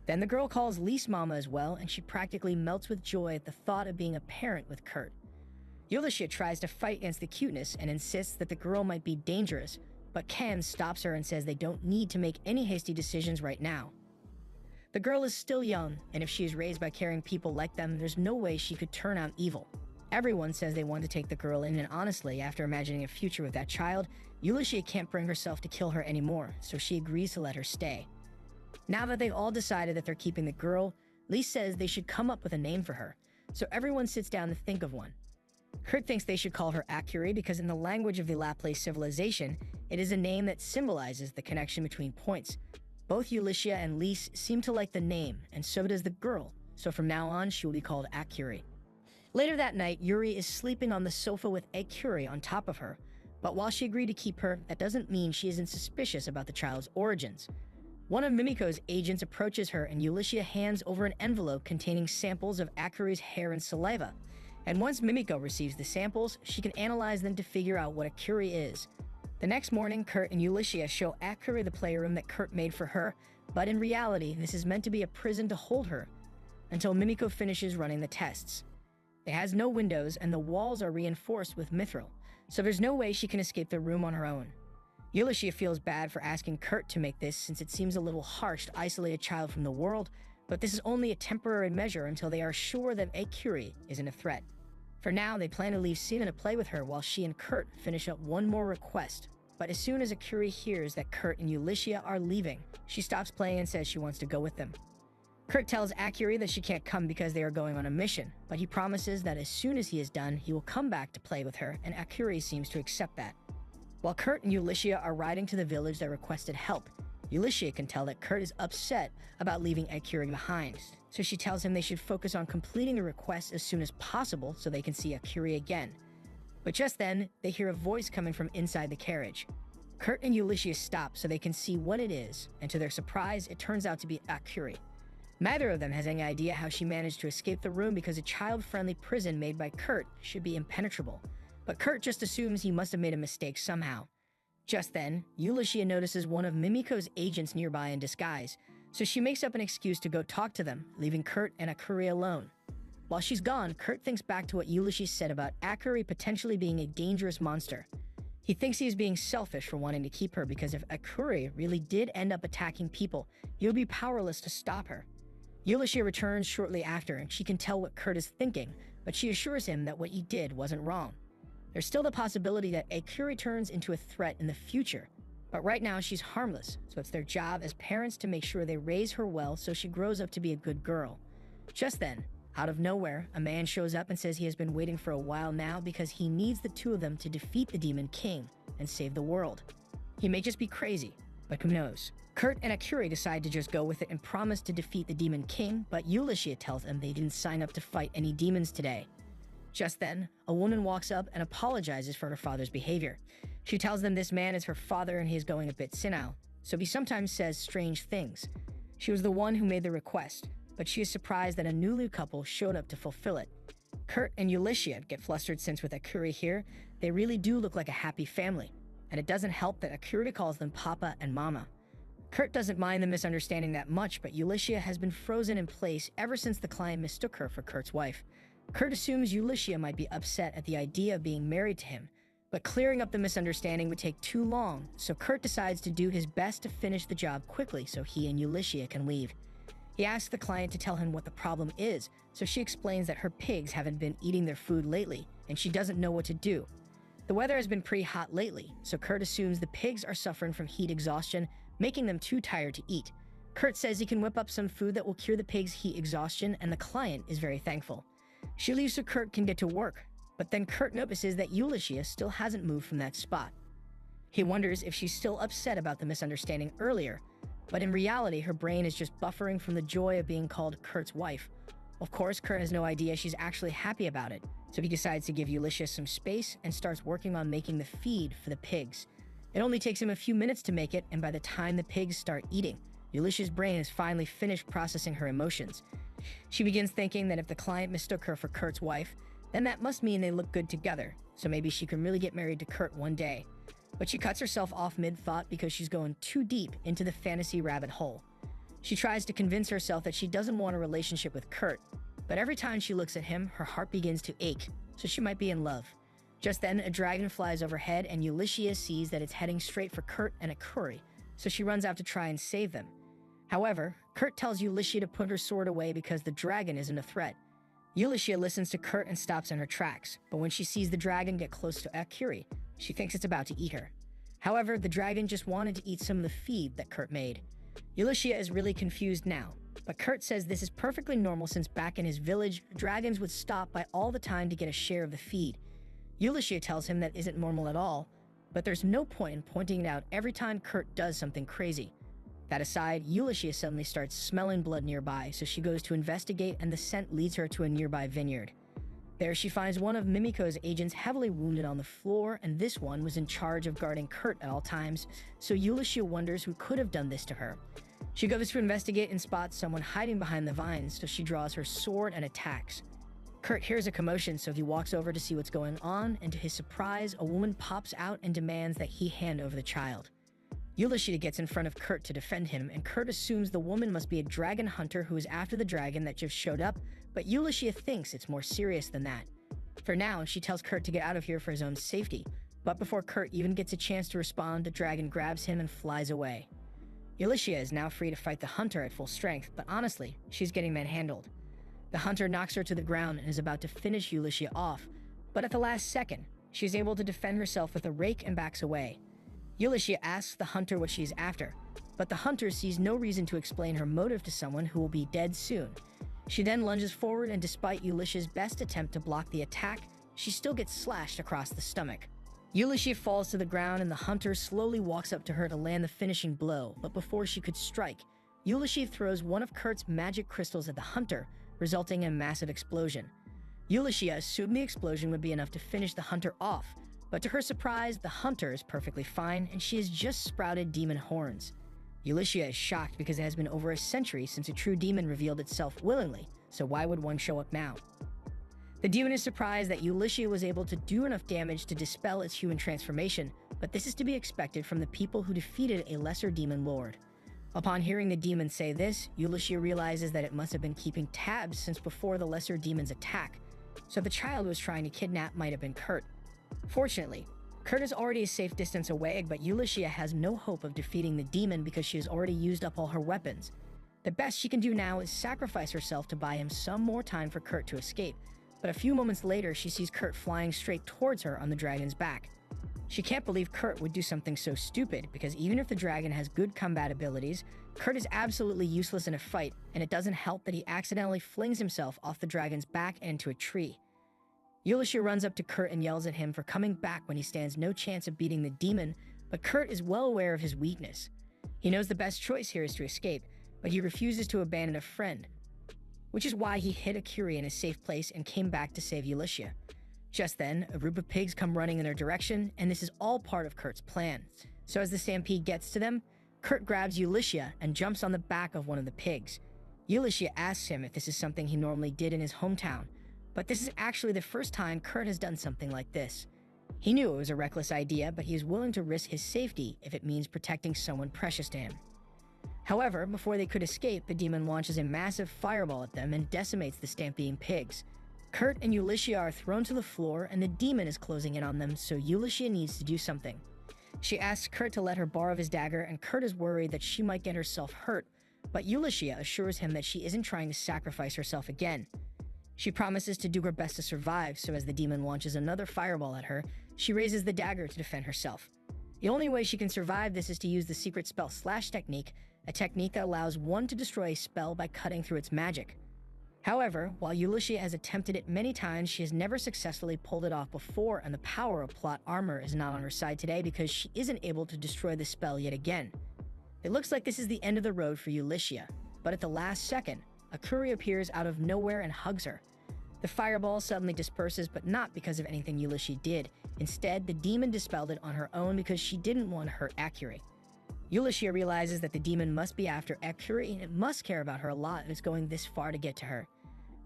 Then the girl calls Lise mama as well, and she practically melts with joy at the thought of being a parent with Kurt. Ulysses tries to fight against the cuteness and insists that the girl might be dangerous, but Cam stops her and says they don't need to make any hasty decisions right now. The girl is still young, and if she is raised by caring people like them, there's no way she could turn out evil. Everyone says they want to take the girl in, and honestly, after imagining a future with that child, Ulysses can't bring herself to kill her anymore, so she agrees to let her stay. Now that they've all decided that they're keeping the girl, Lise says they should come up with a name for her, so everyone sits down to think of one. Kurt thinks they should call her Akuri because in the language of the Laplace civilization, it is a name that symbolizes the connection between points. Both Ulysses and Lise seem to like the name, and so does the girl, so from now on she will be called Akuri. Later that night, Yuri is sleeping on the sofa with Akuri on top of her, but while she agreed to keep her, that doesn't mean she isn't suspicious about the child's origins. One of Mimiko's agents approaches her, and Ulysses hands over an envelope containing samples of Akuri's hair and saliva. And once Mimiko receives the samples, she can analyze them to figure out what Akuri is. The next morning, Kurt and Ulysses show Akuri the playroom that Kurt made for her, but in reality, this is meant to be a prison to hold her, until Mimiko finishes running the tests. It has no windows, and the walls are reinforced with mithril, so there's no way she can escape the room on her own. Ulysses feels bad for asking Kurt to make this since it seems a little harsh to isolate a child from the world, but this is only a temporary measure until they are sure that Akuri isn't a threat. For now, they plan to leave Sina to play with her while she and Kurt finish up one more request. But as soon as Akuri hears that Kurt and Ulysses are leaving, she stops playing and says she wants to go with them. Kurt tells Akuri that she can't come because they are going on a mission, but he promises that as soon as he is done, he will come back to play with her, and Akuri seems to accept that. While Kurt and Ulysses are riding to the village that requested help, Ulysses can tell that Kurt is upset about leaving Akuri behind, so she tells him they should focus on completing the request as soon as possible so they can see Akuri again. But just then, they hear a voice coming from inside the carriage. Kurt and Ulysses stop so they can see what it is, and to their surprise, it turns out to be Akuri. Neither of them has any idea how she managed to escape the room because a child-friendly prison made by Kurt should be impenetrable. But Kurt just assumes he must have made a mistake somehow. Just then, Ulysses notices one of Mimiko's agents nearby in disguise, so she makes up an excuse to go talk to them, leaving Kurt and Akuri alone. While she's gone, Kurt thinks back to what Ulysses said about Akuri potentially being a dangerous monster. He thinks he is being selfish for wanting to keep her because if Akuri really did end up attacking people, he would be powerless to stop her. Ulysses returns shortly after, and she can tell what Kurt is thinking, but she assures him that what he did wasn't wrong. There's still the possibility that Akuri turns into a threat in the future, but right now she's harmless, so it's their job as parents to make sure they raise her well so she grows up to be a good girl. Just then, out of nowhere, a man shows up and says he has been waiting for a while now because he needs the two of them to defeat the Demon King and save the world. He may just be crazy, but who knows? Kurt and Akuri decide to just go with it and promise to defeat the Demon King, but Ulysses tells them they didn't sign up to fight any demons today. Just then, a woman walks up and apologizes for her father's behavior. She tells them this man is her father and he is going a bit senile, so he sometimes says strange things. She was the one who made the request, but she is surprised that a newly couple showed up to fulfill it. Kurt and Ulysses get flustered since with Akuri here, they really do look like a happy family, and it doesn't help that Akuri calls them Papa and Mama. Kurt doesn't mind the misunderstanding that much, but Ulysses has been frozen in place ever since the client mistook her for Kurt's wife. Kurt assumes Ulysses might be upset at the idea of being married to him, but clearing up the misunderstanding would take too long, so Kurt decides to do his best to finish the job quickly so he and Ulysses can leave. He asks the client to tell him what the problem is, so she explains that her pigs haven't been eating their food lately, and she doesn't know what to do. The weather has been pretty hot lately, so Kurt assumes the pigs are suffering from heat exhaustion, making them too tired to eat. Kurt says he can whip up some food that will cure the pigs' heat exhaustion, and the client is very thankful. She leaves so Kurt can get to work, but then Kurt notices that Ulysses still hasn't moved from that spot. He wonders if she's still upset about the misunderstanding earlier, but in reality, her brain is just buffering from the joy of being called Kurt's wife. Of course, Kurt has no idea she's actually happy about it, so he decides to give Ulysses some space and starts working on making the feed for the pigs. It only takes him a few minutes to make it, and by the time the pigs start eating, Ulysses' brain is finally finished processing her emotions. She begins thinking that if the client mistook her for Kurt's wife, then that must mean they look good together, so maybe she can really get married to Kurt one day. But she cuts herself off mid-thought because she's going too deep into the fantasy rabbit hole. She tries to convince herself that she doesn't want a relationship with Kurt, but every time she looks at him, her heart begins to ache, so she might be in love. Just then, a dragon flies overhead and Ulysses sees that it's heading straight for Kurt and Akuri, so she runs out to try and save them. However, Kurt tells Ulysses to put her sword away because the dragon isn't a threat. Ulysses listens to Kurt and stops in her tracks, but when she sees the dragon get close to Akuri, she thinks it's about to eat her. However, the dragon just wanted to eat some of the feed that Kurt made. Ulysses is really confused now, but Kurt says this is perfectly normal since back in his village, dragons would stop by all the time to get a share of the feed. Ulysses tells him that isn't normal at all, but there's no point in pointing it out every time Kurt does something crazy. That aside, Ulysses suddenly starts smelling blood nearby, so she goes to investigate and the scent leads her to a nearby vineyard. There she finds one of Mimiko's agents heavily wounded on the floor, and this one was in charge of guarding Kurt at all times, so Ulysses wonders who could have done this to her. She goes to investigate and spots someone hiding behind the vines, so she draws her sword and attacks. Kurt hears a commotion, so he walks over to see what's going on, and to his surprise, a woman pops out and demands that he hand over the child. Ulysses gets in front of Kurt to defend him, and Kurt assumes the woman must be a dragon hunter who is after the dragon that just showed up, but Ulysses thinks it's more serious than that. For now, she tells Kurt to get out of here for his own safety, but before Kurt even gets a chance to respond, the dragon grabs him and flies away. Ulysses is now free to fight the hunter at full strength, but honestly, she's getting manhandled. The hunter knocks her to the ground and is about to finish Ulysses off, but at the last second, she is able to defend herself with a rake and backs away. Ulysses asks the hunter what she is after, but the hunter sees no reason to explain her motive to someone who will be dead soon. She then lunges forward, and despite Ulysses' best attempt to block the attack, she still gets slashed across the stomach. Ulysses falls to the ground and the hunter slowly walks up to her to land the finishing blow, but before she could strike, Ulysses throws one of Kurt's magic crystals at the hunter, resulting in a massive explosion. Ulysses assumed the explosion would be enough to finish the hunter off, but to her surprise, the hunter is perfectly fine and she has just sprouted demon horns. Ulysses is shocked because it has been over a century since a true demon revealed itself willingly, so why would one show up now? The demon is surprised that Ulysses was able to do enough damage to dispel its human transformation, but this is to be expected from the people who defeated a lesser demon lord. Upon hearing the demon say this, Ulysses realizes that it must have been keeping tabs since before the lesser demon's attack, so the child who was trying to kidnap might have been Kurt. Fortunately, Kurt is already a safe distance away, but Ulysses has no hope of defeating the demon because she has already used up all her weapons. The best she can do now is sacrifice herself to buy him some more time for Kurt to escape, but a few moments later she sees Kurt flying straight towards her on the dragon's back. She can't believe Kurt would do something so stupid because even if the dragon has good combat abilities, Kurt is absolutely useless in a fight, and it doesn't help that he accidentally flings himself off the dragon's back and into a tree. Ulysses runs up to Kurt and yells at him for coming back when he stands no chance of beating the demon, but Kurt is well aware of his weakness. He knows the best choice here is to escape, but he refuses to abandon a friend, which is why he hid Akiri in a safe place and came back to save Ulyssia. Just then, a group of pigs come running in their direction, and this is all part of Kurt's plan. So as the stampede gets to them, Kurt grabs Ulyssia and jumps on the back of one of the pigs. Ulyssia asks him if this is something he normally did in his hometown, but this is actually the first time Kurt has done something like this. He knew it was a reckless idea, but he is willing to risk his safety if it means protecting someone precious to him. However, before they could escape, the demon launches a massive fireball at them and decimates the stampeding pigs. Kurt and Ulyssia are thrown to the floor, and the demon is closing in on them, so Ulyssia needs to do something. She asks Kurt to let her borrow his dagger, and Kurt is worried that she might get herself hurt, but Ulyssia assures him that she isn't trying to sacrifice herself again. She promises to do her best to survive, so as the demon launches another fireball at her, she raises the dagger to defend herself. The only way she can survive this is to use the secret spell Slash technique, a technique that allows one to destroy a spell by cutting through its magic. However, while Ulyssia has attempted it many times, she has never successfully pulled it off before, and the power of plot armor is not on her side today because she isn't able to destroy the spell yet again. It looks like this is the end of the road for Ulyssia, but at the last second, Akiri appears out of nowhere and hugs her. The fireball suddenly disperses, but not because of anything Ulyssia did. Instead, the demon dispelled it on her own because she didn't want to hurt Akiri. Ulyssia realizes that the demon must be after Akiri, and it must care about her a lot if it's going this far to get to her.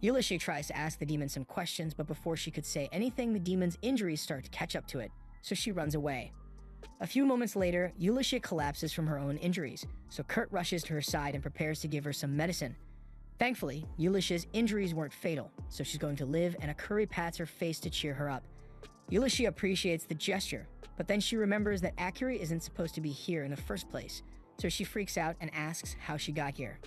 Ulyssia tries to ask the demon some questions, but before she could say anything, the demon's injuries start to catch up to it, so she runs away. A few moments later, Ulyssia collapses from her own injuries, so Kurt rushes to her side and prepares to give her some medicine. Thankfully, Ulyssia's injuries weren't fatal, so she's going to live, and Akiri pats her face to cheer her up. Ulyssia appreciates the gesture, but then she remembers that Akiri isn't supposed to be here in the first place, so she freaks out and asks how she got here.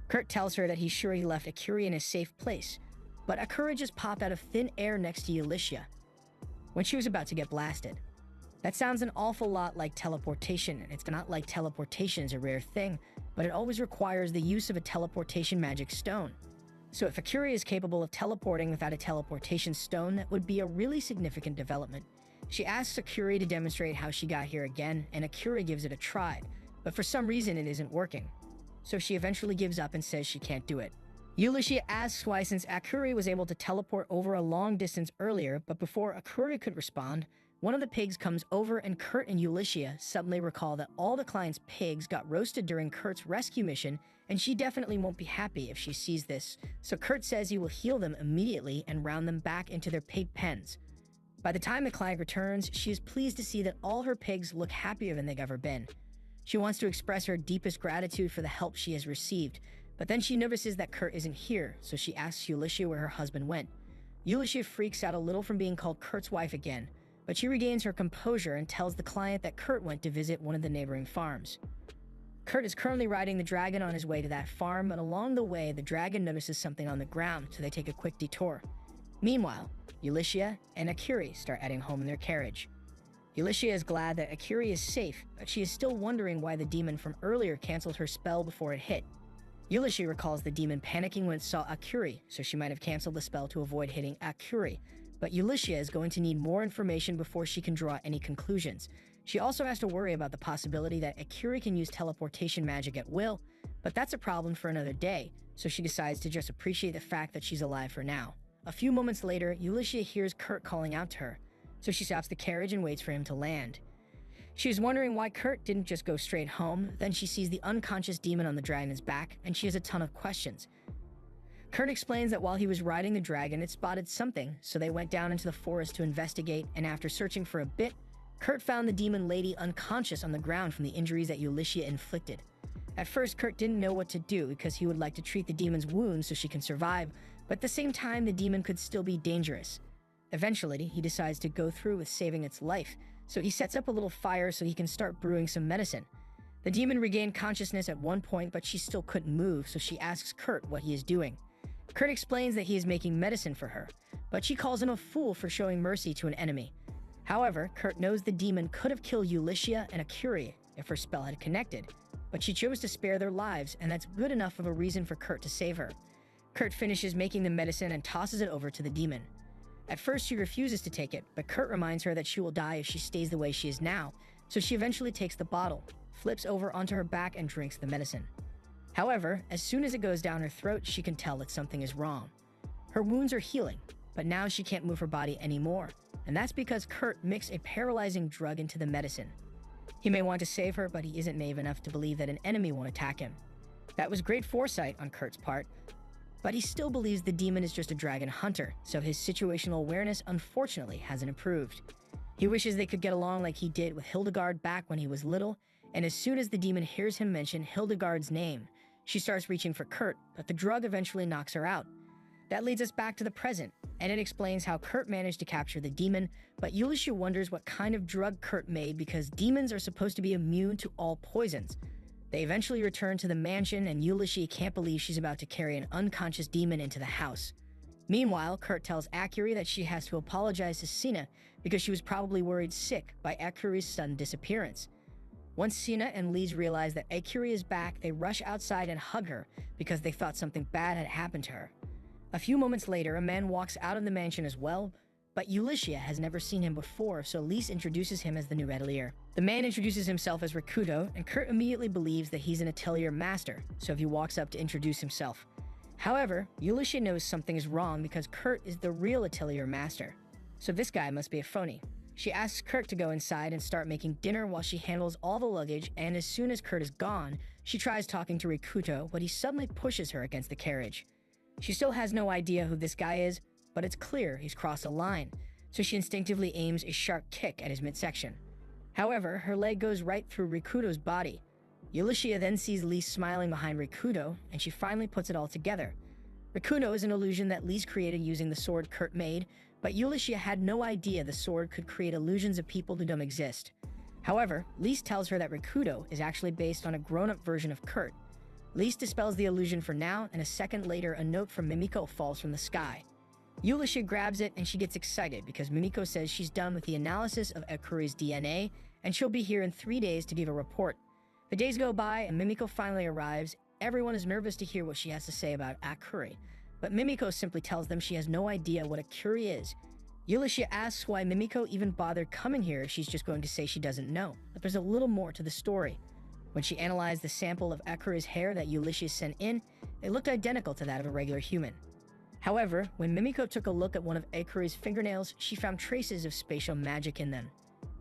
Kurt tells her that he's sure he left Akiri in a safe place, but Akiri just popped out of thin air next to Ulyssia when she was about to get blasted. That sounds an awful lot like teleportation, and it's not like teleportation is a rare thing, but it always requires the use of a teleportation magic stone. So if Akiri is capable of teleporting without a teleportation stone, that would be a really significant development. She asks Akiri to demonstrate how she got here again, and Akiri gives it a try, but for some reason it isn't working. So she eventually gives up and says she can't do it. Ulyssia asks why, since Akiri was able to teleport over a long distance earlier, but before Akiri could respond, one of the pigs comes over, and Kurt and Ulyssia suddenly recall that all the client's pigs got roasted during Kurt's rescue mission, and she definitely won't be happy if she sees this, so Kurt says he will heal them immediately and round them back into their pig pens. By the time the client returns, she is pleased to see that all her pigs look happier than they've ever been. She wants to express her deepest gratitude for the help she has received, but then she notices that Kurt isn't here, so she asks Ulyssia where her husband went. Ulyssia freaks out a little from being called Kurt's wife again, but she regains her composure and tells the client that Kurt went to visit one of the neighboring farms. Kurt is currently riding the dragon on his way to that farm, but along the way, the dragon notices something on the ground, so they take a quick detour. Meanwhile, Ulyssia and Akiri start heading home in their carriage. Ulyssia is glad that Akiri is safe, but she is still wondering why the demon from earlier canceled her spell before it hit. Ulyssia recalls the demon panicking when it saw Akiri, so she might have canceled the spell to avoid hitting Akiri, but Ulyssia is going to need more information before she can draw any conclusions. She also has to worry about the possibility that Akiri can use teleportation magic at will, but that's a problem for another day, so she decides to just appreciate the fact that she's alive for now. A few moments later, Ulyssia hears Kurt calling out to her, so she stops the carriage and waits for him to land. She is wondering why Kurt didn't just go straight home. Then she sees the unconscious demon on the dragon's back, and she has a ton of questions. Kurt explains that while he was riding the dragon, it spotted something, so they went down into the forest to investigate, and after searching for a bit, Kurt found the demon lady unconscious on the ground from the injuries that Ulyssia inflicted. At first, Kurt didn't know what to do because he would like to treat the demon's wounds so she can survive, but at the same time, the demon could still be dangerous. Eventually, he decides to go through with saving its life, so he sets up a little fire so he can start brewing some medicine. The demon regained consciousness at one point, but she still couldn't move, so she asks Kurt what he is doing. Kurt explains that he is making medicine for her, but she calls him a fool for showing mercy to an enemy. However, Kurt knows the demon could have killed Ulyssia and Akiri if her spell had connected, but she chose to spare their lives, and that's good enough of a reason for Kurt to save her. Kurt finishes making the medicine and tosses it over to the demon. At first, she refuses to take it, but Kurt reminds her that she will die if she stays the way she is now, so she eventually takes the bottle, flips over onto her back and drinks the medicine. However, as soon as it goes down her throat, she can tell that something is wrong. Her wounds are healing, but now she can't move her body anymore, and that's because Kurt mixed a paralyzing drug into the medicine. He may want to save her, but he isn't naive enough to believe that an enemy won't attack him. That was great foresight on Kurt's part, but he still believes the demon is just a dragon hunter, so his situational awareness unfortunately hasn't improved. He wishes they could get along like he did with Hildegard back when he was little, and as soon as the demon hears him mention Hildegard's name, she starts reaching for Kurt, but the drug eventually knocks her out. That leads us back to the present, and it explains how Kurt managed to capture the demon, but Ulysses wonders what kind of drug Kurt made because demons are supposed to be immune to all poisons. They eventually return to the mansion, and Ulysses can't believe she's about to carry an unconscious demon into the house. Meanwhile, Kurt tells Akuri that she has to apologize to Sina because she was probably worried sick by Akuri's sudden disappearance. Once Sina and Lise realize that Akuri is back, they rush outside and hug her because they thought something bad had happened to her. A few moments later, a man walks out of the mansion as well, but Ulysses has never seen him before, so Lise introduces him as the new Atelier. The man introduces himself as Rikudo, and Kurt immediately believes that he's an Atelier master, so he walks up to introduce himself. However, Ulysses knows something is wrong because Kurt is the real Atelier master, so this guy must be a phony. She asks Kurt to go inside and start making dinner while she handles all the luggage, and as soon as Kurt is gone, she tries talking to Rikudo, but he suddenly pushes her against the carriage. She still has no idea who this guy is, but it's clear he's crossed a line, so she instinctively aims a sharp kick at his midsection. However, her leg goes right through Rikudo's body. Ulysses then sees Lise smiling behind Rikudo, and she finally puts it all together. Rikudo is an illusion that Lise created using the sword Kurt made, but Ulysses had no idea the sword could create illusions of people who don't exist. However, Lise tells her that Rikudo is actually based on a grown-up version of Kurt. Lise dispels the illusion for now, and a second later, a note from Mimiko falls from the sky. Ulysses grabs it, and she gets excited because Mimiko says she's done with the analysis of Akuri's DNA, and she'll be here in 3 days to give a report. The days go by, and Mimiko finally arrives. Everyone is nervous to hear what she has to say about Akuri, but Mimiko simply tells them she has no idea what Akuri is. Ulysses asks why Mimiko even bothered coming here if she's just going to say she doesn't know, but there's a little more to the story. When she analyzed the sample of Akuri's hair that Ulysses sent in, it looked identical to that of a regular human. However, when Mimiko took a look at one of Akuri's fingernails, she found traces of spatial magic in them.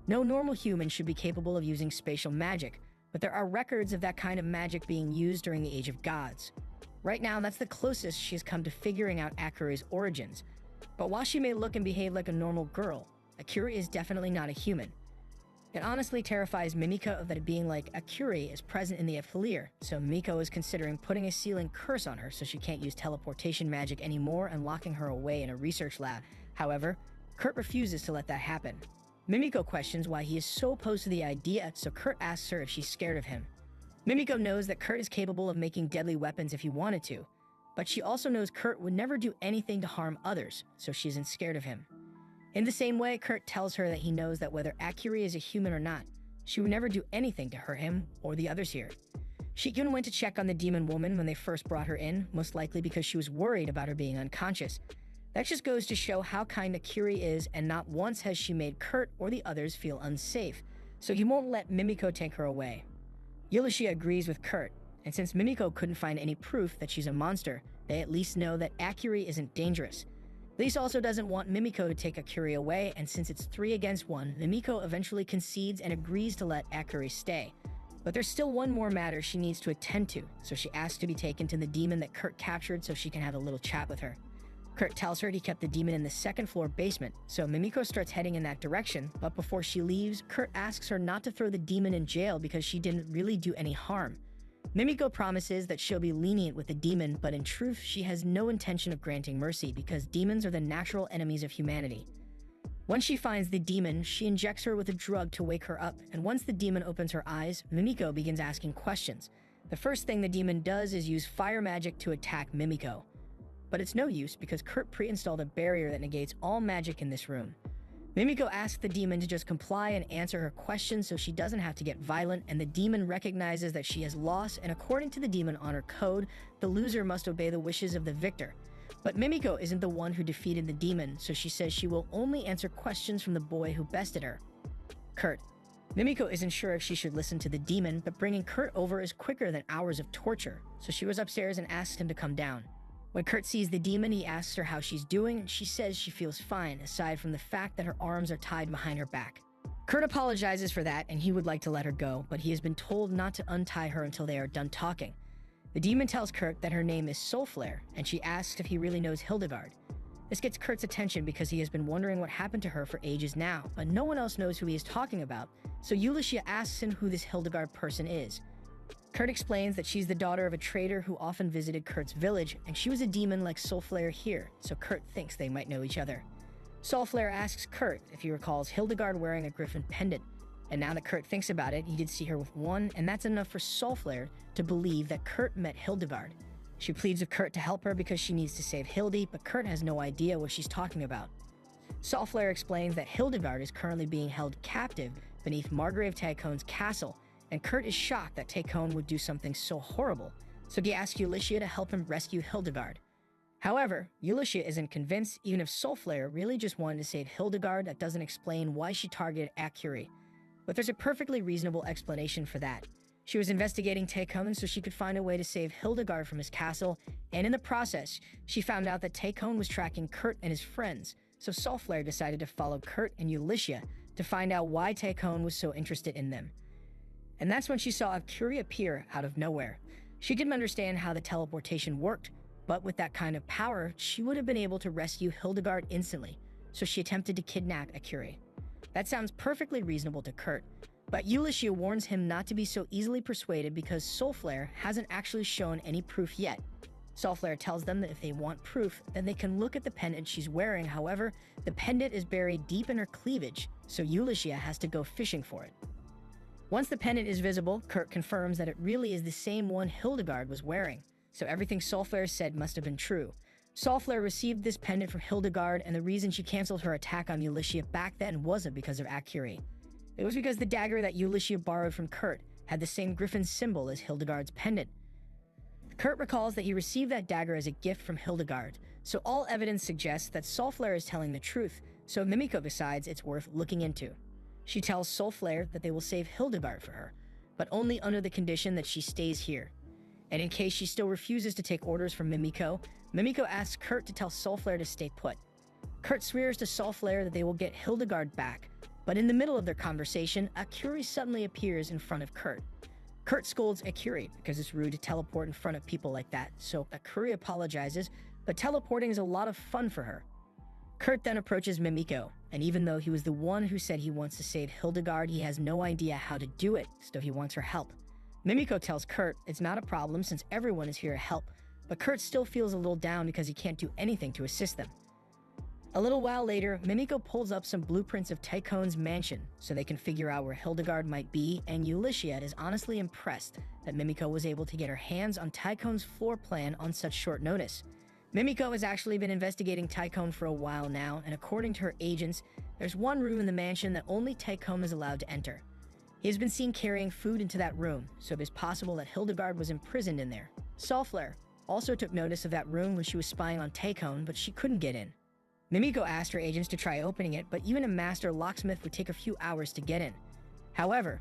No normal human should be capable of using spatial magic, but there are records of that kind of magic being used during the Age of Gods. Right now, that's the closest she has come to figuring out Akuri's origins. But while she may look and behave like a normal girl, Akuri is definitely not a human. It honestly terrifies Mimiko that being like Akuri is present in the Atelier, so Mimiko is considering putting a sealing curse on her so she can't use teleportation magic anymore and locking her away in a research lab. However, Kurt refuses to let that happen. Mimiko questions why he is so opposed to the idea, so Kurt asks her if she's scared of him. Mimiko knows that Kurt is capable of making deadly weapons if he wanted to, but she also knows Kurt would never do anything to harm others, so she isn't scared of him. In the same way, Kurt tells her that he knows that whether Akuri is a human or not, she would never do anything to hurt him or the others here. She even went to check on the demon woman when they first brought her in, most likely because she was worried about her being unconscious. That just goes to show how kind Akuri is, and not once has she made Kurt or the others feel unsafe, so he won't let Mimiko take her away. Ulysses agrees with Kurt, and since Mimiko couldn't find any proof that she's a monster, they at least know that Akuri isn't dangerous. Lise also doesn't want Mimiko to take Akuri away, and since it's 3 against 1, Mimiko eventually concedes and agrees to let Akuri stay. But there's still one more matter she needs to attend to, so she asks to be taken to the demon that Kurt captured so she can have a little chat with her. Kurt tells her he kept the demon in the second-floor basement, so Mimiko starts heading in that direction, but before she leaves, Kurt asks her not to throw the demon in jail because she didn't really do any harm. Mimiko promises that she'll be lenient with the demon, but in truth, she has no intention of granting mercy because demons are the natural enemies of humanity. Once she finds the demon, she injects her with a drug to wake her up, and once the demon opens her eyes, Mimiko begins asking questions. The first thing the demon does is use fire magic to attack Mimiko. But it's no use because Kurt pre-installed a barrier that negates all magic in this room. Mimiko asks the demon to just comply and answer her questions so she doesn't have to get violent, and the demon recognizes that she has lost, and according to the demon honor code, the loser must obey the wishes of the victor. But Mimiko isn't the one who defeated the demon, so she says she will only answer questions from the boy who bested her. Kurt. Mimiko isn't sure if she should listen to the demon, but bringing Kurt over is quicker than hours of torture, so she goes upstairs and asks him to come down. When Kurt sees the demon, he asks her how she's doing, and she says she feels fine, aside from the fact that her arms are tied behind her back. Kurt apologizes for that, and he would like to let her go, but he has been told not to untie her until they are done talking. The demon tells Kurt that her name is Soulflare, and she asks if he really knows Hildegard. This gets Kurt's attention because he has been wondering what happened to her for ages now, but no one else knows who he is talking about, so Ulysses asks him who this Hildegard person is. Kurt explains that she's the daughter of a trader who often visited Kurt's village, and she was a demon like Soulflare here, so Kurt thinks they might know each other. Soulflare asks Kurt if he recalls Hildegard wearing a griffin pendant, and now that Kurt thinks about it, he did see her with one, and that's enough for Soulflare to believe that Kurt met Hildegard. She pleads with Kurt to help her because she needs to save Hildy, but Kurt has no idea what she's talking about. Soulflare explains that Hildegard is currently being held captive beneath Margrave Tycoon's castle, and Kurt is shocked that Tycoon would do something so horrible, so he asks Ulysses to help him rescue Hildegard. However, Ulysses isn't convinced even if Soulflare really just wanted to save Hildegard. That doesn't explain why she targeted Akuri. But there's a perfectly reasonable explanation for that. She was investigating Tycoon so she could find a way to save Hildegard from his castle, and in the process, she found out that Tycoon was tracking Kurt and his friends, so Soulflare decided to follow Kurt and Ulysses to find out why Tycoon was so interested in them. And that's when she saw Akuri appear out of nowhere. She didn't understand how the teleportation worked, but with that kind of power, she would have been able to rescue Hildegard instantly, so she attempted to kidnap Akuri. That sounds perfectly reasonable to Kurt, but Ulysses warns him not to be so easily persuaded because Soulflare hasn't actually shown any proof yet. Soulflare tells them that if they want proof, then they can look at the pendant she's wearing. However, the pendant is buried deep in her cleavage, so Ulysses has to go fishing for it. Once the pendant is visible, Kurt confirms that it really is the same one Hildegard was wearing, so everything Soulflare said must have been true. Soulflare received this pendant from Hildegard, and the reason she canceled her attack on Ulysses back then wasn't because of Akuri. It was because the dagger that Ulysses borrowed from Kurt had the same griffin symbol as Hildegard's pendant. Kurt recalls that he received that dagger as a gift from Hildegard, so all evidence suggests that Soulflare is telling the truth, so Mimiko decides it's worth looking into. She tells Soulflare that they will save Hildegard for her, but only under the condition that she stays here. And in case she still refuses to take orders from Mimiko, Mimiko asks Kurt to tell Soulflare to stay put. Kurt swears to Soulflare that they will get Hildegard back, but in the middle of their conversation, Akuri suddenly appears in front of Kurt. Kurt scolds Akuri because it's rude to teleport in front of people like that, so Akuri apologizes, but teleporting is a lot of fun for her. Kurt then approaches Mimiko, and even though he was the one who said he wants to save Hildegard, he has no idea how to do it, so he wants her help. Mimiko tells Kurt it's not a problem since everyone is here to help, but Kurt still feels a little down because he can't do anything to assist them. A little while later, Mimiko pulls up some blueprints of Tycoon's mansion so they can figure out where Hildegard might be, and Ulysses is honestly impressed that Mimiko was able to get her hands on Tycoon's floor plan on such short notice. Mimiko has actually been investigating Tycoon for a while now, and according to her agents, there's one room in the mansion that only Tycoon is allowed to enter. He has been seen carrying food into that room, so it is possible that Hildegard was imprisoned in there. Soulflare also took notice of that room when she was spying on Tycoon, but she couldn't get in. Mimiko asked her agents to try opening it, but even a master locksmith would take a few hours to get in. However,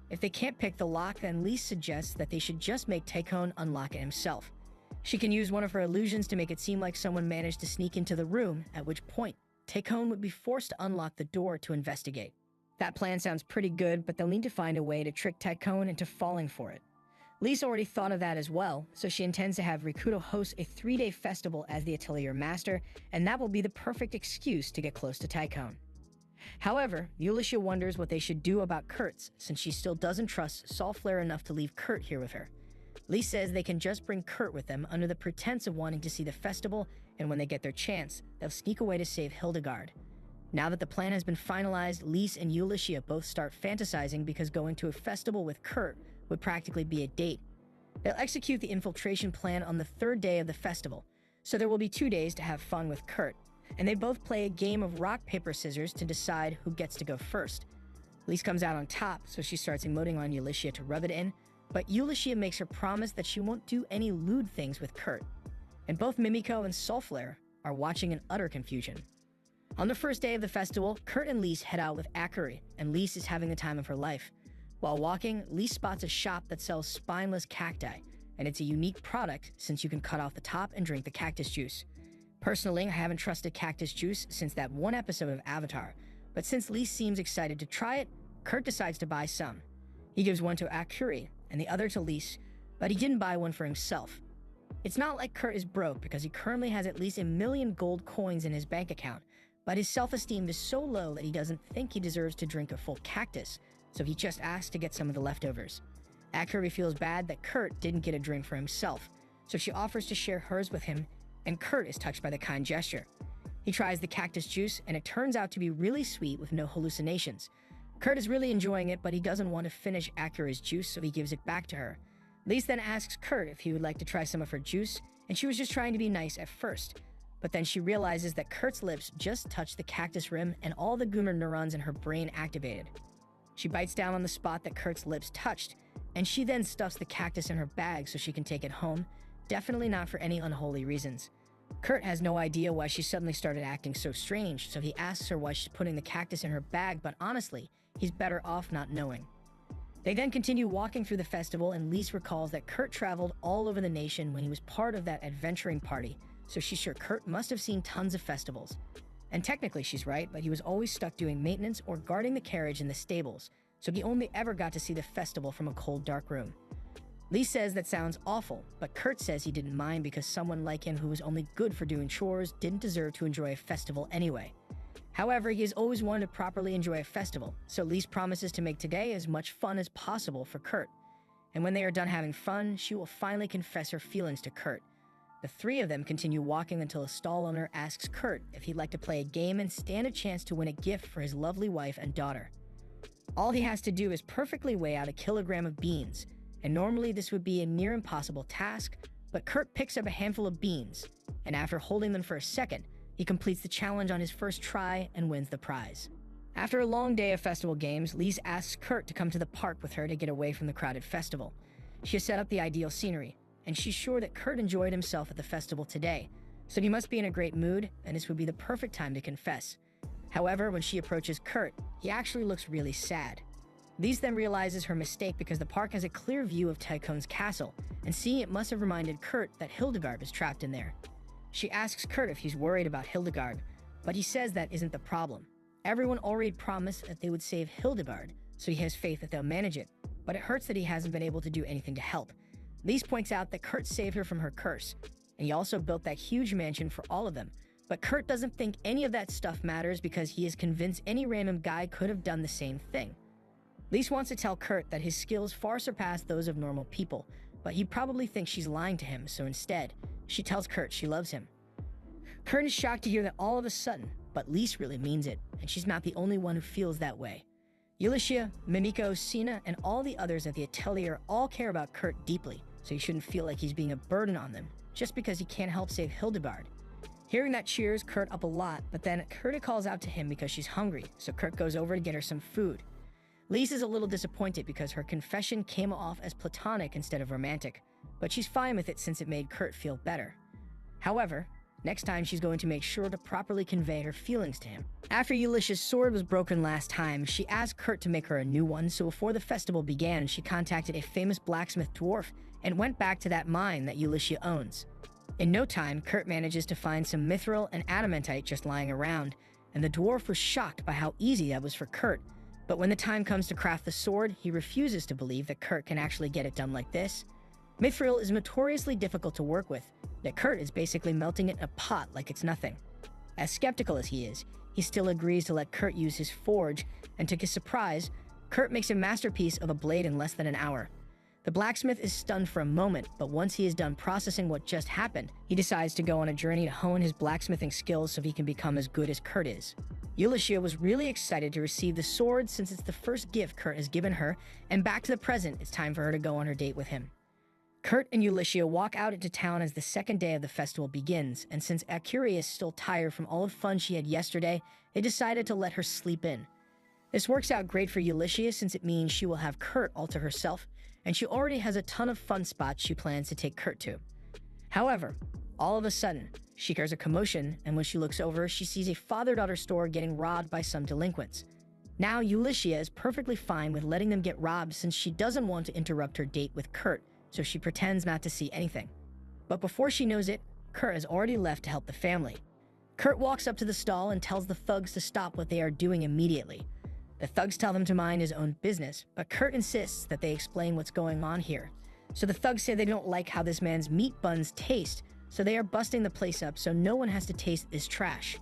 if they can't pick the lock, then Lise suggests that they should just make Tycoon unlock it himself. She can use one of her illusions to make it seem like someone managed to sneak into the room, at which point, Tycoon would be forced to unlock the door to investigate. That plan sounds pretty good, but they'll need to find a way to trick Tycoon into falling for it. Lise already thought of that as well, so she intends to have Rikudo host a 3-day festival as the Atelier Master, and that will be the perfect excuse to get close to Tycoon. However, Ulysses wonders what they should do about Kurtz, since she still doesn't trust Soulflare enough to leave Kurt here with her. Lise says they can just bring Kurt with them under the pretense of wanting to see the festival, and when they get their chance, they'll sneak away to save Hildegard. Now that the plan has been finalized, Lise and Ulysses both start fantasizing because going to a festival with Kurt would practically be a date. They'll execute the infiltration plan on the 3rd day of the festival, so there will be 2 days to have fun with Kurt, and they both play a game of rock, paper, scissors to decide who gets to go first. Lise comes out on top, so she starts emoting on Ulysses to rub it in, but Ulysses makes her promise that she won't do any lewd things with Kurt. And both Mimiko and Soulflare are watching in utter confusion. On the first day of the festival, Kurt and Lise head out with Akuri, and Lise is having the time of her life. While walking, Lise spots a shop that sells spineless cacti, and it's a unique product since you can cut off the top and drink the cactus juice. Personally, I haven't trusted cactus juice since that one episode of Avatar, but since Lise seems excited to try it, Kurt decides to buy some. He gives one to Akuri and the other to Lise, but he didn't buy one for himself. It's not like Kurt is broke because he currently has at least 1 million gold coins in his bank account, but his self-esteem is so low that he doesn't think he deserves to drink a full cactus, so he just asks to get some of the leftovers. Akuri feels bad that Kurt didn't get a drink for himself, so she offers to share hers with him, and Kurt is touched by the kind gesture. He tries the cactus juice, and it turns out to be really sweet with no hallucinations. Kurt is really enjoying it, but he doesn't want to finish Akuri's juice, so he gives it back to her. Lise then asks Kurt if he would like to try some of her juice, and she was just trying to be nice at first. But then she realizes that Kurt's lips just touched the cactus rim and all the Goomer neurons in her brain activated. She bites down on the spot that Kurt's lips touched, and she then stuffs the cactus in her bag so she can take it home, definitely not for any unholy reasons. Kurt has no idea why she suddenly started acting so strange, so he asks her why she's putting the cactus in her bag, but honestly, he's better off not knowing. They then continue walking through the festival, and Lise recalls that Kurt traveled all over the nation when he was part of that adventuring party, so she's sure Kurt must have seen tons of festivals. And technically she's right, but he was always stuck doing maintenance or guarding the carriage in the stables, so he only ever got to see the festival from a cold, dark room. Lise says that sounds awful, but Kurt says he didn't mind because someone like him who was only good for doing chores didn't deserve to enjoy a festival anyway. However, he has always wanted to properly enjoy a festival, so Lise promises to make today as much fun as possible for Kurt. And when they are done having fun, she will finally confess her feelings to Kurt. The three of them continue walking until a stall owner asks Kurt if he'd like to play a game and stand a chance to win a gift for his lovely wife and daughter. All he has to do is perfectly weigh out 1 kilogram of beans, and normally this would be a near impossible task, but Kurt picks up a handful of beans, and after holding them for a second, he completes the challenge on his first try and wins the prize. After a long day of festival games, Lise asks Kurt to come to the park with her to get away from the crowded festival. She has set up the ideal scenery, and she's sure that Kurt enjoyed himself at the festival today, so he must be in a great mood, and this would be the perfect time to confess. However, when she approaches Kurt, he actually looks really sad. Lise then realizes her mistake because the park has a clear view of Tycoon's castle, and seeing it must have reminded Kurt that Hildegard is trapped in there. She asks Kurt if he's worried about Hildegard, but he says that isn't the problem. Everyone already promised that they would save Hildegard, so he has faith that they'll manage it, but it hurts that he hasn't been able to do anything to help. Lise points out that Kurt saved her from her curse, and he also built that huge mansion for all of them, but Kurt doesn't think any of that stuff matters because he is convinced any random guy could have done the same thing. Lise wants to tell Kurt that his skills far surpass those of normal people, but he probably thinks she's lying to him, so instead, she tells Kurt she loves him. Kurt is shocked to hear that all of a sudden, but Lise really means it, and she's not the only one who feels that way. Ulysses, Mimiko, Sina, and all the others at the atelier all care about Kurt deeply, so he shouldn't feel like he's being a burden on them, just because he can't help save Hildegard. Hearing that cheers Kurt up a lot, but then Kurt calls out to him because she's hungry, so Kurt goes over to get her some food. Lise is a little disappointed because her confession came off as platonic instead of romantic, but she's fine with it since it made Kurt feel better. However, next time she's going to make sure to properly convey her feelings to him. After Ulysses' sword was broken last time, she asked Kurt to make her a new one, so before the festival began, she contacted a famous blacksmith dwarf and went back to that mine that Ulysses owns. In no time, Kurt manages to find some mithril and adamantite just lying around, and the dwarf was shocked by how easy that was for Kurt. But when the time comes to craft the sword, he refuses to believe that Kurt can actually get it done like this. Mithril is notoriously difficult to work with, yet Kurt is basically melting it in a pot like it's nothing. As skeptical as he is, he still agrees to let Kurt use his forge, and to his surprise, Kurt makes a masterpiece of a blade in less than an hour. The blacksmith is stunned for a moment, but once he is done processing what just happened, he decides to go on a journey to hone his blacksmithing skills so he can become as good as Kurt is. Ulysses was really excited to receive the sword since it's the first gift Kurt has given her, and back to the present, it's time for her to go on her date with him. Kurt and Ulysses walk out into town as the second day of the festival begins, and since Akuri is still tired from all the fun she had yesterday, they decided to let her sleep in. This works out great for Ulysses since it means she will have Kurt all to herself, and she already has a ton of fun spots she plans to take Kurt to. However, all of a sudden, She hears a commotion, and when she looks over, she sees a father-daughter store getting robbed by some delinquents. Now, Ulysses is perfectly fine with letting them get robbed since she doesn't want to interrupt her date with Kurt, so she pretends not to see anything. But before she knows it, Kurt has already left to help the family. Kurt walks up to the stall and tells the thugs to stop what they are doing immediately. The thugs tell him to mind his own business, but Kurt insists that they explain what's going on here. So the thugs say they don't like how this man's meat buns taste, so they are busting the place up so no one has to taste this trash.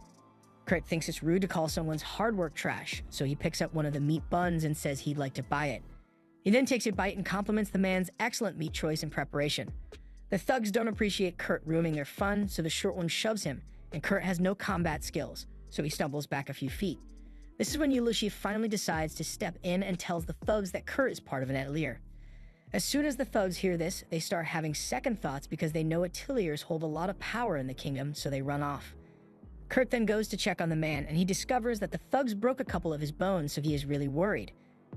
Kurt thinks it's rude to call someone's hard work trash, so he picks up one of the meat buns and says he'd like to buy it. He then takes a bite and compliments the man's excellent meat choice and preparation. The thugs don't appreciate Kurt ruining their fun, so the short one shoves him, and Kurt has no combat skills, so he stumbles back a few feet. This is when Ulysses finally decides to step in and tells the thugs that Kurt is part of an Atelier. As soon as the thugs hear this, they start having second thoughts because they know Ateliers hold a lot of power in the kingdom, so they run off. Kurt then goes to check on the man, and he discovers that the thugs broke a couple of his bones, so he is really worried.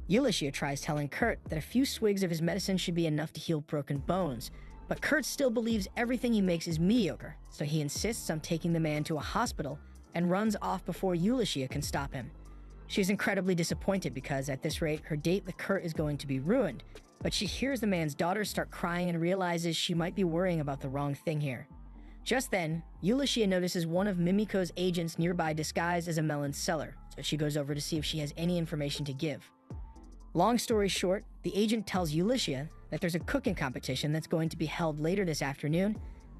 Ulysses tries telling Kurt that a few swigs of his medicine should be enough to heal broken bones, but Kurt still believes everything he makes is mediocre, so he insists on taking the man to a hospital and runs off before Ulysses can stop him. She is incredibly disappointed because, at this rate, her date with Kurt is going to be ruined, but she hears the man's daughter start crying and realizes she might be worrying about the wrong thing here. Just then, Ulysses notices one of Mimiko's agents nearby disguised as a melon seller, so she goes over to see if she has any information to give. Long story short, the agent tells Ulysses that there's a cooking competition that's going to be held later this afternoon,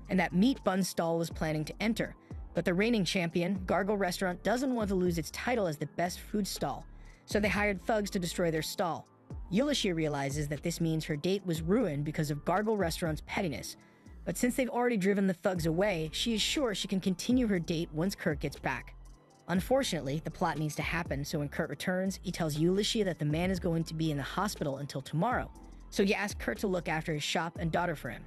and that Meat Bun Stall is planning to enter, but the reigning champion, Gargle Restaurant, doesn't want to lose its title as the best food stall, so they hired thugs to destroy their stall. Ulysses realizes that this means her date was ruined because of Gargle Restaurant's pettiness, but since they've already driven the thugs away, she is sure she can continue her date once Kurt gets back. Unfortunately, the plot needs to happen, so when Kurt returns, he tells Ulysses that the man is going to be in the hospital until tomorrow, so he asks Kurt to look after his shop and daughter for him.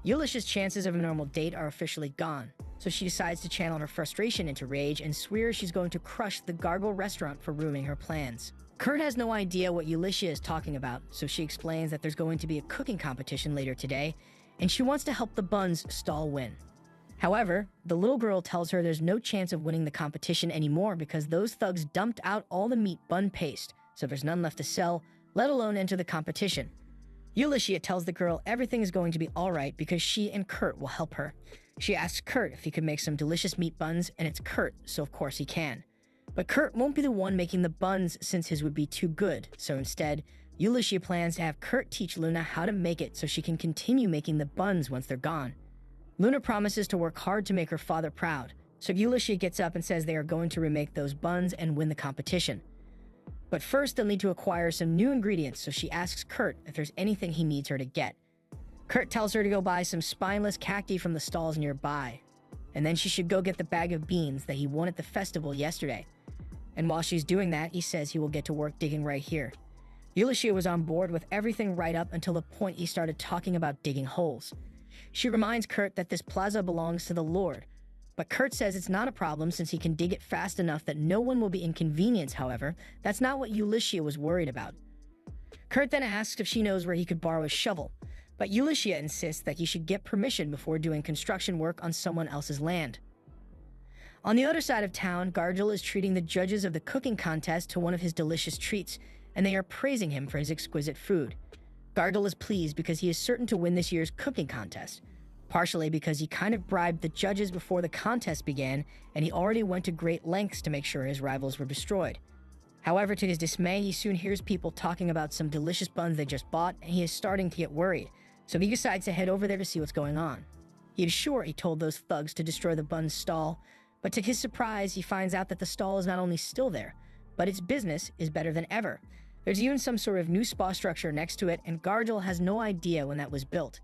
Ulysses' chances of a normal date are officially gone, so she decides to channel her frustration into rage and swears she's going to crush the Gargle Restaurant for ruining her plans. Kurt has no idea what Ulysses is talking about, so she explains that there's going to be a cooking competition later today, and she wants to help the Buns stall win. However, the little girl tells her there's no chance of winning the competition anymore because those thugs dumped out all the meat bun paste, so there's none left to sell, let alone enter the competition. Ulysses tells the girl everything is going to be alright because she and Kurt will help her. She asks Kurt if he could make some delicious meat buns, and it's Kurt, so of course he can. But Kurt won't be the one making the buns since his would be too good, so instead, Ulysses plans to have Kurt teach Luna how to make it so she can continue making the buns once they're gone. Luna promises to work hard to make her father proud, so Ulysses gets up and says they are going to remake those buns and win the competition. But first, they'll need to acquire some new ingredients, so she asks Kurt if there's anything he needs her to get. Kurt tells her to go buy some spineless cacti from the stalls nearby, and then she should go get the bag of beans that he won at the festival yesterday. And while she's doing that, he says he will get to work digging right here. Ulysses was on board with everything right up until the point he started talking about digging holes. She reminds Kurt that this plaza belongs to the Lord, but Kurt says it's not a problem since he can dig it fast enough that no one will be inconvenienced. However, that's not what Ulysses was worried about. Kurt then asks if she knows where he could borrow a shovel, but Ulysses insists that he should get permission before doing construction work on someone else's land. On the other side of town, Gargle is treating the judges of the cooking contest to one of his delicious treats, and they are praising him for his exquisite food. Gargle is pleased because he is certain to win this year's cooking contest, partially because he kind of bribed the judges before the contest began, and he already went to great lengths to make sure his rivals were destroyed. However, to his dismay, he soon hears people talking about some delicious buns they just bought, and he is starting to get worried, so he decides to head over there to see what's going on. He is sure he told those thugs to destroy the Buns stall, but to his surprise, he finds out that the stall is not only still there, but its business is better than ever. There's even some sort of new spa structure next to it, and Gargle has no idea when that was built.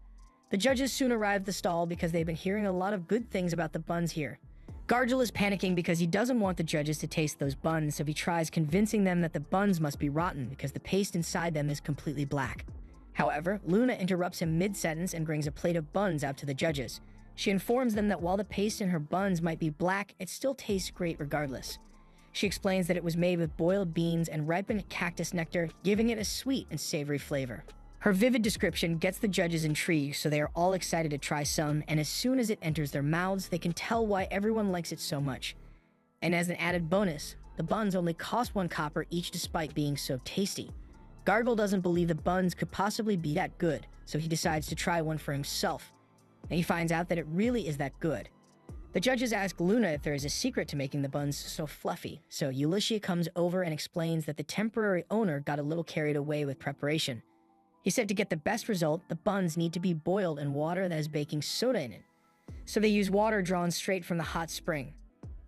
The judges soon arrive at the stall because they've been hearing a lot of good things about the buns here. Gargle is panicking because he doesn't want the judges to taste those buns, so he tries convincing them that the buns must be rotten because the paste inside them is completely black. However, Luna interrupts him mid-sentence and brings a plate of buns out to the judges. She informs them that while the paste in her buns might be black, it still tastes great regardless. She explains that it was made with boiled beans and ripened cactus nectar, giving it a sweet and savory flavor. Her vivid description gets the judges intrigued, so they are all excited to try some, and as soon as it enters their mouths, they can tell why everyone likes it so much. And as an added bonus, the buns only cost 1 copper each despite being so tasty. Gargle doesn't believe the buns could possibly be that good, so he decides to try one for himself. And he finds out that it really is that good. The judges ask Luna if there is a secret to making the buns so fluffy, so Ulysses comes over and explains that the temporary owner got a little carried away with preparation. He said to get the best result, the buns need to be boiled in water that has baking soda in it. So they use water drawn straight from the hot spring.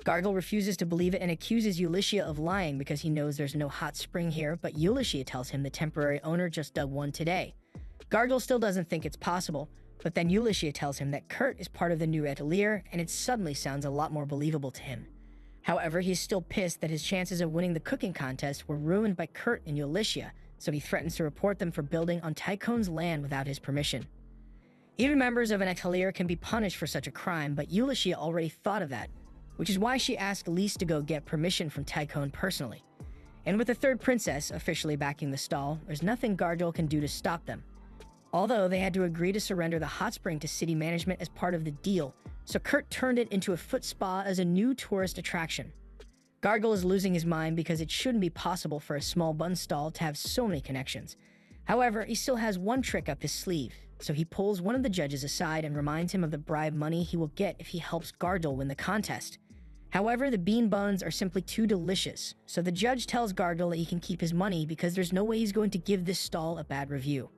Gargle refuses to believe it and accuses Ulysses of lying because he knows there's no hot spring here, but Ulysses tells him the temporary owner just dug one today. Gargle still doesn't think it's possible, but then Ulysses tells him that Kurt is part of the new atelier, and it suddenly sounds a lot more believable to him. However, he's still pissed that his chances of winning the cooking contest were ruined by Kurt and Ulysses, so he threatens to report them for building on Tycoon's land without his permission. Even members of an atelier can be punished for such a crime, but Ulysses already thought of that, which is why she asked Lise to go get permission from Tycoon personally. And with the third princess officially backing the stall, there's nothing Gargle can do to stop them. Although they had to agree to surrender the hot spring to city management as part of the deal, so Kurt turned it into a foot spa as a new tourist attraction. Gargle is losing his mind because it shouldn't be possible for a small bun stall to have so many connections. However, he still has one trick up his sleeve, so he pulls one of the judges aside and reminds him of the bribe money he will get if he helps Gargle win the contest. However, the bean buns are simply too delicious, so the judge tells Gargle that he can keep his money because there's no way he's going to give this stall a bad review.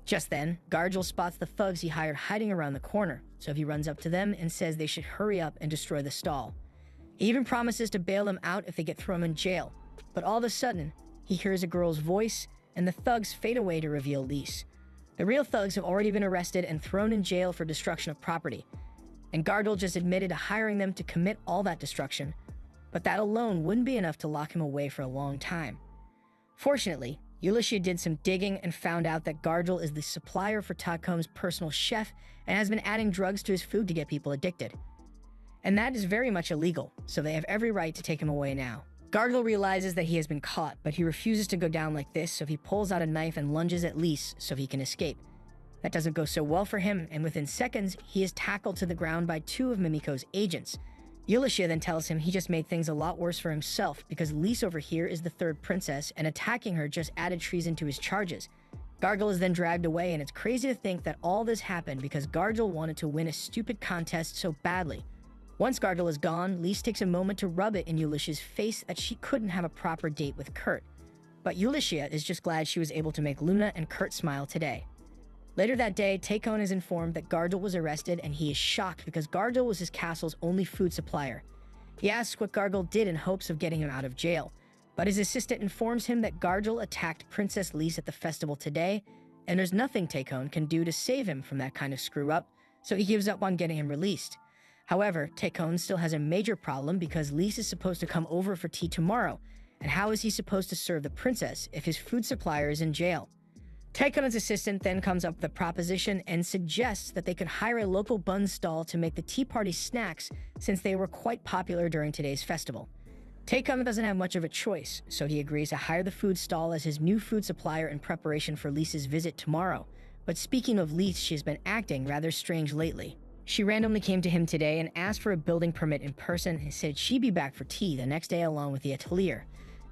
Just then, Gargle spots the thugs he hired hiding around the corner, so he runs up to them and says they should hurry up and destroy the stall. He even promises to bail them out if they get thrown in jail, but all of a sudden, he hears a girl's voice, and the thugs fade away to reveal Lise. The real thugs have already been arrested and thrown in jail for destruction of property, and Gargle just admitted to hiring them to commit all that destruction, but that alone wouldn't be enough to lock him away for a long time. Fortunately, Ulysses did some digging and found out that Gargle is the supplier for Tycoon's personal chef and has been adding drugs to his food to get people addicted. And that is very much illegal, so they have every right to take him away now. Gargle realizes that he has been caught, but he refuses to go down like this, so he pulls out a knife and lunges at Lise so he can escape. That doesn't go so well for him, and within seconds, he is tackled to the ground by 2 of Mimiko's agents. Ulysses then tells him he just made things a lot worse for himself because Lise over here is the third princess, and attacking her just added treason to his charges. Gargle is then dragged away, and it's crazy to think that all this happened because Gargle wanted to win a stupid contest so badly. Once Gargle is gone, Lise takes a moment to rub it in Ulysses' face that she couldn't have a proper date with Kurt. But Ulysses is just glad she was able to make Luna and Kurt smile today. Later that day, Tycoon is informed that Gargle was arrested, and he is shocked because Gargle was his castle's only food supplier. He asks what Gargle did in hopes of getting him out of jail, but his assistant informs him that Gargle attacked Princess Lise at the festival today, and there's nothing Tycoon can do to save him from that kind of screw-up, so he gives up on getting him released. However, Tycoon still has a major problem because Lise is supposed to come over for tea tomorrow, and how is he supposed to serve the princess if his food supplier is in jail? Tycoon's assistant then comes up with a proposition and suggests that they could hire a local bun stall to make the tea party snacks since they were quite popular during today's festival. Tycoon doesn't have much of a choice, so he agrees to hire the food stall as his new food supplier in preparation for Lise's visit tomorrow. But speaking of Lise, she's been acting rather strange lately. She randomly came to him today and asked for a building permit in person and said she'd be back for tea the next day along with the atelier.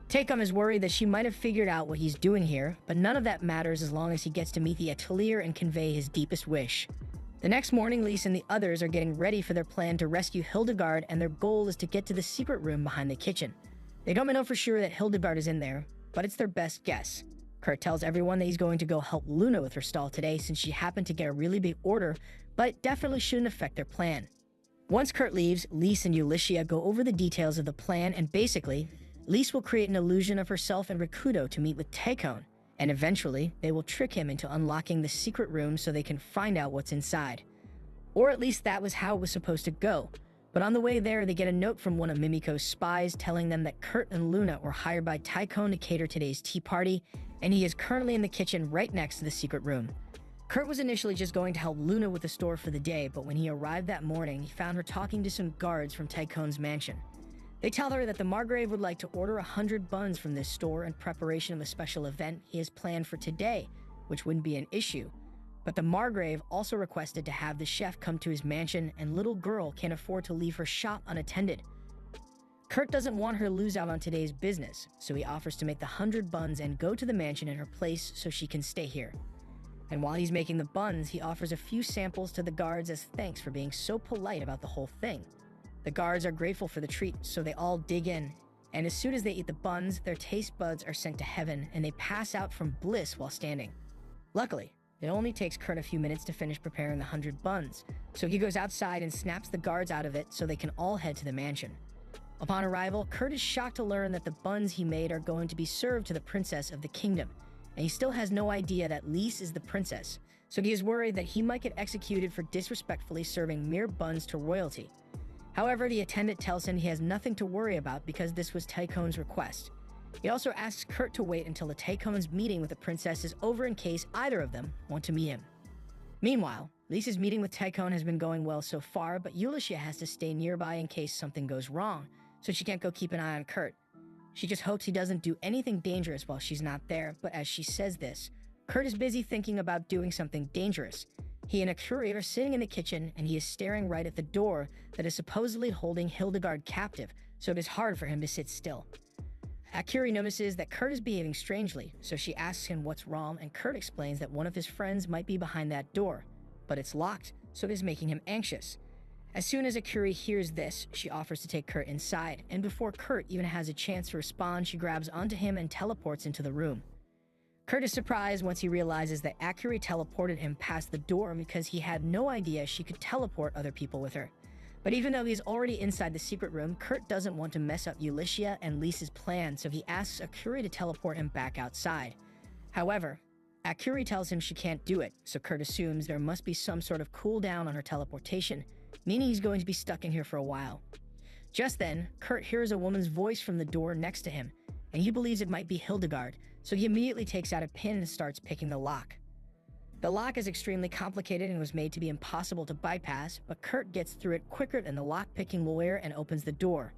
Tycoon is worried that she might have figured out what he's doing here, but none of that matters as long as he gets to meet the atelier and convey his deepest wish. The next morning, Lise and the others are getting ready for their plan to rescue Hildegard, and their goal is to get to the secret room behind the kitchen. They don't know for sure that Hildegard is in there, but it's their best guess. Kurt tells everyone that he's going to go help Luna with her stall today since she happened to get a really big order, but it definitely shouldn't affect their plan. Once Kurt leaves, Lise and Ulysses go over the details of the plan, and basically, Lise will create an illusion of herself and Rikudo to meet with Tycoon, and eventually, they will trick him into unlocking the secret room so they can find out what's inside. Or at least that was how it was supposed to go. But on the way there, they get a note from one of Mimiko's spies telling them that Kurt and Luna were hired by Tycoon to cater today's tea party, and he is currently in the kitchen right next to the secret room. Kurt was initially just going to help Luna with the store for the day, but when he arrived that morning, he found her talking to some guards from Tycoon's mansion. They tell her that the Margrave would like to order 100 buns from this store in preparation of a special event he has planned for today, which wouldn't be an issue. But the Margrave also requested to have the chef come to his mansion, and little girl can't afford to leave her shop unattended. Kurt doesn't want her to lose out on today's business, so he offers to make the 100 buns and go to the mansion in her place so she can stay here. And while he's making the buns, he offers a few samples to the guards as thanks for being so polite about the whole thing. The guards are grateful for the treat, so they all dig in. And as soon as they eat the buns, their taste buds are sent to heaven and they pass out from bliss while standing. Luckily, it only takes Kurt a few minutes to finish preparing the 100 buns, so he goes outside and snaps the guards out of it so they can all head to the mansion. Upon arrival, Kurt is shocked to learn that the buns he made are going to be served to the princess of the kingdom, and he still has no idea that Lise is the princess, so he is worried that he might get executed for disrespectfully serving mere buns to royalty. However, the attendant tells him he has nothing to worry about because this was Tychoon's request. He also asks Kurt to wait until the Tychoon's meeting with the princess is over in case either of them want to meet him. Meanwhile, Lisa's meeting with Tychoon has been going well so far, but Ulycia has to stay nearby in case something goes wrong, so she can't go keep an eye on Kurt. She just hopes he doesn't do anything dangerous while she's not there, but as she says this, Kurt is busy thinking about doing something dangerous. He and Akuri are sitting in the kitchen, and he is staring right at the door that is supposedly holding Hildegard captive, so it is hard for him to sit still. Akuri notices that Kurt is behaving strangely, so she asks him what's wrong, and Kurt explains that one of his friends might be behind that door, but it's locked, so it is making him anxious. As soon as Akuri hears this, she offers to take Kurt inside, and before Kurt even has a chance to respond, she grabs onto him and teleports into the room. Kurt is surprised once he realizes that Akuri teleported him past the door because he had no idea she could teleport other people with her. But even though he's already inside the secret room, Kurt doesn't want to mess up Ulycia and Lisa's plan, so he asks Akuri to teleport him back outside. However, Akuri tells him she can't do it, so Kurt assumes there must be some sort of cooldown on her teleportation, meaning he's going to be stuck in here for a while. Just then, Kurt hears a woman's voice from the door next to him, and he believes it might be Hildegard, so he immediately takes out a pin and starts picking the lock. The lock is extremely complicated and was made to be impossible to bypass, but Kurt gets through it quicker than the lock-picking lawyer and opens the door.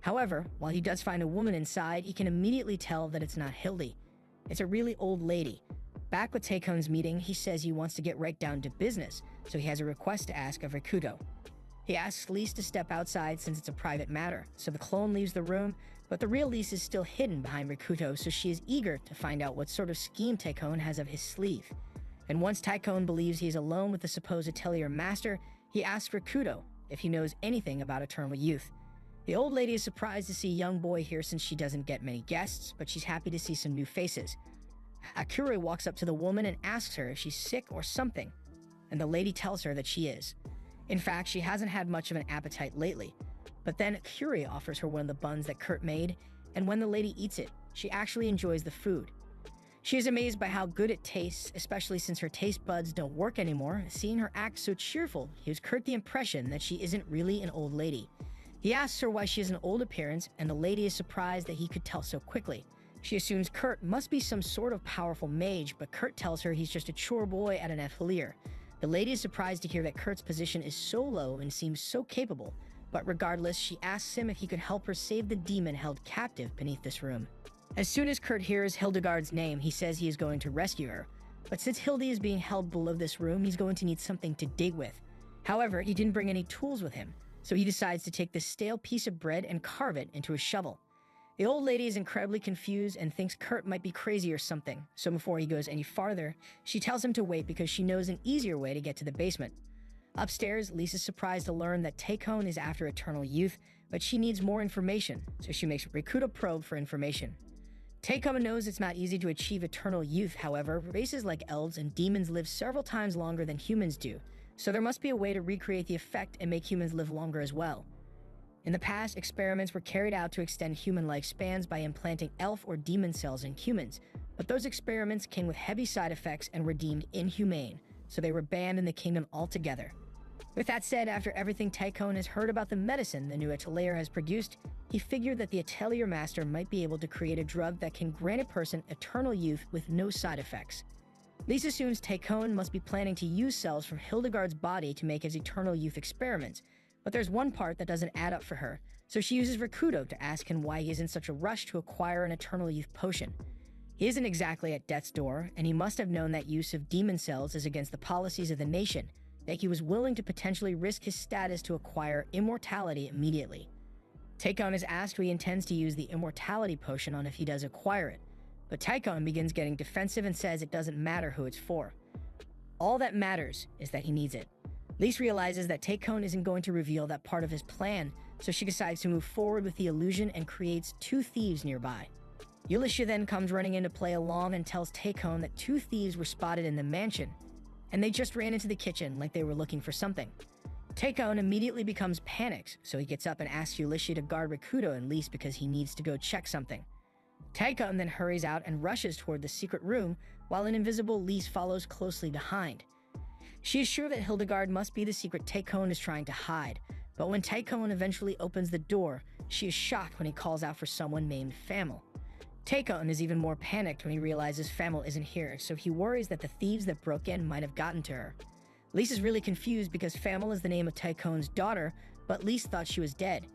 However, while he does find a woman inside, he can immediately tell that it's not Hildy. It's a really old lady. Back with Tychoon's meeting, he says he wants to get right down to business, so he has a request to ask of Rikuto. He asks Lise to step outside since it's a private matter, so the clone leaves the room, but the real Lise is still hidden behind Rikuto, so she is eager to find out what sort of scheme Tychoon has up his sleeve. And once Tychoon believes he is alone with the supposed atelier master, he asks Rikuto if he knows anything about eternal youth. The old lady is surprised to see a young boy here since she doesn't get many guests, but she's happy to see some new faces. Akuri walks up to the woman and asks her if she's sick or something, and the lady tells her that she is. In fact, she hasn't had much of an appetite lately. But then Akuri offers her one of the buns that Kurt made, and when the lady eats it, she actually enjoys the food. She is amazed by how good it tastes, especially since her taste buds don't work anymore. Seeing her act so cheerful gives Kurt the impression that she isn't really an old lady. He asks her why she has an old appearance, and the lady is surprised that he could tell so quickly. She assumes Kurt must be some sort of powerful mage, but Kurt tells her he's just a chore boy at an atelier. The lady is surprised to hear that Kurt's position is so low and seems so capable, but regardless, she asks him if he could help her save the demon held captive beneath this room. As soon as Kurt hears Hildegard's name, he says he is going to rescue her, but since Hildy is being held below this room, he's going to need something to dig with. However, he didn't bring any tools with him, so he decides to take this stale piece of bread and carve it into a shovel. The old lady is incredibly confused and thinks Kurt might be crazy or something, so before he goes any farther, she tells him to wait because she knows an easier way to get to the basement. Upstairs, Lisa's surprised to learn that Tychoon is after eternal youth, but she needs more information, so she makes Rikuto probe for information. Tychoon knows it's not easy to achieve eternal youth, however, races like elves and demons live several times longer than humans do, so there must be a way to recreate the effect and make humans live longer as well. In the past, experiments were carried out to extend human lifespans by implanting elf or demon cells in humans, but those experiments came with heavy side effects and were deemed inhumane, so they were banned in the kingdom altogether. With that said, after everything Tychoon has heard about the medicine the new atelier has produced, he figured that the atelier master might be able to create a drug that can grant a person eternal youth with no side effects. Lisa assumes Tychoon must be planning to use cells from Hildegard's body to make his eternal youth experiments, but there's one part that doesn't add up for her, so she uses Rikuto to ask him why he is in such a rush to acquire an eternal youth potion. He isn't exactly at death's door, and he must have known that use of demon cells is against the policies of the nation, that he was willing to potentially risk his status to acquire immortality immediately. Taekon is asked who he intends to use the immortality potion on if he does acquire it, but Taekon begins getting defensive and says it doesn't matter who it's for. All that matters is that he needs it. Lise realizes that Taekon isn't going to reveal that part of his plan, so she decides to move forward with the illusion and creates 2 thieves nearby. Yulisha then comes running in to play along and tells Taekon that 2 thieves were spotted in the mansion, and they just ran into the kitchen like they were looking for something. Taekon immediately becomes panicked, so he gets up and asks Yulisha to guard Rakuto and Lise because he needs to go check something. Taekon then hurries out and rushes toward the secret room, while an invisible Lise follows closely behind. She is sure that Hildegard must be the secret Taekon is trying to hide, but when Taekon eventually opens the door, she is shocked when he calls out for someone named Famel. Taekon is even more panicked when he realizes Famel isn't here, so he worries that the thieves that broke in might have gotten to her. Lise is really confused because Famel is the name of Taekon's daughter, but Lise thought she was dead.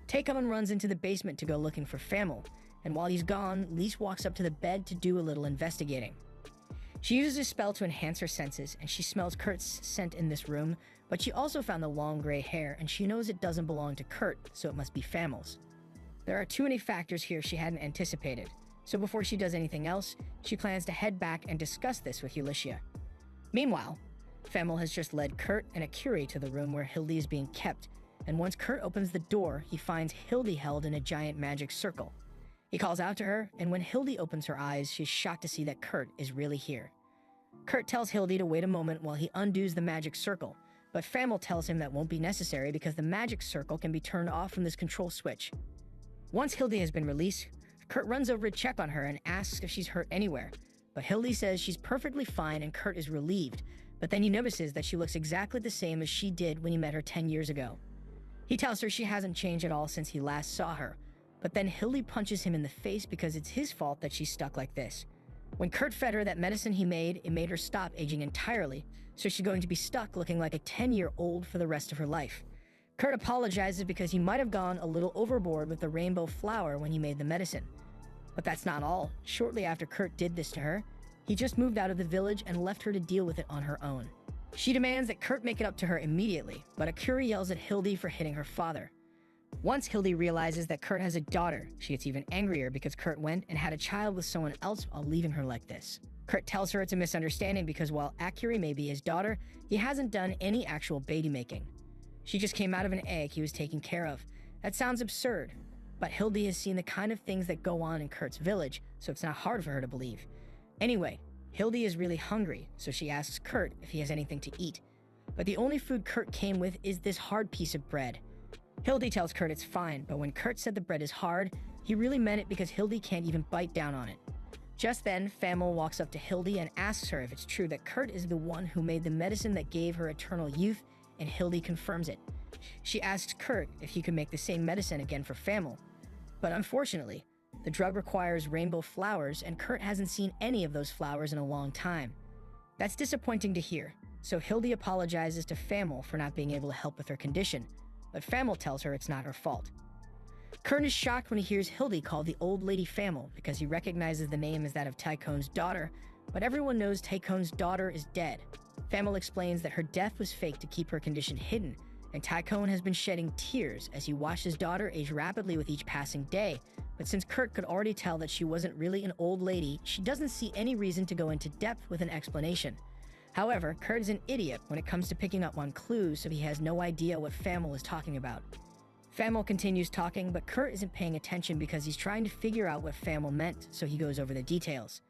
Taekon runs into the basement to go looking for Famel, and while he's gone, Lise walks up to the bed to do a little investigating. She uses a spell to enhance her senses, and she smells Kurt's scent in this room, but she also found the long gray hair, and she knows it doesn't belong to Kurt, so it must be Famel's. There are too many factors here she hadn't anticipated, so before she does anything else, she plans to head back and discuss this with Yulisha. Meanwhile, Famel has just led Kurt and Akiri to the room where Hildy is being kept, and once Kurt opens the door, he finds Hildy held in a giant magic circle. He calls out to her, and when Hildy opens her eyes, she's shocked to see that Kurt is really here. Kurt tells Hildy to wait a moment while he undoes the magic circle, but Famel tells him that won't be necessary because the magic circle can be turned off from this control switch. Once Hildy has been released, Kurt runs over to check on her and asks if she's hurt anywhere, but Hildy says she's perfectly fine and Kurt is relieved, but then he notices that she looks exactly the same as she did when he met her 10 years ago. He tells her she hasn't changed at all since he last saw her, but then Hildy punches him in the face because it's his fault that she's stuck like this. When Kurt fed her that medicine he made, it made her stop aging entirely, so she's going to be stuck looking like a 10-year-old for the rest of her life. Kurt apologizes because he might have gone a little overboard with the rainbow flower when he made the medicine. But that's not all. Shortly after Kurt did this to her, he just moved out of the village and left her to deal with it on her own. She demands that Kurt make it up to her immediately, but Akiri yells at Hildy for hitting her father. Once Hildy realizes that Kurt has a daughter, she gets even angrier because Kurt went and had a child with someone else while leaving her like this. Kurt tells her it's a misunderstanding because while Akiri may be his daughter, he hasn't done any actual baby making. She just came out of an egg he was taking care of. That sounds absurd, but Hildy has seen the kind of things that go on in Kurt's village, so it's not hard for her to believe. Anyway, Hildy is really hungry, so she asks Kurt if he has anything to eat. But the only food Kurt came with is this hard piece of bread. Hildy tells Kurt it's fine, but when Kurt said the bread is hard, he really meant it because Hildy can't even bite down on it. Just then, Famel walks up to Hildy and asks her if it's true that Kurt is the one who made the medicine that gave her eternal youth, and Hildy confirms it. She asks Kurt if he could make the same medicine again for Famel. But unfortunately, the drug requires rainbow flowers, and Kurt hasn't seen any of those flowers in a long time. That's disappointing to hear, so Hildy apologizes to Famel for not being able to help with her condition, but Famel tells her it's not her fault. Kurt is shocked when he hears Hildy call the old lady Famel because he recognizes the name as that of Taekon's daughter, but everyone knows Taekon's daughter is dead. Famel explains that her death was fake to keep her condition hidden, and Taekon has been shedding tears as he watched his daughter age rapidly with each passing day, but since Kurt could already tell that she wasn't really an old lady, she doesn't see any reason to go into depth with an explanation. However, Kurt is an idiot when it comes to picking up on clues, so he has no idea what Famel is talking about. Famel continues talking, but Kurt isn't paying attention because he's trying to figure out what Famel meant, so he goes over the details.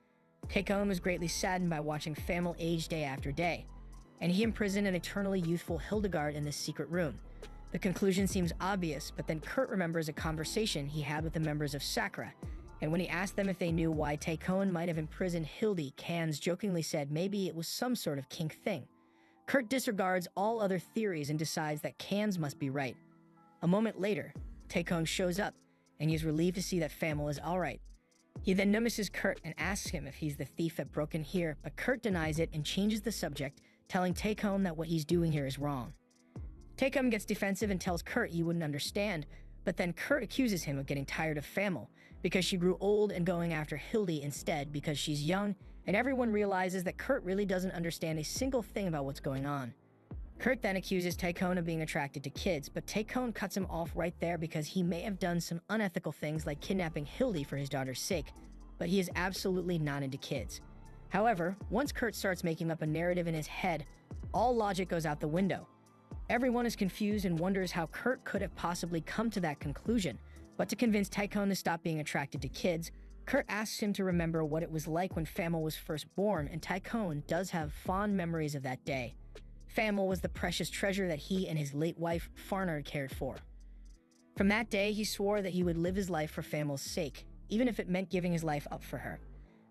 Taekon is greatly saddened by watching Famel age day after day, and he imprisoned an eternally youthful Hildegard in this secret room. The conclusion seems obvious, but then Kurt remembers a conversation he had with the members of Sakura, and when he asked them if they knew why Taekon might have imprisoned Hildy, Kans jokingly said maybe it was some sort of kink thing. Kurt disregards all other theories and decides that Kans must be right. A moment later, Taekon shows up, and he is relieved to see that Famel is alright. He then notices Kurt and asks him if he's the thief that broke in here, but Kurt denies it and changes the subject, telling Taekon that what he's doing here is wrong. Taekon gets defensive and tells Kurt he wouldn't understand, but then Kurt accuses him of getting tired of Famel, because she grew old and going after Hildy instead because she's young, and everyone realizes that Kurt really doesn't understand a single thing about what's going on. Kurt then accuses Taekon of being attracted to kids, but Taekon cuts him off right there because he may have done some unethical things like kidnapping Hildy for his daughter's sake, but he is absolutely not into kids. However, once Kurt starts making up a narrative in his head, all logic goes out the window. Everyone is confused and wonders how Kurt could have possibly come to that conclusion, but to convince Taekon to stop being attracted to kids, Kurt asks him to remember what it was like when Famil was first born, and Taekon does have fond memories of that day. Famil was the precious treasure that he and his late wife, Farnard, cared for. From that day, he swore that he would live his life for Famil's sake, even if it meant giving his life up for her.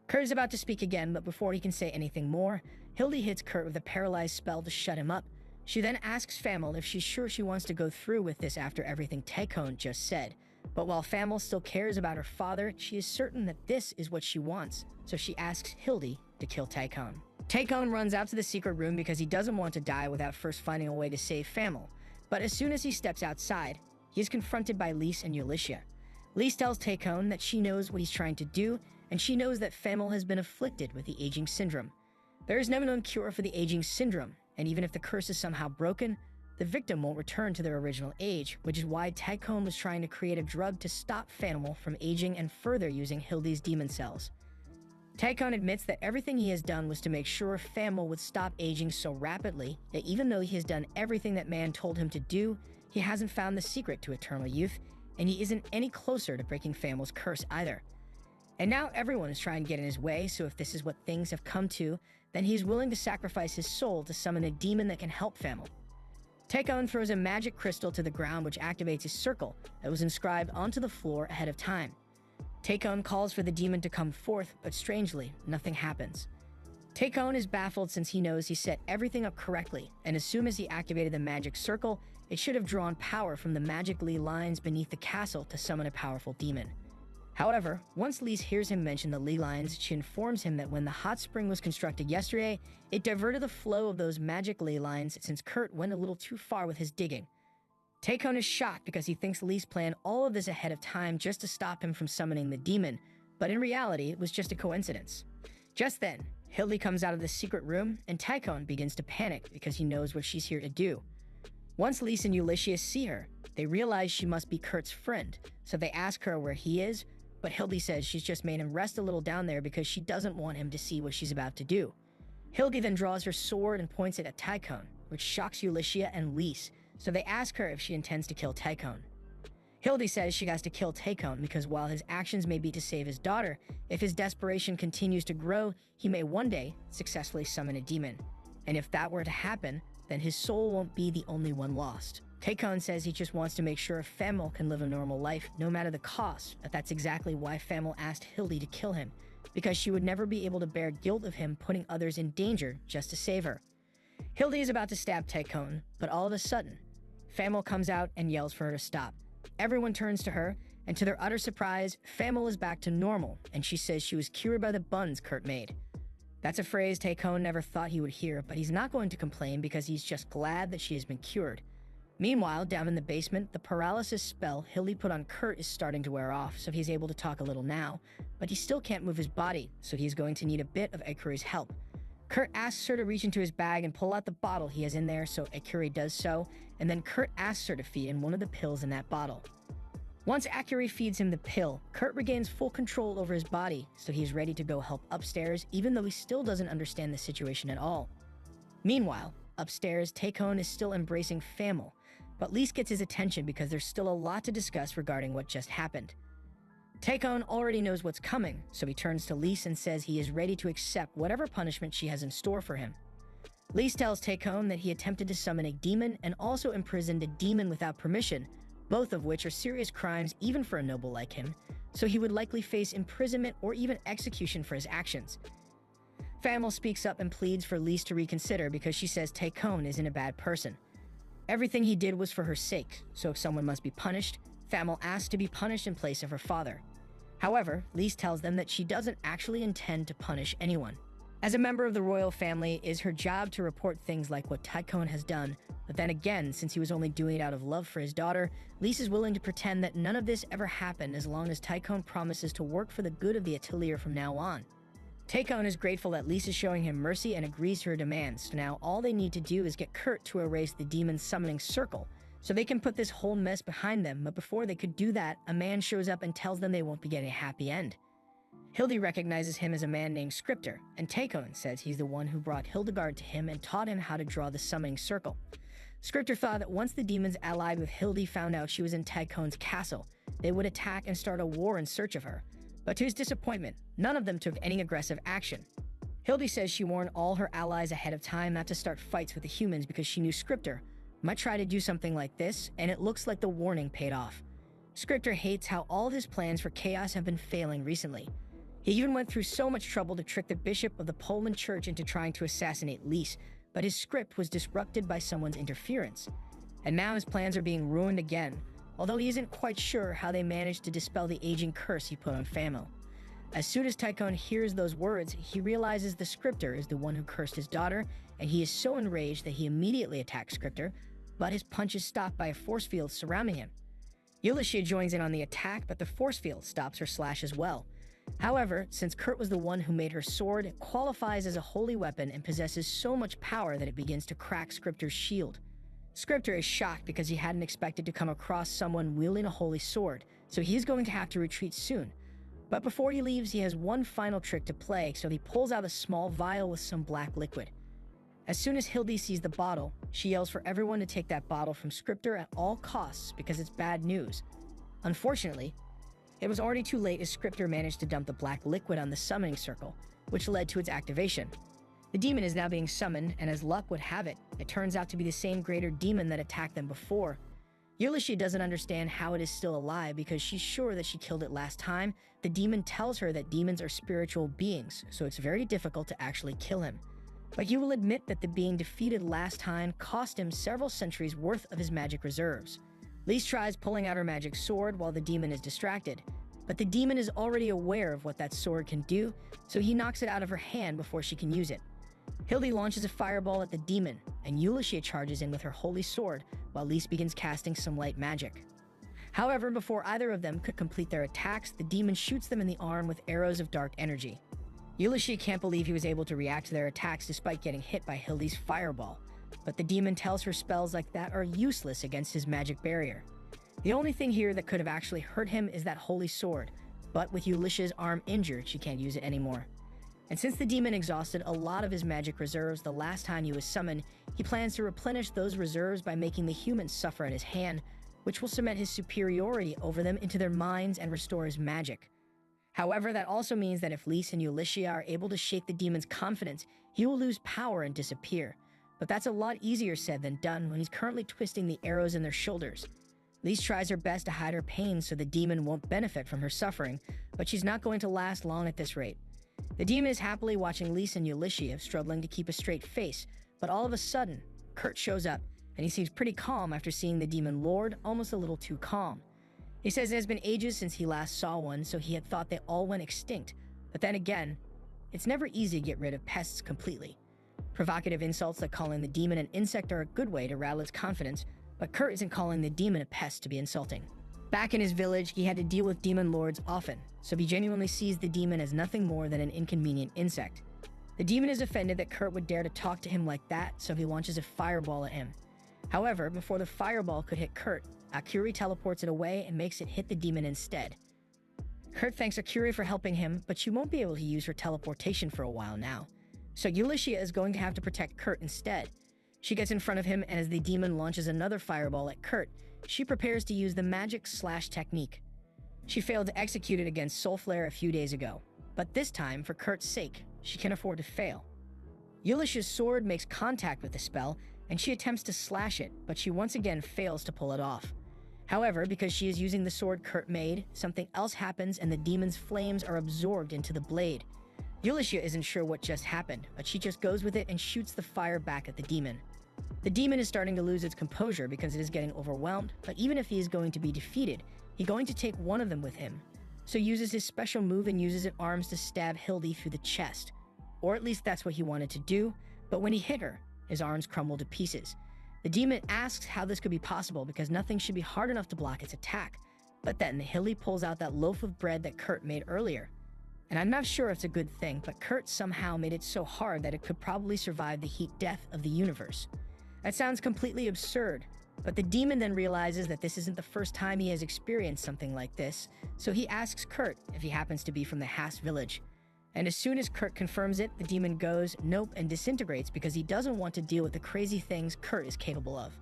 Kurt is about to speak again, but before he can say anything more, Hildy hits Kurt with a paralyzed spell to shut him up. She then asks Famil if she's sure she wants to go through with this after everything Taekon just said. But while Famil still cares about her father, she is certain that this is what she wants, so she asks Hildy to kill Taekon. Taekon runs out to the secret room because he doesn't want to die without first finding a way to save Famil. But as soon as he steps outside, he is confronted by Lise and Ulyssia. Lise tells Taekon that she knows what he's trying to do, and she knows that Famil has been afflicted with the aging syndrome. There is no known cure for the aging syndrome, and even if the curse is somehow broken, the victim won't return to their original age, which is why Taekon was trying to create a drug to stop Famil from aging and further using Hildy's demon cells. Taekon admits that everything he has done was to make sure Famil would stop aging so rapidly that even though he has done everything that man told him to do, he hasn't found the secret to eternal youth, and he isn't any closer to breaking Famil's curse either. And now everyone is trying to get in his way, so if this is what things have come to, then he's willing to sacrifice his soul to summon a demon that can help Famil. Taekon throws a magic crystal to the ground which activates a circle that was inscribed onto the floor ahead of time. Taekon calls for the demon to come forth, but strangely, nothing happens. Taekon is baffled since he knows he set everything up correctly, and as soon as he activated the magic circle, it should have drawn power from the magic Li lines beneath the castle to summon a powerful demon. However, once Lise hears him mention the Li lines, she informs him that when the hot spring was constructed yesterday, it diverted the flow of those magic Li lines since Kurt went a little too far with his digging. Taekon is shocked because he thinks Lise planned all of this ahead of time just to stop him from summoning the demon, but in reality, it was just a coincidence. Just then, Hildy comes out of the secret room, and Taekon begins to panic because he knows what she's here to do. Once Lise and Ulysses see her, they realize she must be Kurt's friend, so they ask her where he is, but Hildy says she's just made him rest a little down there because she doesn't want him to see what she's about to do. Hildy then draws her sword and points it at Taekon, which shocks Ulyssia and Lise, so they ask her if she intends to kill Taekon. Hildy says she has to kill Taekon because while his actions may be to save his daughter, if his desperation continues to grow, he may one day successfully summon a demon. And if that were to happen, then his soul won't be the only one lost. Taekon says he just wants to make sure Famil can live a normal life, no matter the cost, but that's exactly why Famil asked Hildy to kill him, because she would never be able to bear guilt of him putting others in danger just to save her. Hildy is about to stab Taekon, but all of a sudden, Famil comes out and yells for her to stop. Everyone turns to her, and to their utter surprise, Famil is back to normal, and she says she was cured by the buns Kurt made. That's a phrase Taekon never thought he would hear, but he's not going to complain because he's just glad that she has been cured. Meanwhile, down in the basement, the paralysis spell Hildy put on Kurt is starting to wear off, so he's able to talk a little now, but he still can't move his body, so he's going to need a bit of Akuri's help. Kurt asks her to reach into his bag and pull out the bottle he has in there, so Akuri does so, and then Kurt asks her to feed him one of the pills in that bottle. Once Akuri feeds him the pill, Kurt regains full control over his body, so he's ready to go help upstairs, even though he still doesn't understand the situation at all. Meanwhile, upstairs, Taekon is still embracing Famil, but Lise gets his attention because there's still a lot to discuss regarding what just happened. Taekon already knows what's coming, so he turns to Lise and says he is ready to accept whatever punishment she has in store for him. Lise tells Taekon that he attempted to summon a demon and also imprisoned a demon without permission, both of which are serious crimes even for a noble like him, so he would likely face imprisonment or even execution for his actions. Famil speaks up and pleads for Lise to reconsider because she says Taekon isn't a bad person. Everything he did was for her sake, so if someone must be punished, Famil asks to be punished in place of her father. However, Lise tells them that she doesn't actually intend to punish anyone. As a member of the royal family, it is her job to report things like what Tycoon has done, but then again, since he was only doing it out of love for his daughter, Lise is willing to pretend that none of this ever happened as long as Tycoon promises to work for the good of the atelier from now on. Tycoon is grateful that Lise is showing him mercy and agrees to her demands, so now all they need to do is get Kurt to erase the demon's summoning circle, so they can put this whole mess behind them, but before they could do that, a man shows up and tells them they won't be getting a happy end. Hildy recognizes him as a man named Scripter, and Tycoon says he's the one who brought Hildegard to him and taught him how to draw the summoning circle. Scripter thought that once the demons allied with Hildy found out she was in Tycoon's castle, they would attack and start a war in search of her. But to his disappointment, none of them took any aggressive action. Hildy says she warned all her allies ahead of time not to start fights with the humans because she knew Scripter might try to do something like this, and it looks like the warning paid off. Scripter hates how all of his plans for chaos have been failing recently. He even went through so much trouble to trick the bishop of the Poland church into trying to assassinate Lise, but his script was disrupted by someone's interference. And now his plans are being ruined again, although he isn't quite sure how they managed to dispel the aging curse he put on Famo. As soon as Tycoon hears those words, he realizes the Scripter is the one who cursed his daughter, and he is so enraged that he immediately attacks Scripter, but his punch is stopped by a force field surrounding him. Ulysses joins in on the attack, but the force field stops her slash as well. However, since Kurt was the one who made her sword, it qualifies as a holy weapon and possesses so much power that it begins to crack Scripter's shield. Scripter is shocked because he hadn't expected to come across someone wielding a holy sword, so he's going to have to retreat soon. But before he leaves, he has one final trick to play, so he pulls out a small vial with some black liquid. As soon as Hildy sees the bottle, she yells for everyone to take that bottle from Scripter at all costs because it's bad news. Unfortunately, it was already too late as Scripter managed to dump the black liquid on the summoning circle, which led to its activation. The demon is now being summoned, and as luck would have it, it turns out to be the same greater demon that attacked them before. Ulysses doesn't understand how it is still alive because she's sure that she killed it last time. The demon tells her that demons are spiritual beings, so it's very difficult to actually kill him. But you will admit that the being defeated last time cost him several centuries worth of his magic reserves. Lise tries pulling out her magic sword while the demon is distracted, but the demon is already aware of what that sword can do, so he knocks it out of her hand before she can use it. Hildy launches a fireball at the demon, and Ulysses charges in with her holy sword while Lise begins casting some light magic. However, before either of them could complete their attacks, the demon shoots them in the arm with arrows of dark energy. Ulysses can't believe he was able to react to their attacks despite getting hit by Hildy's fireball, but the demon tells her spells like that are useless against his magic barrier. The only thing here that could have actually hurt him is that holy sword, but with Ulysses' arm injured, she can't use it anymore. And since the demon exhausted a lot of his magic reserves the last time he was summoned, he plans to replenish those reserves by making the humans suffer at his hand, which will cement his superiority over them into their minds and restore his magic. However, that also means that if Lise and Ulysses are able to shake the demon's confidence, he will lose power and disappear. But that's a lot easier said than done when he's currently twisting the arrows in their shoulders. Lise tries her best to hide her pain so the demon won't benefit from her suffering, but she's not going to last long at this rate. The demon is happily watching Lise and Ulysses struggling to keep a straight face, but all of a sudden, Kurt shows up, and he seems pretty calm after seeing the demon lord, almost a little too calm. He says it has been ages since he last saw one, so he had thought they all went extinct. But then again, it's never easy to get rid of pests completely. Provocative insults like calling the demon an insect are a good way to rattle its confidence, but Kurt isn't calling the demon a pest to be insulting. Back in his village, he had to deal with demon lords often, so he genuinely sees the demon as nothing more than an inconvenient insect. The demon is offended that Kurt would dare to talk to him like that, so he launches a fireball at him. However, before the fireball could hit Kurt, Akuri teleports it away and makes it hit the demon instead. Kurt thanks Akuri for helping him, but she won't be able to use her teleportation for a while now. So Ulysses is going to have to protect Kurt instead. She gets in front of him, and as the demon launches another fireball at Kurt, she prepares to use the magic slash technique. She failed to execute it against Soulflare a few days ago, but this time, for Kurt's sake, she can afford to fail. Ulysses' sword makes contact with the spell, and she attempts to slash it, but she once again fails to pull it off. However, because she is using the sword Kurt made, something else happens and the demon's flames are absorbed into the blade. Ulysses isn't sure what just happened, but she just goes with it and shoots the fire back at the demon. The demon is starting to lose its composure because it is getting overwhelmed, but even if he is going to be defeated, he's going to take one of them with him. So uses his special move and uses its arms to stab Hildy through the chest. or at least that's what he wanted to do, but when he hit her, his arms crumbled to pieces. The demon asks how this could be possible because nothing should be hard enough to block its attack. But then Hildy pulls out that loaf of bread that Kurt made earlier. And I'm not sure it's a good thing, but Kurt somehow made it so hard that it could probably survive the heat death of the universe. That sounds completely absurd, but the demon then realizes that this isn't the first time he has experienced something like this, so he asks Kurt if he happens to be from the Haas village. And as soon as Kurt confirms it, the demon goes nope and disintegrates because he doesn't want to deal with the crazy things Kurt is capable of.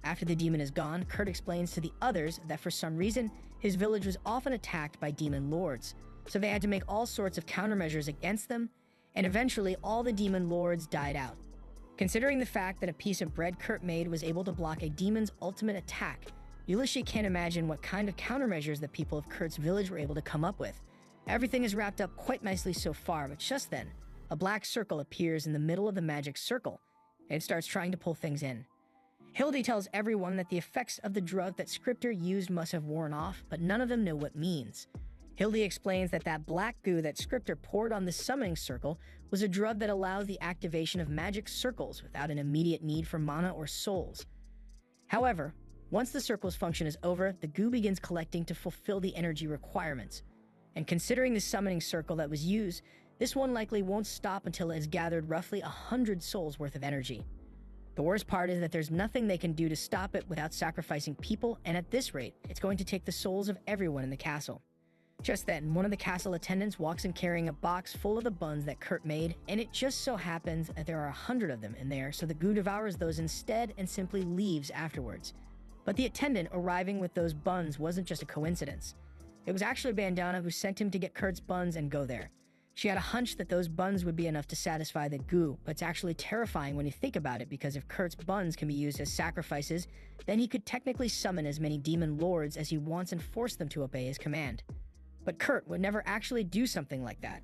After the demon is gone, Kurt explains to the others that for some reason, his village was often attacked by demon lords, so they had to make all sorts of countermeasures against them, and eventually all the demon lords died out. Considering the fact that a piece of bread Kurt made was able to block a demon's ultimate attack, Ulysses can't imagine what kind of countermeasures the people of Kurt's village were able to come up with. Everything is wrapped up quite nicely so far, but just then, a black circle appears in the middle of the magic circle, and it starts trying to pull things in. Hildy tells everyone that the effects of the drug that Scripter used must have worn off, but none of them know what means. Hildy explains that that black goo that Scripter poured on the summoning circle was a drug that allows the activation of magic circles without an immediate need for mana or souls. However, once the circle's function is over, the goo begins collecting to fulfill the energy requirements. And considering the summoning circle that was used, this one likely won't stop until it has gathered roughly 100 souls worth of energy. The worst part is that there's nothing they can do to stop it without sacrificing people, and at this rate, it's going to take the souls of everyone in the castle. Just then, one of the castle attendants walks in carrying a box full of the buns that Kurt made, and it just so happens that there are 100 of them in there, so the goo devours those instead and simply leaves afterwards. But the attendant arriving with those buns wasn't just a coincidence. It was actually Bandana who sent him to get Kurt's buns and go there. She had a hunch that those buns would be enough to satisfy the goo, but it's actually terrifying when you think about it because if Kurt's buns can be used as sacrifices, then he could technically summon as many demon lords as he wants and force them to obey his command. But Kurt would never actually do something like that.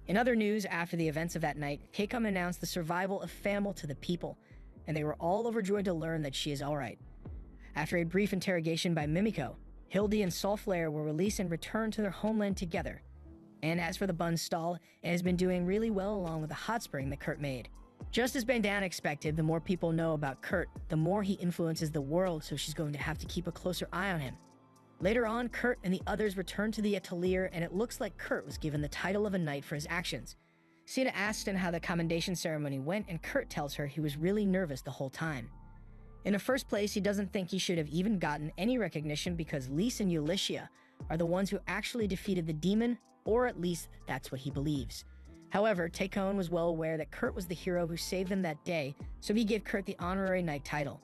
In other news, after the events of that night, Keikam announced the survival of Famil to the people, and they were all overjoyed to learn that she is alright. After a brief interrogation by Mimiko, Hildy and Solflare were released and returned to their homeland together. And as for the bun stall, it has been doing really well along with the hot spring that Kurt made. Just as Bandana expected, the more people know about Kurt, the more he influences the world, so she's going to have to keep a closer eye on him. Later on, Kurt and the others returned to the atelier, and it looks like Kurt was given the title of a knight for his actions. Sina asks him how the commendation ceremony went, and Kurt tells her he was really nervous the whole time. In the first place, he doesn't think he should have even gotten any recognition because Lys and Ulysses are the ones who actually defeated the demon, or at least that's what he believes. However, Takon was well aware that Kurt was the hero who saved them that day, so he gave Kurt the honorary knight title.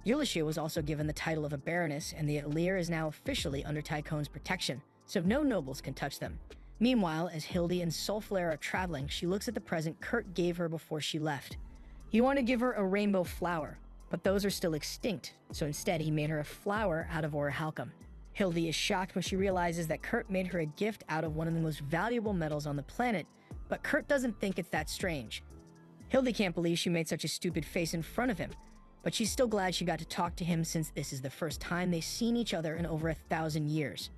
Ulysses was also given the title of a baroness, and the atelier is now officially under Tycon's protection, so no nobles can touch them. Meanwhile, as Hildy and Solflare are traveling, she looks at the present Kurt gave her before she left. He wanted to give her a rainbow flower, but those are still extinct, so instead he made her a flower out of orichalcum. Hildy is shocked when she realizes that Kurt made her a gift out of one of the most valuable metals on the planet, but Kurt doesn't think it's that strange. Hildy can't believe she made such a stupid face in front of him, but she's still glad she got to talk to him since this is the first time they've seen each other in over 1,000 years.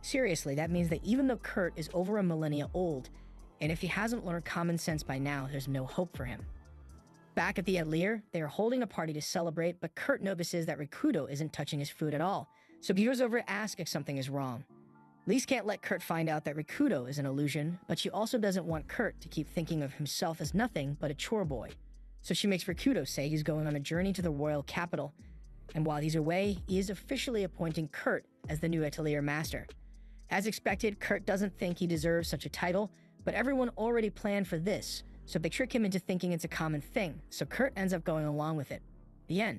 Seriously, that means that even though Kurt is over a millennia old, and if he hasn't learned common sense by now, there's no hope for him. Back at the atelier, they are holding a party to celebrate, but Kurt notices that Rikudo isn't touching his food at all, so he goes over to ask if something is wrong. Lys can't let Kurt find out that Rikudo is an illusion, but she also doesn't want Kurt to keep thinking of himself as nothing but a chore boy. So she makes Rikudo say he's going on a journey to the royal capital, and while he's away, he is officially appointing Kurt as the new atelier master. As expected, Kurt doesn't think he deserves such a title, but everyone already planned for this, so they trick him into thinking it's a common thing, so Kurt ends up going along with it. The end.